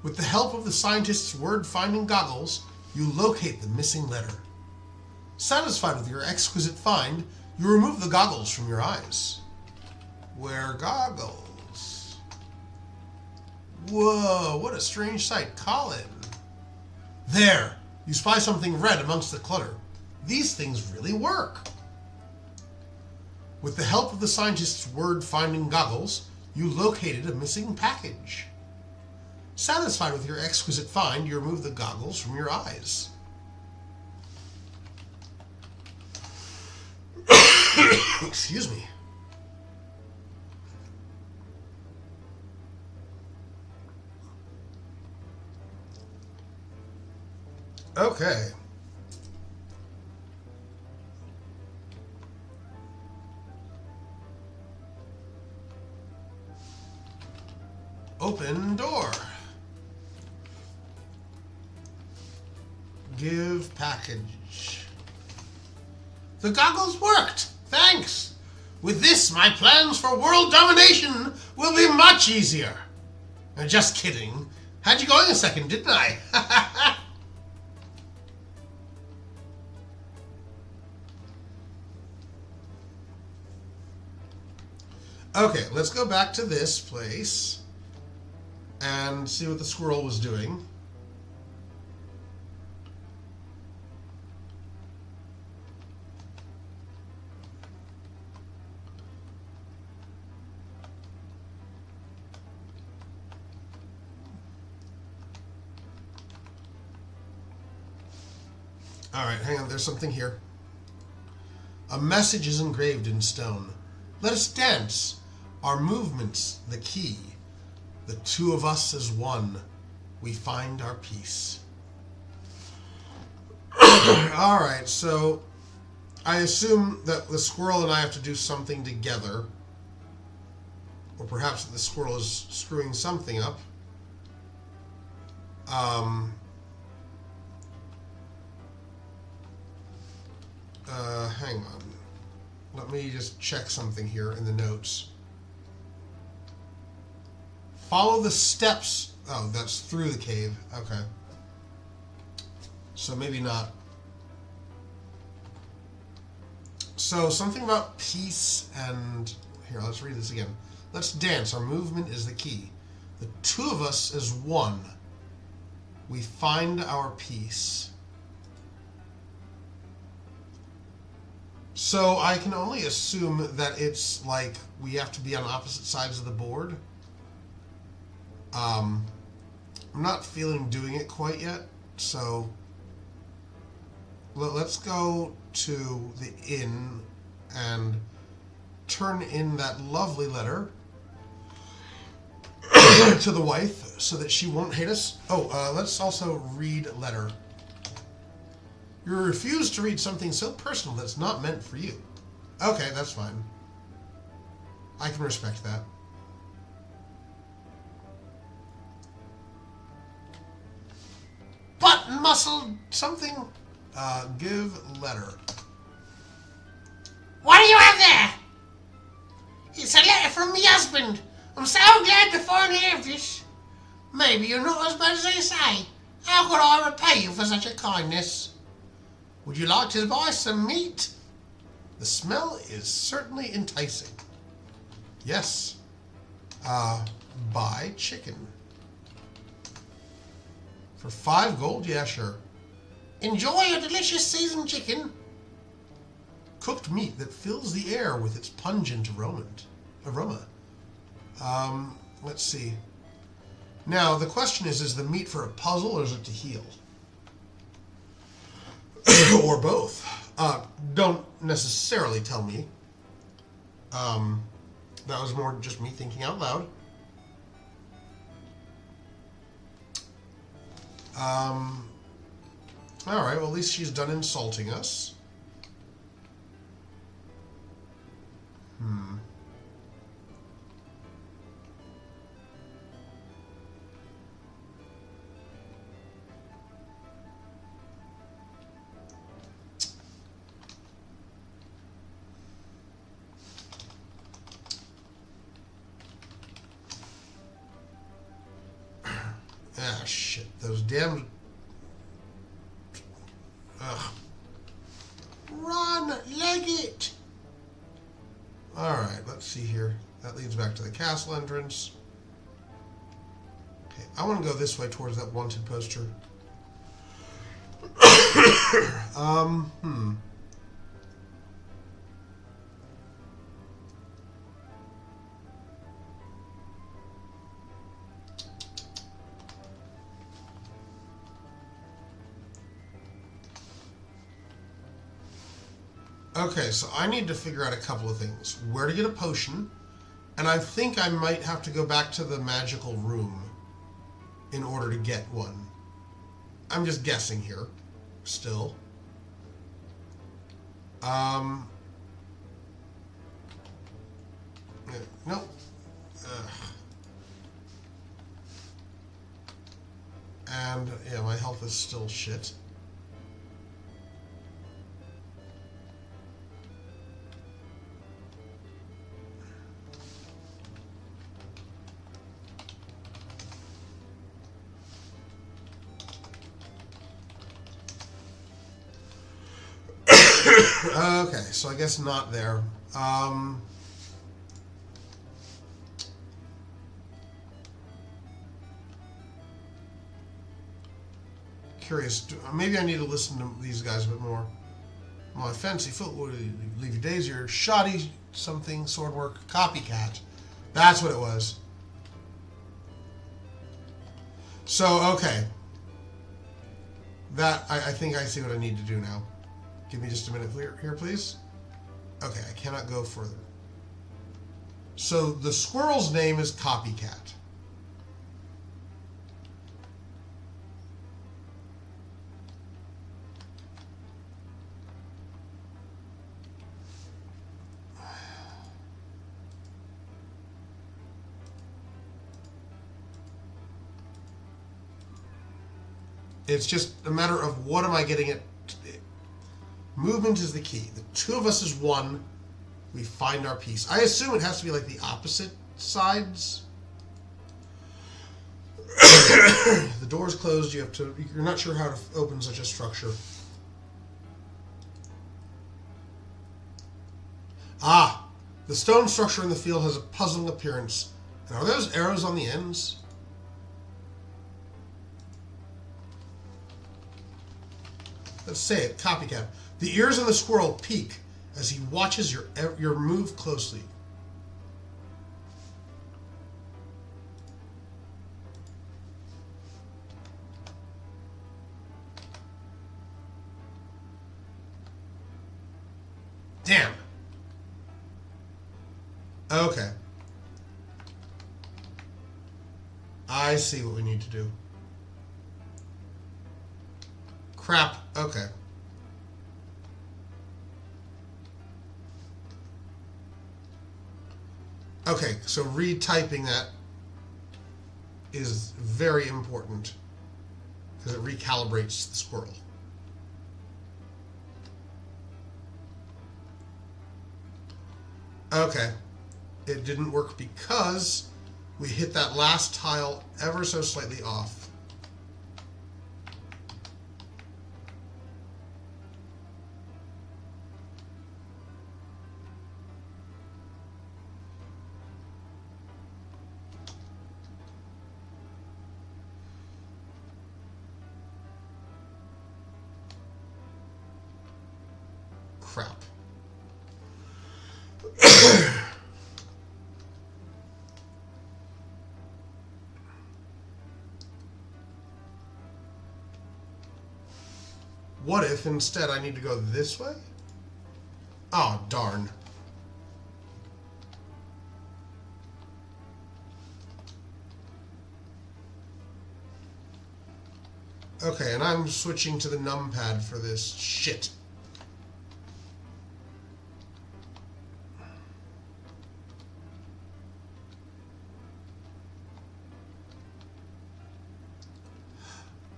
With the help of the scientist's word-finding goggles, you locate the missing letter. Satisfied with your exquisite find, you remove the goggles from your eyes. Wear goggles. Whoa, what a strange sight. Colin. There! You spy something red amongst the clutter. These things really work. With the help of the scientist's word-finding goggles, you located a missing package. Satisfied with your exquisite find, you remove the goggles from your eyes. Excuse me. Okay. Open door. Give package. The goggles worked. Thanks. With this, my plans for world domination will be much easier. Just kidding. Had you going a second, didn't I? Okay, let's go back to this place and see what the squirrel was doing. All right, hang on, there's something here. A message is engraved in stone. Let us dance. Our movement's the key. The two of us as one, we find our peace. All right, so I assume that the squirrel and I have to do something together. Or perhaps the squirrel is screwing something up. Hang on. Let me just check something here in the notes. Follow the steps. Oh, that's through the cave. Okay. So maybe not. So something about peace and... Here, let's read this again. Let's dance. Our movement is the key. The two of us as one. We find our peace. So I can only assume that it's like we have to be on opposite sides of the board. I'm not feeling doing it quite yet, so let's go to the inn and turn in that lovely letter to the wife so that she won't hate us. Oh, let's also read letter. You refuse to read something so personal that's not meant for you. Okay, that's fine. I can respect that. Button muscle something. Give letter. What do you have there? It's a letter from me husband. I'm so glad to finally have this. Maybe you're not as bad as they say. How could I repay you for such a kindness? Would you like to buy some meat? The smell is certainly enticing. Yes. Buy chicken. For 5 gold? Yeah, sure. Enjoy your delicious seasoned chicken. Cooked meat that fills the air with its pungent aroma. Let's see. Now, the question is the meat for a puzzle or is it to heal? Or both. Don't necessarily tell me. That was more just me thinking out loud. Alright, well at least she's done insulting us. Ah, shit. Those damn... Ugh. Run, leg it. Alright, let's see here. That leads back to the castle entrance. Okay, I want to go this way towards that wanted poster. Okay, so I need to figure out a couple of things. Where to get a potion, and I think I might have to go back to the magical room in order to get one. I'm just guessing here, still. Nope. And, yeah, my health is still shit. Okay, so I guess not there. Curious, maybe I need to listen to these guys a bit more. My fancy foot would leave you days. Your shoddy something sword work copycat. That's what it was. So, okay. That, I think I see what I need to do now. Give me just a minute here, please. Okay, I cannot go further. So the squirrel's name is Copycat. It's just a matter of what am I getting it. Movement is the key. The two of us is one. We find our peace. I assume it has to be like the opposite sides. The door's closed. You're not sure how to open such a structure. Ah, the stone structure in the field has a puzzling appearance. And are those arrows on the ends? Let's say it, Copycat. The ears of the squirrel peak as he watches your move closely. Damn. Okay. I see what we need to do. Crap. Okay. Okay, so retyping that is very important because it recalibrates the squirrel. Okay. It didn't work because We hit that last tile ever so slightly off. Crap. What if instead I need to go this way? Oh, darn. Okay, and I'm switching to the numpad for this shit.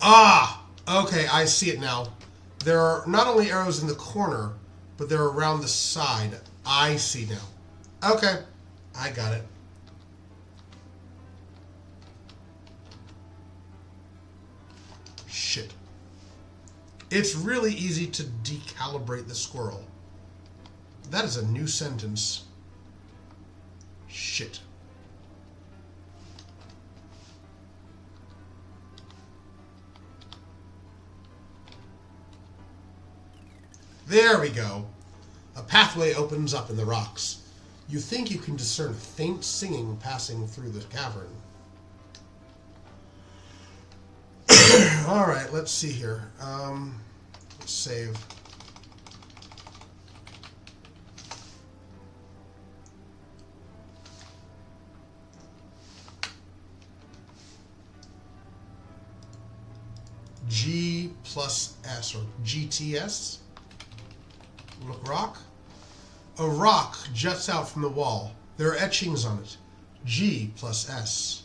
Ah! Okay, I see it now. There are not only arrows in the corner, but they're around the side. I see now. Okay, I got it. Shit. It's really easy to decalibrate the squirrel. That is a new sentence. Shit. There we go. A pathway opens up in the rocks. You think you can discern a faint singing passing through the cavern. Alright, let's see here. Let's save. G plus S, or GTS. Look, rock. A rock juts out from the wall. There are etchings on it. G plus S.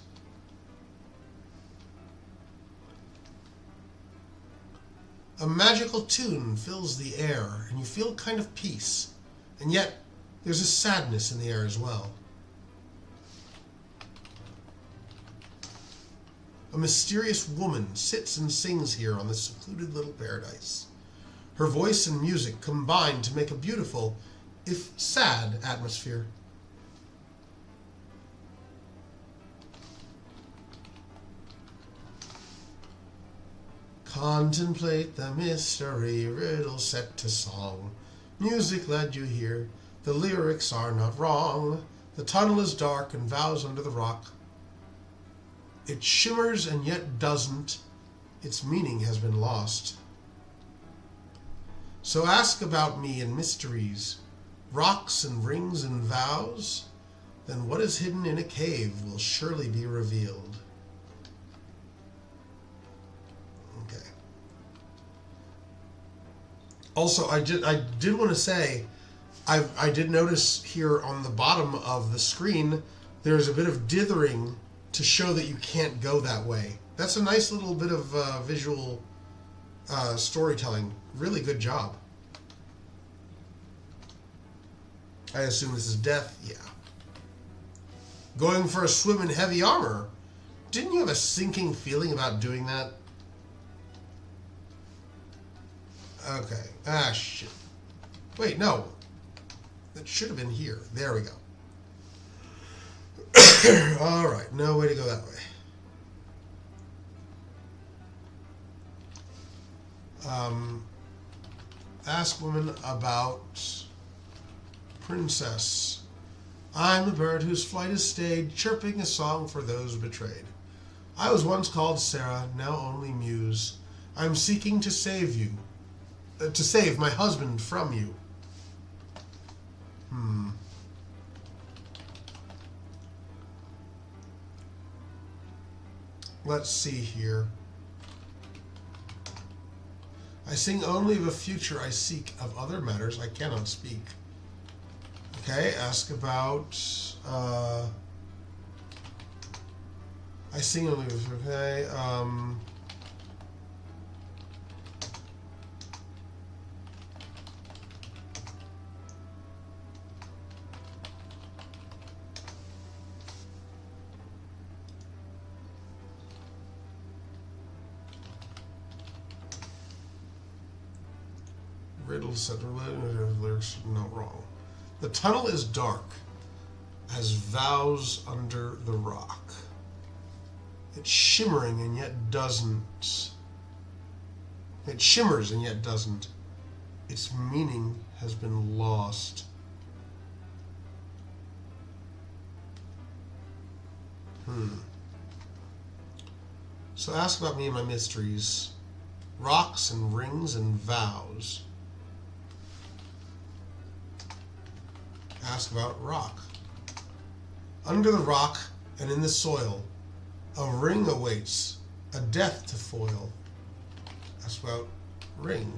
A magical tune fills the air, and you feel kind of peace. And yet, there's a sadness in the air as well. A mysterious woman sits and sings here on this secluded little paradise. Her voice and music combine to make a beautiful, if sad, atmosphere. Contemplate the mystery, riddle set to song. Music led you here, the lyrics are not wrong. The tunnel is dark and vows under the rock. It shimmers and yet doesn't. Its meaning has been lost. So ask about me and mysteries, rocks and rings and vows. Then what is hidden in a cave will surely be revealed. Okay. Also, I did want to say, I did notice here on the bottom of the screen, there's a bit of dithering to show that you can't go that way. That's a nice little bit of visual storytelling. Really good job. I assume this is death? Yeah. Going for a swim in heavy armor. Didn't you have a sinking feeling about doing that? Okay. Ah, shit. Wait, no. That should have been here. There we go. Alright, no way to go that way. Ask woman about princess. I'm a bird whose flight has stayed, chirping a song for those betrayed. I was once called Sarah, now only Muse. I'm seeking to save you, to save my husband from you. Let's see here. I sing only of a future I seek, of other matters I cannot speak. Okay, ask about, I sing only of, okay, Riddles set lyrics not wrong. The tunnel is dark as vows under the rock. It's shimmering and yet doesn't. It shimmers and yet doesn't. Its meaning has been lost. So ask about me and my mysteries. Rocks and rings and vows. Ask about rock. Under the rock and in the soil, a ring awaits, a death to foil. Ask about ring.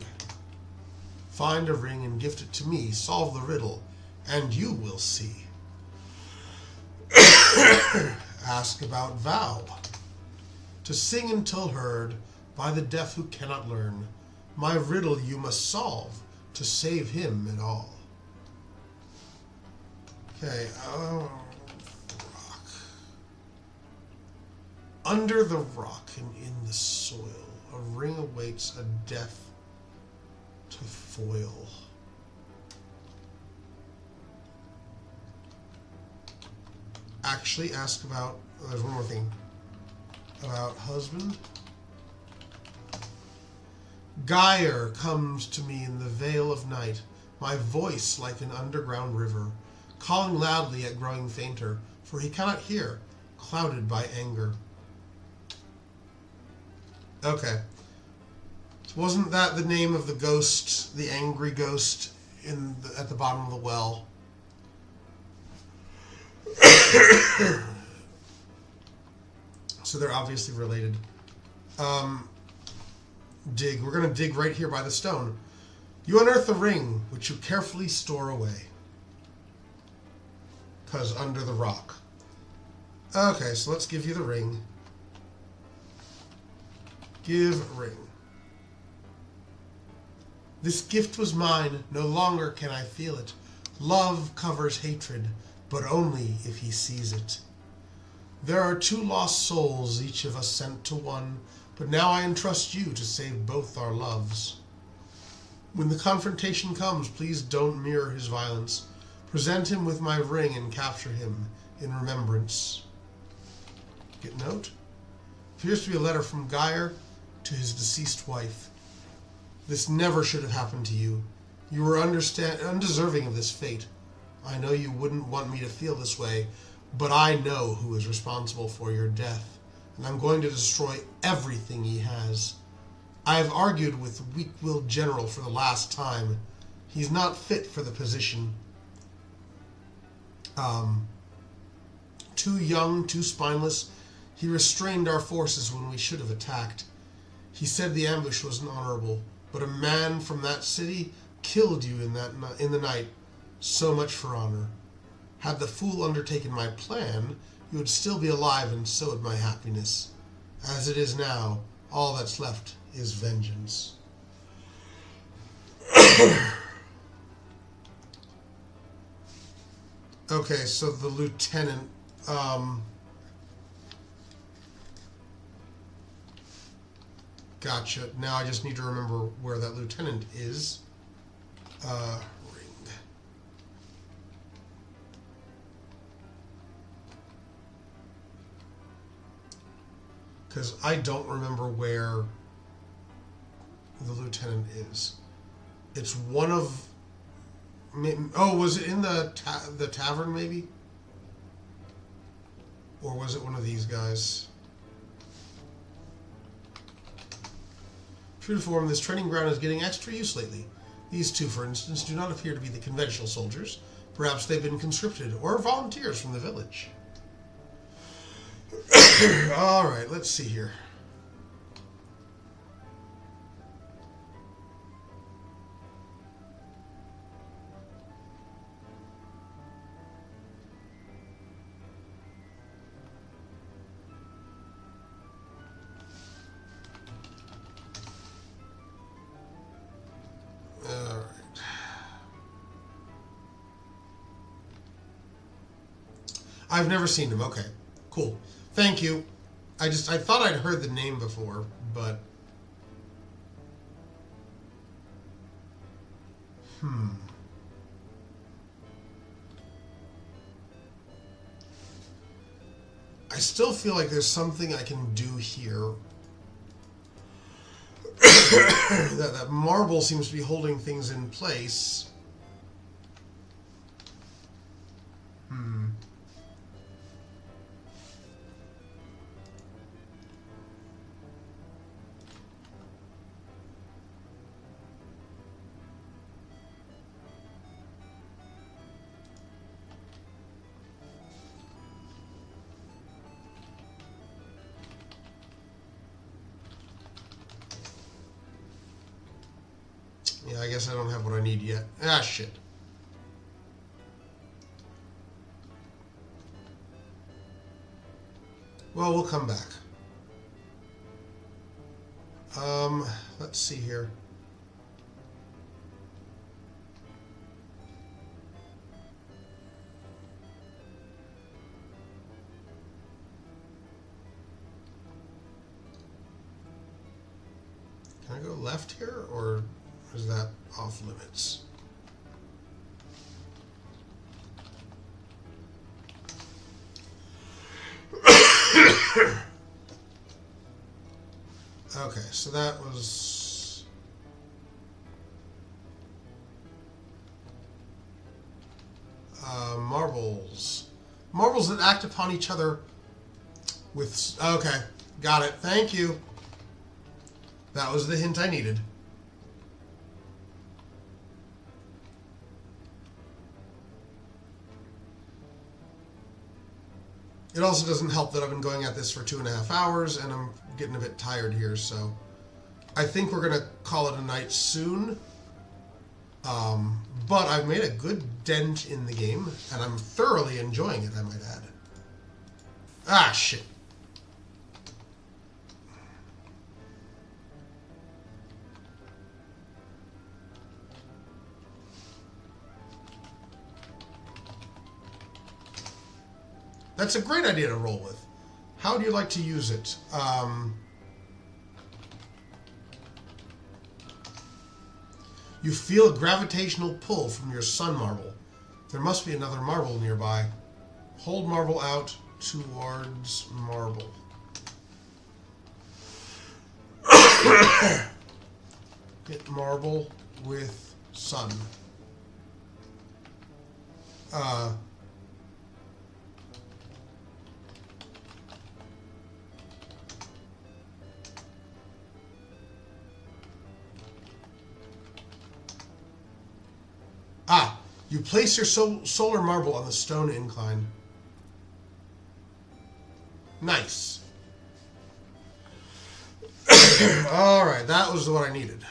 Find a ring and gift it to me. Solve the riddle, and you will see. Ask about vow. To sing until heard by the deaf who cannot learn. My riddle you must solve to save him and all. Okay, rock. Under the rock and in the soil, a ring awaits, a death to foil. Actually, ask about, there's one more thing. About husband. Gyre comes to me in the veil of night, my voice like an underground river, calling loudly yet growing fainter, for he cannot hear, clouded by anger. Okay. Wasn't that the name of the ghost, the angry ghost at the bottom of the well? So they're obviously related. Dig. We're going to dig right here by the stone. You unearth the ring, which you carefully store away. Because under the rock. Okay, so let's give you the ring. Give ring. This gift was mine, no longer can I feel it. Love covers hatred, but only if he sees it. There are two lost souls, each of us sent to one, but now I entrust you to save both our loves. When the confrontation comes, please don't mirror his violence. Present him with my ring and capture him in remembrance. Get note? Appears to be a letter from Gyre to his deceased wife. This never should have happened to you. You were undeserving of this fate. I know you wouldn't want me to feel this way, but I know who is responsible for your death, and I'm going to destroy everything he has. I have argued with the weak-willed general for the last time. He's not fit for the position. Too young, too spineless. He restrained our forces when we should have attacked. He said the ambush wasn't honorable, but a man from that city killed you in the night. So much for honor. Had the fool undertaken my plan, you would still be alive, and so would my happiness. As it is now, all that's left is vengeance. Okay, so the lieutenant, gotcha. Now I just need to remember where that lieutenant is. Ring. Because I don't remember where the lieutenant is. It's one of... Oh, was it in the tavern, maybe? Or was it one of these guys? True to form, this training ground is getting extra use lately. These two, for instance, do not appear to be the conventional soldiers. Perhaps they've been conscripted, or volunteers from the village. Alright, let's see here. I've never seen him. Okay, cool. Thank you. I thought I'd heard the name before, but... I still feel like there's something I can do here. that marble seems to be holding things in place. Yeah, I guess I don't have what I need yet. Ah, shit. Well, we'll come back. Let's see here. Can I go left here, or is that off limits? Okay, so that was... marbles. Marbles that act upon each other with... Okay, got it. Thank you. That was the hint I needed. It also doesn't help that I've been going at this for 2.5 hours and I'm getting a bit tired here, so I think we're going to call it a night soon. But I've made a good dent in the game and I'm thoroughly enjoying it, I might add. Ah, shit. That's a great idea to roll with. How do you like to use it? You feel a gravitational pull from your sun marble. There must be another marble nearby. Hold marble out towards marble. Hit marble with sun. You place your solar marble on the stone incline. Nice. Alright, that was what I needed.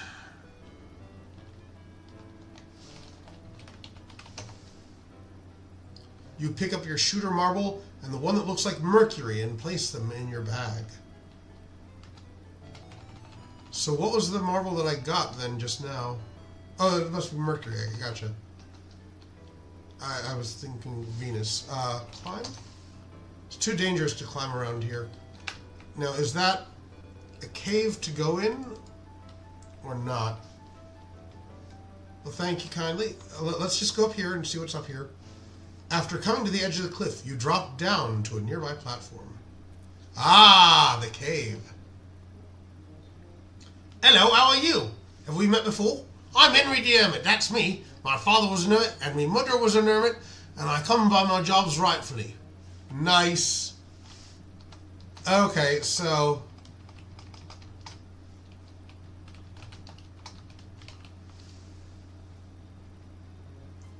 You pick up your shooter marble and the one that looks like Mercury and place them in your bag. So what was the marble that I got then just now? Oh, it must be Mercury. I gotcha. I was thinking Venus. Climb? It's too dangerous to climb around here. Now, is that a cave to go in or not? Well, thank you kindly. Let's just go up here and see what's up here. After coming to the edge of the cliff, you drop down to a nearby platform. Ah, the cave. Hello, how are you? Have we met before? I'm Henry the Hermit, that's me. My father was an hermit, and my mother was an hermit, and I come by my jobs rightfully. Nice. Okay, so...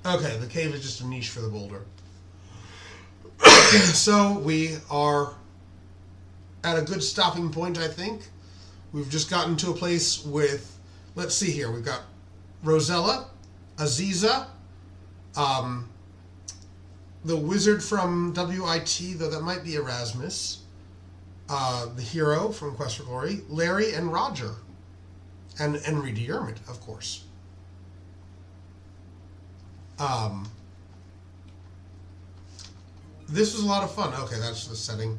Okay, the cave is just a niche for the boulder. So we are at a good stopping point, I think. We've just gotten to a place with... Let's see here. We've got Rosella, Aziza, the wizard from WIT, though that might be Erasmus, the hero from Quest for Glory, Larry and Roger, and Henry the Hermit, of course. This was a lot of fun. Okay, that's the setting.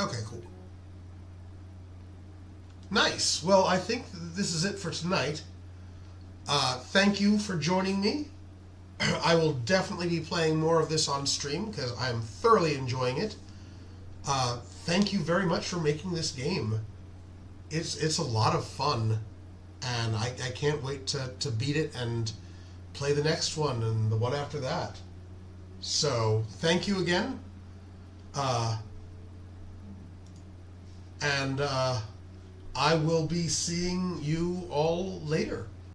Okay, cool. Nice. Well, I think this is it for tonight. Thank you for joining me. I will definitely be playing more of this on stream because I'm thoroughly enjoying it. Thank you very much for making this game. It's a lot of fun, and I can't wait to beat it and play the next one and the one after that. So, thank you again. And I will be seeing you all later.